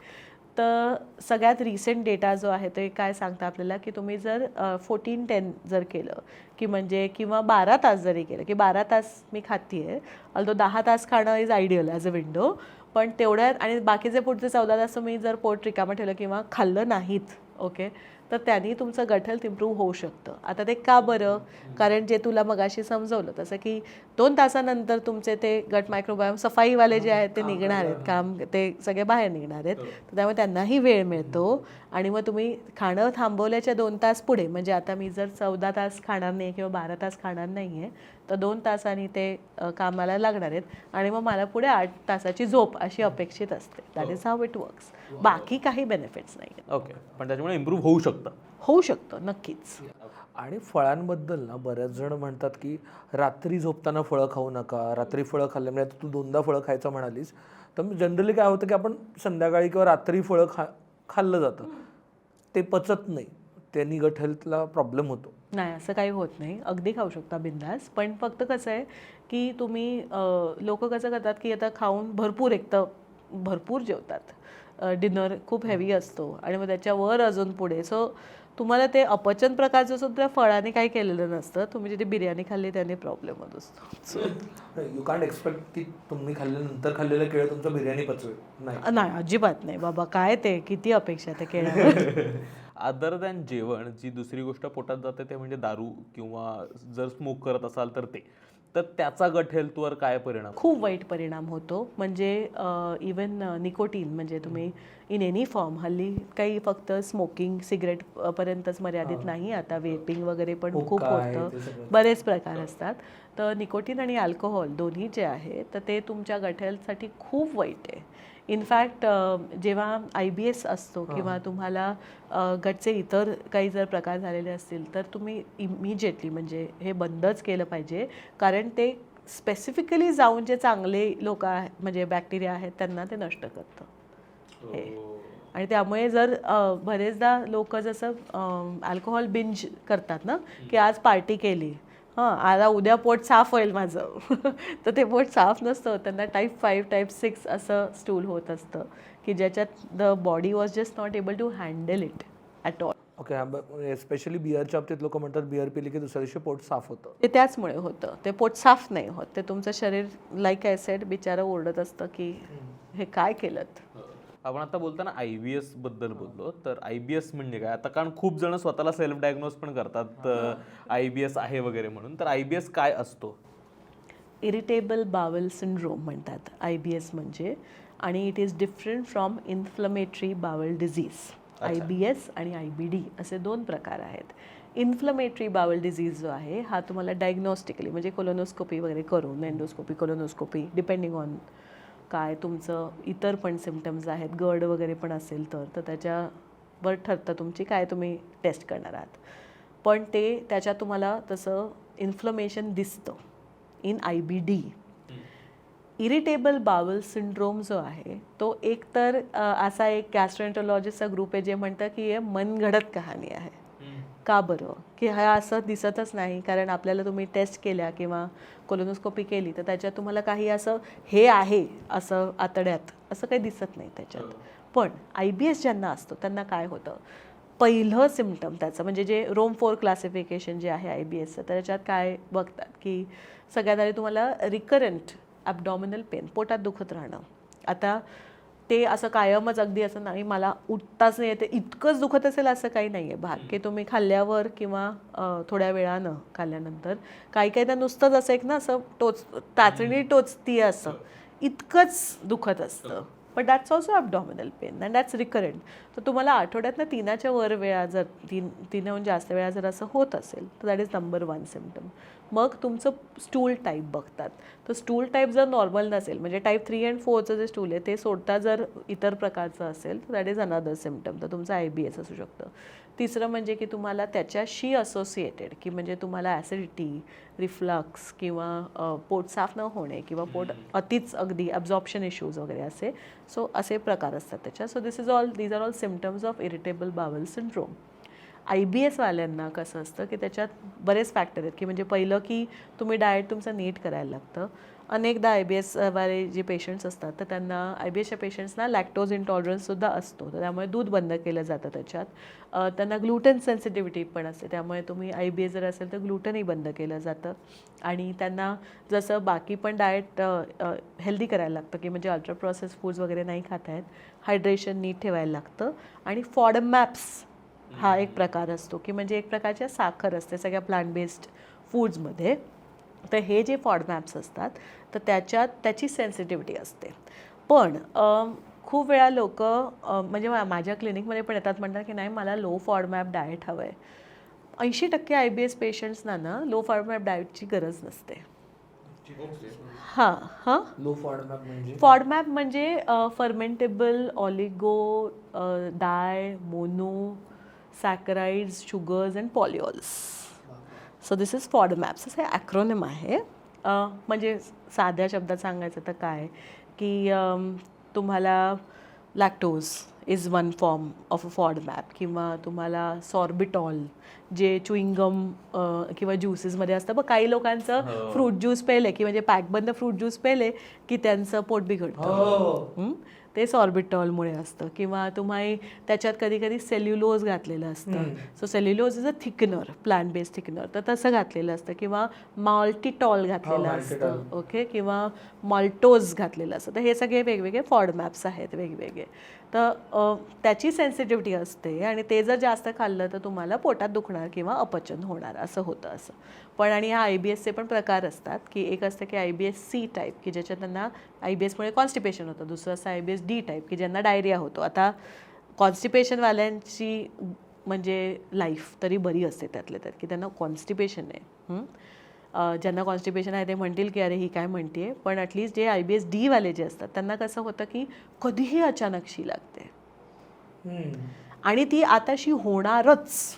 तर सगळ्यात रिसेंट डेटा जो आहे ते काय सांगता आपल्याला की तुम्ही जर 14-10 जर केलं की म्हणजे किंवा 12 तास जरी केलं की 12 तास मी खाते, ऑल्दो 10 तास खाणं is ideal as a window, पण तेवढ्यात आणि बाकीचे पुढचे 14 तास तुम्ही जर पोट रिकामं ठेवलं किंवा खाल्लं नाहीत, ओके, तर त्यांनी तुमचं गट हेल्थ इम्प्रूव्ह होऊ शकतं. आता ते का बरं? कारण जे तुला मगाशी समजवलं तसं की 2 तासानंतर तुमचे ते गट मायक्रोबायोम सफाईवाले जे आहेत ते निघणार आहेत, काम ते सगळे बाहेर निघणार आहेत, तर त्यामुळे त्यांनाही वेळ मिळतो. आणि मग तुम्ही खाणं थांबवल्याच्या 2 तास पुढे, म्हणजे आता मी जर 14 तास खाणार नाही किंवा 12 तास खाणार नाही आहे तर 2 तासांनी ते कामाला लागणार आहेत आणि मग मला पुढे 8 तासाची झोप अशी अपेक्षित असते. That is how it works. बाकी काही बेनिफिट्स नाही आहेत. ओके, पण त्याच्यामुळे इम्प्रूव्ह होऊ शकतं. होऊ शकतं नक्कीच. आणि फळांबद्दल ना बऱ्याच जण म्हणतात की रात्री झोपताना फळं खाऊ नका, रात्री फळं खाल्ल्यामुळे तू 2दा फळं खायचं म्हणालीस, तर जनरली काय होतं की आपण संध्याकाळी किंवा रात्री फळं खाल्लं जातं, ते पचत नाही, त्यांनी गट हेल्थला प्रॉब्लेम होतो. नाही, असं काही होत नाही, अगदी खाऊ शकता बिंदास. पण फक्त कसं आहे की तुम्ही लोक कसं करतात की आता खाऊन भरपूर, एक तर भरपूर जेवतात, डिनर खूप हेवी असतो आणि मग त्याच्यावर अजून पुढे, सो तुम्हाला ते अपचन प्रकारचं सुद्धा फळाने काही केलेलं नसतं. तुम्ही जिथे बिर्याणी खाल्ली त्याने प्रॉब्लेम होत असतो. यू कांट एक्सपेक्ट की तुम्ही खाल्ल्यानंतर खाल्लेलं केळं तुमचं बिर्याणी पचवेल, नाही, अजिबात नाही बाबा. काय ते किती अपेक्षा त्या केळ्यावर. अदर दॅन जेवण जी दुसरी गोष्ट पोटात जाते ते म्हणजे दारू किंवा जर स्मोक करत असाल तर ते, तर त्याचा गट हेल्थवर काय परिणाम? खूप वाईट परिणाम होतो. म्हणजे इवन निकोटीन, म्हणजे तुम्ही इन एनी फॉर्म, हल्ली काही फक्त स्मोकिंग सिगरेट पर्यंतच मर्यादित नाही, आता वेपिंग वगैरे पण खूप होतं, बरेच प्रकार असतात. तर निकोटीन आणि अल्कोहोल दोन्ही जे आहे तर ते तुमच्या गट हेल्थसाठी खूप वाईट आहे. इनफॅक्ट जेव्हा IBS असतो किंवा तुम्हाला गटचे इतर काही जर प्रकार झालेले असतील तर तुम्ही इमिजिएटली म्हणजे हे बंदच केलं पाहिजे, कारण ते स्पेसिफिकली जाऊन जे चांगले लोक आहेत म्हणजे बॅक्टेरिया आहेत त्यांना ते नष्ट करतं हे. आणि त्यामुळे जर बरेचदा लोक जसं अल्कोहोल बिंज करतात ना की आज पार्टी केली, आता उद्या पोट साफ होईल माझं, तर ते पोट साफ नसतं, त्यांना टाईप 5, टाईप 6 असं स्टूल होत असतं की ज्याच्यात the body was just not able to handle it at all. Okay, specially बिअरच्या बाबतीत लोक म्हणतात बिअर पिली की दुसऱ्या दिवशी पोट साफ होतं. ते त्याचमुळे होतं, ते पोट साफ नाही होत, ते तुमचं शरीर लाईक आय सेड बिचारं ओरडत असतं की हे काय केलं. आपण आता बोलताना IBS बद्दल बोललो, तर IBS म्हणजे काय? आता कारण खूप जण स्वतःला सेल्फ डायग्नोज पण करतात IBS आहे वगैरे म्हणून, तर IBS काय असतो? इरिटेबल बावल सिंड्रोम म्हणतात IBS म्हणजे, आणि it is different from inflammatory bowel disease. IBS आणि IBD असे 2 प्रकार आहेत. इन्फ्लमेटरी बावल डिझीज जो आहे हा तुम्हाला डायग्नोस्टिकली म्हणजे कोलोनोस्कोपी वगैरे करून, एंडोस्कोपी, कोलोनोस्कोपी डिपेंडिंग ऑन काय तुमचं इतर पण सिम्पटम्स आहेत, गड वगैरे पण असेल तर त्याच्यावर ठरतं तुमची काय तुम्ही टेस्ट करणार आहात. पण ते त्याच्यात तुम्हाला तसं इन्फ्लमेशन दिसतं in IBD. Irritable bowel syndrome जो आहे तो एक तर असा एक गॅस्ट्रोएंटरोलॉजिस्टचा ग्रुप आहे जे म्हणतं की हे मनगढत कहाणी आहे. का बरं की हा असं दिसतच नाही, कारण आपल्याला तुम्ही टेस्ट केल्या किंवा कोलोनोस्कोपी केली तर त्याच्यात तुम्हाला काही असं हे आहे असं आतड्यात असं काही दिसत नाही त्याच्यात. पण IBS ज्यांना असतो त्यांना काय होतं, पहिलं सिम्पटम त्याचं म्हणजे जे रोम 4 क्लासिफिकेशन जे आहे IBSचं त्याच्यात काय बघतात की सगळ्यात आधी तुम्हाला रिकरंट ॲबडॉमिनल पेन, पोटात दुखत राहणं. आता ते असं कायमच अगदी असं नाही मला उठताच नाही येते इतकंच दुखत असेल असं काही नाही आहे भाग, की तुम्ही खाल्ल्यावर किंवा थोड्या वेळानं खाल्ल्यानंतर काही काही तर नुसतंच असं एक ना असं टाचणी टोचती असं इतकंच दुखत असतं. But that's also abdominal pain and that's recurrent. तर तुम्हाला आठवड्यातनं 3च्या वर वेळा जर 3हून जास्त वेळा जर असं होत असेल तर दॅट इज नंबर 1 सिम्पटम. मग तुमचं स्टूल टाईप बघतात. तर स्टूल टाईप जर नॉर्मल नसेल म्हणजे टाईप 3 and 4चं जे स्टूल आहे ते सोडता जर इतर प्रकारचं असेल तर दॅट इज अनदर सिम्पटम. तर तुमचं IBS असू शकतं. तिसरं म्हणजे की तुम्हाला त्याच्याशी असोसिएटेड की म्हणजे तुम्हाला ॲसिडिटी, रिफ्लक्स किंवा पोट साफ न होणे किंवा पोट अतिच अगदी ॲब्झॉर्प्शन इश्यूज वगैरे असे असे प्रकार असतात त्याच्या. So these are all symptoms of irritable bowel syndrome. IBS वाल्यांना कसं असतं की त्याच्यात बरेच फॅक्टर आहेत की म्हणजे पहिलं की तुम्ही डाएट तुमचं नीट करायला लागतं. अनेकदा IBS वाले जे पेशंट्स असतात तर त्यांना IBSच्या पेशंट्सना लॅक्टोज इंटॉलरन्ससुद्धा असतो, तर त्यामुळे दूध बंद केलं जातं त्याच्यात. त्यांना ग्लुटन सेन्सिटिव्हिटी पण असते, त्यामुळे तुम्ही IBS जर असेल तर ग्लुटनही बंद केलं जातं. आणि त्यांना जसं बाकी पण डाएट हेल्दी करायला लागतं की म्हणजे अल्ट्रा प्रोसेस फूड्स वगैरे नाही खाता आहेत, हायड्रेशन नीट ठेवायला लागतं. आणि फॉडमॅप्स हा एक प्रकार असतो की म्हणजे एक प्रकारच्या साखर असते सगळ्या प्लांट बेस्ड फूड्समध्ये. तर हे जे फॉडमॅप्स असतात तर त्याची सेन्सिटिव्हिटी असते. पण खूप वेळा लोक म्हणजे माझ्या क्लिनिकमध्ये पण येतात म्हणतात की नाही मला लो फॉडमॅप डाएट हवं आहे. 80% IBS पेशंट्सना ना लो फॉडमॅप डाएटची गरज नसते. हां लो फॉडमॅप म्हणजे फॉडमॅप म्हणजे fermentable oligo di mono saccharides sugars and polyols. So this is FODMAPs असं ॲक्रोनिम आहे. म्हणजे साध्या शब्दात सांगायचं तर काय की तुम्हाला lactose is one form of a FODMAP किंवा तुम्हाला सॉर्बिटॉल जे च्युइंगम किंवा ज्युसेसमध्ये असतं. बघ काही लोकांचं फ्रूट ज्यूस प्यायले की म्हणजे पॅकबंद फ्रूट ज्यूस प्यायले की त्यांचं पोट बिघडतं, ते सॉर्बिटॉलमुळे असतं. किंवा तुम्ही त्याच्यात कधी कधी सेल्युलोज घातलेलं असतं. So cellulose is a thickener, plant based thickener, तर तसं घातलेलं असतं. किंवा मॉल्टिटॉल घातलेलं असतं, ओके, किंवा मॉल्टोज घातलेलं असतं. तर हे सगळे वेगवेगळे फॉडमॅप्स आहेत वेगवेगळे. तर त्याची सेन्सिटिव्हिटी असते आणि ते जर जास्त खाल्लं तर तुम्हाला पोटात दुखणार किंवा अपचन होणार असं होतं असं. पण आणि ह्या IBSचे पण प्रकार असतात की एक असतं की IBS C टाईप की ज्याच्यात त्यांना IBSमुळे कॉन्स्टिपेशन होतं. दुसरं असं IBS D टाईप की ज्यांना डायरिया होतो. आता कॉन्स्टिपेशनवाल्यांची म्हणजे लाईफ तरी बरी असते त्यातले त्यात की त्यांना कॉन्स्टिपेशन आहे. ज्यांना कॉन्स्टिपेशन आहे ते म्हणतील की अरे ही काय म्हणते, पण ॲटलिस्ट जे IBS D वाले जे असतात त्यांना कसं होतं की कधीही अचानक शी लागते आणि ती आताशी होणारच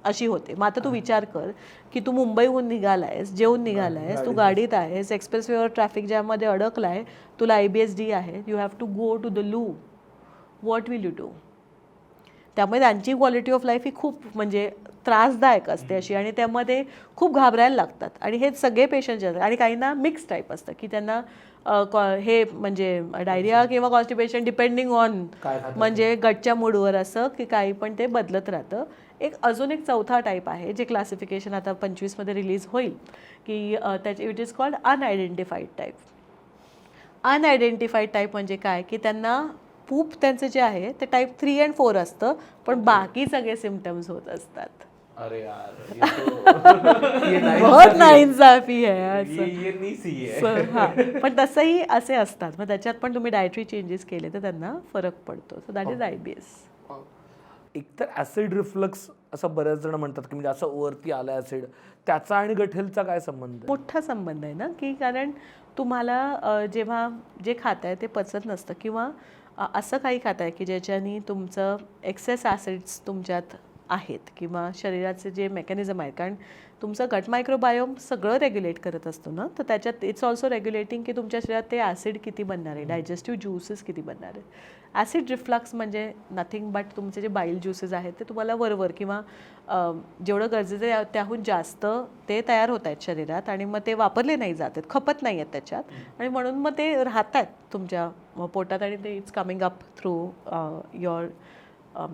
अशी होते. मग आता तू विचार कर की तू मुंबईहून निघालायस, जेवून निघालायस, तू गाडीत आहेस, एक्सप्रेसवेवर ट्रॅफिक जॅममध्ये अडकलाय, तुला IBS D आहे, you have to go to the loo, what will you do? त्यामुळे त्यांची क्वालिटी ऑफ लाईफ ही खूप म्हणजे त्रासदायक असते अशी आणि त्यामध्ये खूप घाबरायला लागतात. आणि हे सगळे पेशंट जे असतात आणि काहींना मिक्स टाईप असतं की त्यांना हे म्हणजे डायरिया किंवा कॉन्स्टिपेशन डिपेंडिंग ऑन म्हणजे गटच्या मूडवर असं की काही पण ते बदलत राहतं. अजून एक चौथा टाईप आहे जे क्लासिफिकेशन आता 25मध्ये रिलीज होईल की त्याचे it is called unidentified type. Unidentified type म्हणजे काय की त्यांना पूप त्यांचं जे आहे ते टाईप 3 and 4 असतं पण बाकी सगळे सिम्पटम्स होत असतात. अरे यार बहुत नाइंसाफी आहे असं. हां, पण तसंही असे असतात. मग त्याच्यात पण तुम्ही डायटरी चेंजेस केले तर त्यांना फरक पडतो. So that is IBS. एकतर ॲसिड रिफ्लक्स असं बऱ्याच जण म्हणतात की म्हणजे असं वरती आलं ॲसिड, त्याचा आणि गट हेल्थचा काय संबंध आहे? मोठा संबंध आहे ना की कारण तुम्हाला जेव्हा जे खाताय ते पचत नसतं किंवा असं काही खाताय की ज्याच्यानी तुमचं एक्सेस ॲसिड्स तुमच्यात आहेत किंवा शरीराचे जे मेकॅनिझम आहेत, कारण तुमचं गट मायक्रोबायोम सगळं रेग्युलेट करत असतो ना, तर त्याच्यात इट्स ऑल्सो रेग्युलेटिंग की तुमच्या शरीरात ते ॲसिड किती बनणार आहे, डायजेस्टिव्ह ज्युसेस किती बनणार आहे. ॲसिड रिफ्लक्स म्हणजे नथिंग बट तुमचे जे बाईल ज्युसेस आहेत ते तुम्हाला वरवर किंवा जेवढं गरजेचं आहे त्याहून जास्त ते तयार होत आहेत शरीरात आणि मग ते वापरले नाही जात आहेत, खपत नाही आहेत त्याच्यात, आणि म्हणून मग ते राहत आहेत तुमच्या पोटात आणि ते it's coming up through your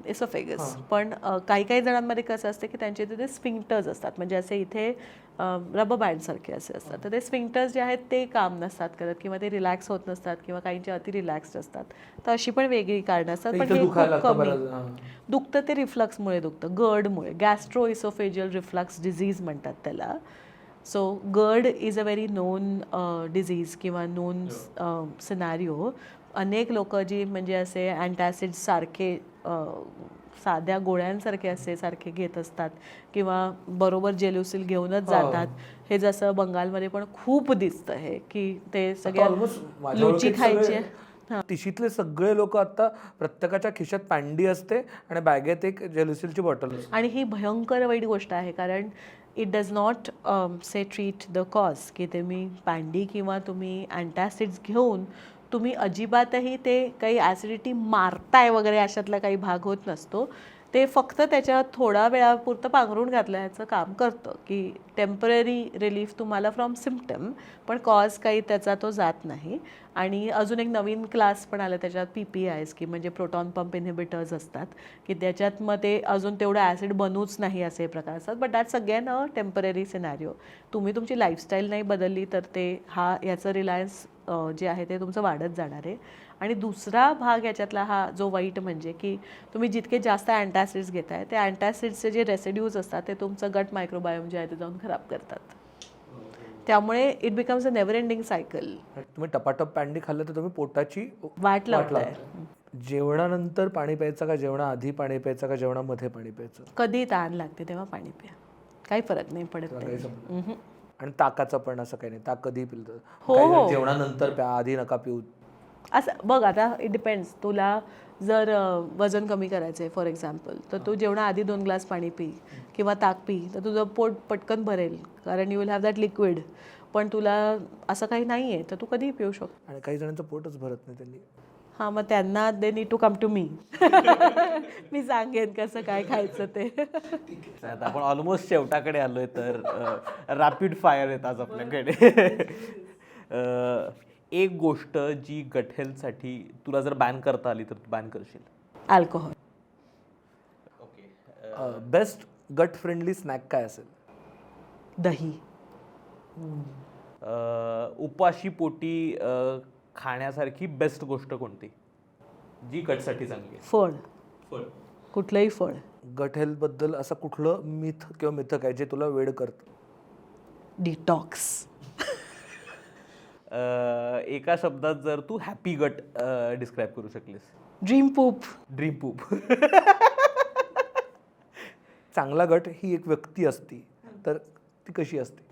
oesophagus. पण काही काही जणांमध्ये कसं असतं की त्यांचे तिथे स्फिंक्टर्स असतात, म्हणजे असे इथे रबर बँडसारखे असे असतात, तर ते स्फिंक्टर्स जे आहेत ते काम नसतात करत किंवा ते रिलॅक्स होत नसतात किंवा काहींचे अति रिलॅक्स्ड असतात, तर अशी पण वेगळी कारणं असतात. पण हे खूप कमी दुखतं, ते रिफ्लक्समुळे दुखतं, गर्डमुळे, गॅस्ट्रो इसोफेजियल रिफ्लक्स डिझीज म्हणतात त्याला. So GERD is a very known disease किंवा नोन सिनारिओ. अनेक लोक जी म्हणजे असे अँटॅसिड सारखे साध्या गोळ्यांसारखे असे सारखे घेत असतात किंवा बरोबर जेलुसिल घेऊनच जातात. हे जसं बंगालमध्ये पण खूप दिसतं हे की ते सगळ्या लुची खायचे. तिशीतले सगळे लोक आता प्रत्येकाच्या खिशात पॅन्डी असते आणि बॅगेत एक जेलुसिलची बॉटल असते. आणि ही भयंकर वाईट गोष्ट आहे, कारण it does not say treat the cause की तुम्ही पॅन्डी किंवा तुम्ही अँटॅसिड्स घेऊन तुम्ही अजिबातही ते काही ॲसिडिटी मारताय वगैरे अशातला काही भाग होत नसतो. ते फक्त त्याच्या थोडा वेळापुरतं पांघरून घातल्याचं काम करतं की टेम्पररी रिलीफ तुम्हाला फ्रॉम सिम्पटम, पण कॉज काही त्याचा तो जात नाही. आणि अजून एक नवीन क्लास पण आला त्याच्यात, PPIs की म्हणजे प्रोटॉन पंप इनहिबिटर्स असतात, की त्याच्यात मग ते अजून तेवढं ॲसिड बनूच नाही असे प्रकार असतात. But that's again a temporary scenario. तुम्ही तुमची लाईफस्टाईल नाही बदलली तर ते याचं रिलायन्स जे आहे ते तुमचं वाढत जाणार आहे. आणि दुसरा भाग याच्यातला हा जो वाईट म्हणजे की तुम्ही जितके जास्त अँटॅसिड्स घेताय ते अँटॅसिड्सचे जे रेसिड्यूज असतात ते तुमचं गट मायक्रोबायोम जे आहे ते जाऊन खराब करतात. त्यामुळे it becomes a never ending cycle. तुम्ही टपाटप पॅन्डी खाल्लं तर तुम्ही पोटाची वाट लावताय. जेवणानंतर पाणी प्यायचं का जेवणाआधी पाणी प्यायचं का जेवणामध्ये पाणी प्यायचं? कधी तहान लागते तेव्हा पाणी प्या, काही फरक नाही पडत ते. आणि ताकाचं पण असं काही नाही, ताक कधी पिलं हो. जेवणानंतर प्या, आधी नका पिऊ. असं बघ, आता इट डिपेंड्स. तुला जर वजन कमी करायचं आहे फॉर एक्झाम्पल, तर तू जेवणाआधी 2 ग्लास पाणी पी किंवा ताक पी, तर तुझं पोट पटकन भरेल कारण you will have that liquid. पण तुला असं काही नाही आहे तर तू कधीही पिऊ शकतो. आणि काही जणांचं पोटच भरत नाही त्यांनी. हां, मग त्यांना they need to come to me. मी सांगेन कसं काय खायचं ते. आता आपण ऑलमोस्ट शेवटाकडे आलोय, तर रॅपिड फायर आहेत आज आपल्याकडे. एक गोष्ट जी गट हेल्थसाठी तुला जर बॅन करता आली तर तू बॅन करशील? अल्कोहोल. बेस्ट गट फ्रेंडली स्नॅक काय असेल? दही. उपाशी पोटी खाण्यासारखी बेस्ट गोष्ट कोणती जी गटसाठी चांगली आहे? फळ. फळ. कुठलंही फळ. गट हेल्थ बद्दल असं कुठलं मिथ किंवा मिथक आहे जे तुला वेड करतं? डिटॉक्स. एका शब्दात जर तू हॅपी गट डिस्क्राईब करू शकलीस? ड्रीम पूप. ड्रीम पूप. चांगला गट ही एक व्यक्ती असती, तर ती कशी असते?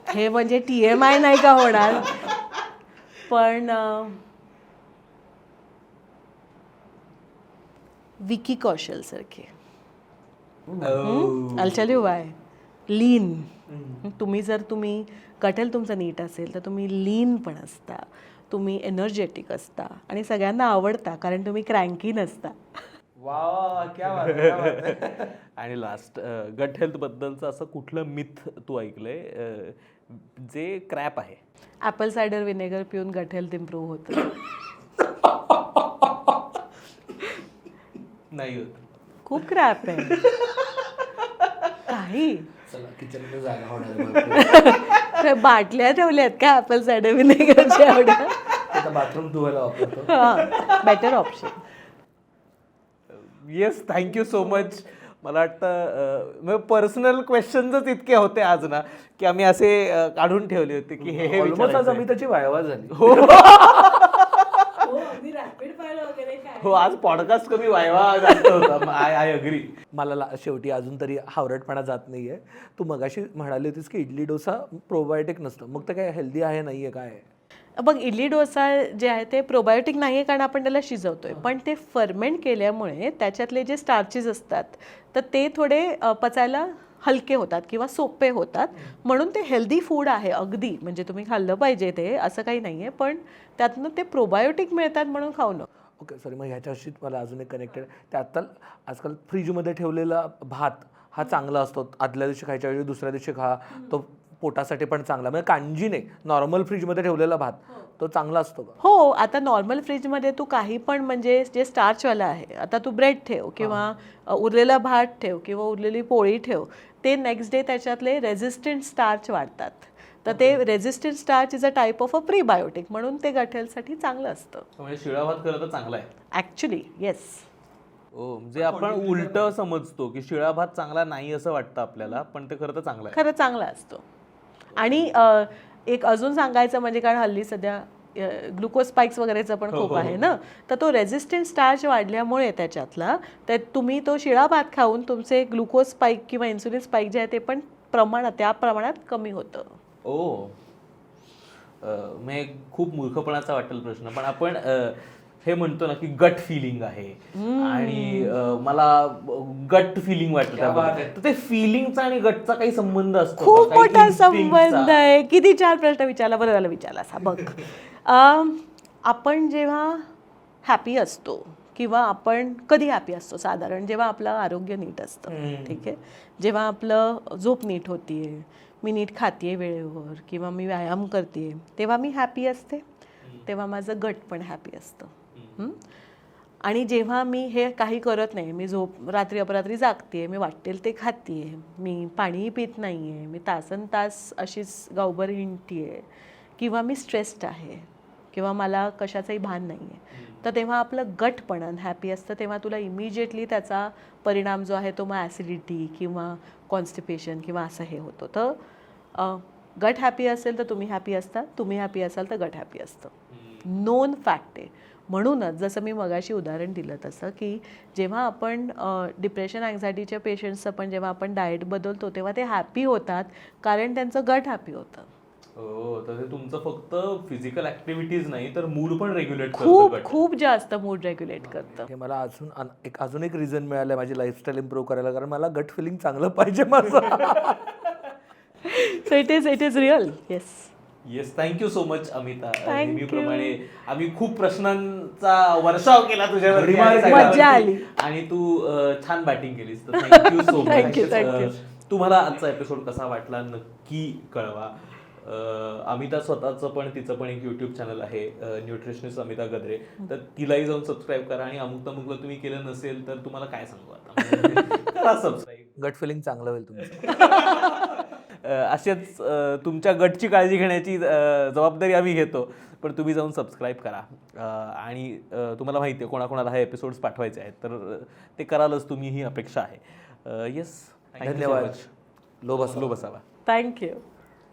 हे म्हणजे TMI नाही का होणार, पण विकी कौशल सारखे. I'll tell you why. लीन. तुम्ही गट तुमचं नीट असेल तर तुम्ही लीन पण असता, तुम्ही एनर्जेटिक असता आणि सगळ्यांना आवडता कारण तुम्ही क्रँकी नसता. आणि लास्ट, गट हेल्थ बद्दलचं असं कुठलं मिथ तू ऐकलंय जे क्रॅप आहे? ॲपल सायडर विनेगर पिऊन गट हेल्थ इम्प्रूव्ह होतं. नाही होत. खूप क्रॅप आहे. काही बाटल्या ठेवल्यात का ॲपल सायडर विनेगरच्या एवढ्या? बाथरूम धुवायला वापरतो. Better option. Yes, thank you so much. मला वाटतं पर्सनल क्वेश्चन्सच इतके होते आज ना की आम्ही असे काढून ठेवले होते की हे आज आम्ही त्याची वायवा झाली. हो, आज पॉडकास्ट कमी वायवा जास्त होता. I agree. मला शेवटी अजून तरी हावरटपणा जात नाहीये. तू मगाशी म्हणाली होतीस की इडली डोसा प्रोबायोटिक नसतं, मग ते काय हेल्दी आहे नाहीये काय? बघ इडली डोसा जे आहे ते प्रोबायोटिक नाही आहे कारण आपण त्याला शिजवतोय, पण ते फर्मेंट केल्यामुळे त्याच्यातले जे स्टार्चेस असतात तर ते थोडे पचायला हलके होतात किंवा सोपे होतात, म्हणून ते हेल्दी फूड आहे अगदी. म्हणजे तुम्ही खाल्लं पाहिजे ते, असं काही नाही आहे, पण त्यातनं ते प्रोबायोटिक मिळतात म्हणून खाऊ नका. ओके सॉरी, मग ह्याच्याशी मला अजून एक कनेक्टेड, ते आजकाल फ्रीजमध्ये ठेवलेला भात हा चांगला असतो, आदल्या दिवशी खायच्या वेळी दुसऱ्या दिवशी खा, तो पोटासाठी पण चांगला. म्हणजे कांजी नाही, नॉर्मल फ्रीजमध्ये ठेवलेला भात तो चांगला असतो का? हो, आता नॉर्मल फ्रीजमध्ये तू काही पण म्हणजे जे स्टार्चवाला आहे, आता तू ब्रेड ठेव किंवा उरलेला भात ठेव किंवा उरलेली पोळी ठेव, ते नेक्स्ट डे त्याच्यातले रेझिस्टंट स्टार्च वाढतात. तर ते resistant starch is a type of a prebiotic, म्हणून ते गट हेल्थसाठी चांगलं असतं. म्हणजे शिळा भात खरं तर चांगला आहे. Actually yes. म्हणजे आपण उलट समजतो की शिळा भात चांगला नाही असं वाटतं आपल्याला, पण ते खरं तर चांगलं आहे. खरं चांगला असतो. आणि एक अजून सांगायचं म्हणजे, कारण हल्ली सध्या ग्लुकोज स्पाइक्स वगैरेचं पण खूप आहे ना, तर तो रेझिस्टंट स्टार्च वाढल्यामुळे त्याच्यातला तर तुम्ही तो शिळा भात खाऊन तुमचे ग्लुकोज स्पाइक किंवा इन्सुलिन स्पाइक जे आहे ते पण त्या प्रमाणात कमी होतं. म्हणजे खूप मूर्खपणाचा वाटेल प्रश्न, पण आपण हे म्हणतो ना की गट फिलिंग आहे आणि मला गट फिलिंग वाटतं त्याबद्दल. तर ते फिलिंगचा आणि गटचा काही संबंध असतो? खूप मोठा संबंध आहे. किती छान प्रश्न विचारला, बरं झालं विचारला असा. बघ, आपण जेव्हा हॅपी असतो किंवा आपण कधी हॅपी असतो, साधारण जेव्हा आपलं आरोग्य नीट असतं, ठीक आहे, जेव्हा आपलं झोप नीट होतीये, मी नीट खातीये वेळेवर किंवा मी व्यायाम करते, तेव्हा मी हॅपी असते, तेव्हा माझं गट पण हॅपी असतं. आणि जेव्हा मी हे काही करत नाही, मी रात्री अपरात्री जागते, मी वाटेल ते खाते, मी पाणीही पित नाही आहे, मी तासन तास अशीच गावभर हिंडते किंवा मी स्ट्रेस्ड आहे किंवा मला कशाचंही भान नाही आहे, तर तेव्हा आपलं गट पण अनहॅपी असतं. तेव्हा तुला इमिजिएटली त्याचा परिणाम जो आहे तो मग ॲसिडिटी किंवा कॉन्स्टिपेशन किंवा असं हे होतं. तर गट हॅपी असेल तर तुम्ही हॅपी असता, तुम्ही हॅपी असाल तर गट हॅपी असतं. नोन फॅक्ट आहे. म्हणूनच जसं मी मगाशी उदाहरण दिलं तसं की जेव्हा आपण डिप्रेशन अँझायटीच्या पेशंट्सचं पण जेव्हा आपण डाएट बदलतो तेव्हा ते हॅपी होतात कारण त्यांचं गट हॅपी होतं. तर ते तुमचं फक्त फिजिकल ऍक्टिव्हिटीज नाही तर मूड पण रेग्युलेट खूप खूप जास्त मूड रेग्युलेट करतं. हे मला अजून एक रिझन मिळालं माझी लाईफस्टाईल इम्प्रूव्ह करायला, कारण मला गट फिलिंग चांगलं पाहिजे माझं. So it is real. Yes, thank you so much Amita. नेहमीप्रमाणे आम्ही खूप प्रश्नांचा वर्षाव केला तुझ्यावर, मजा आली आणि तू छान बॅटिंग केलीस, तर थँक्यू सो मच. थँक्यू. तुम्हाला आजचा एपिसोड कसा वाटला नक्की कळवा. अमिता स्वतःचं पण तिचं पण एक यूट्यूब चॅनल आहे, न्यूट्रिशनिस्ट अमिता गद्रे, तर तिलाही जाऊन सबस्क्राईब करा. आणि अमुक तमुकला तुम्ही केलं नसेल तर तुम्हाला काय सांगू आता, करा सबस्क्राईब. गट फिलिंग चांगलं होईल तुमचं. असेच तुमच्या गटची काळजी घेण्याची जबाबदारी आम्ही घेतो, पण तुम्ही जाऊन सबस्क्राईब करा. आणि तुम्हाला माहिती आहे कोणाकोणाला हा एपिसोड्स पाठवायचे आहेत तर ते करालच तुम्ही, ही अपेक्षा आहे. येस, धन्यवाद. लो बसावा. थँक्यू.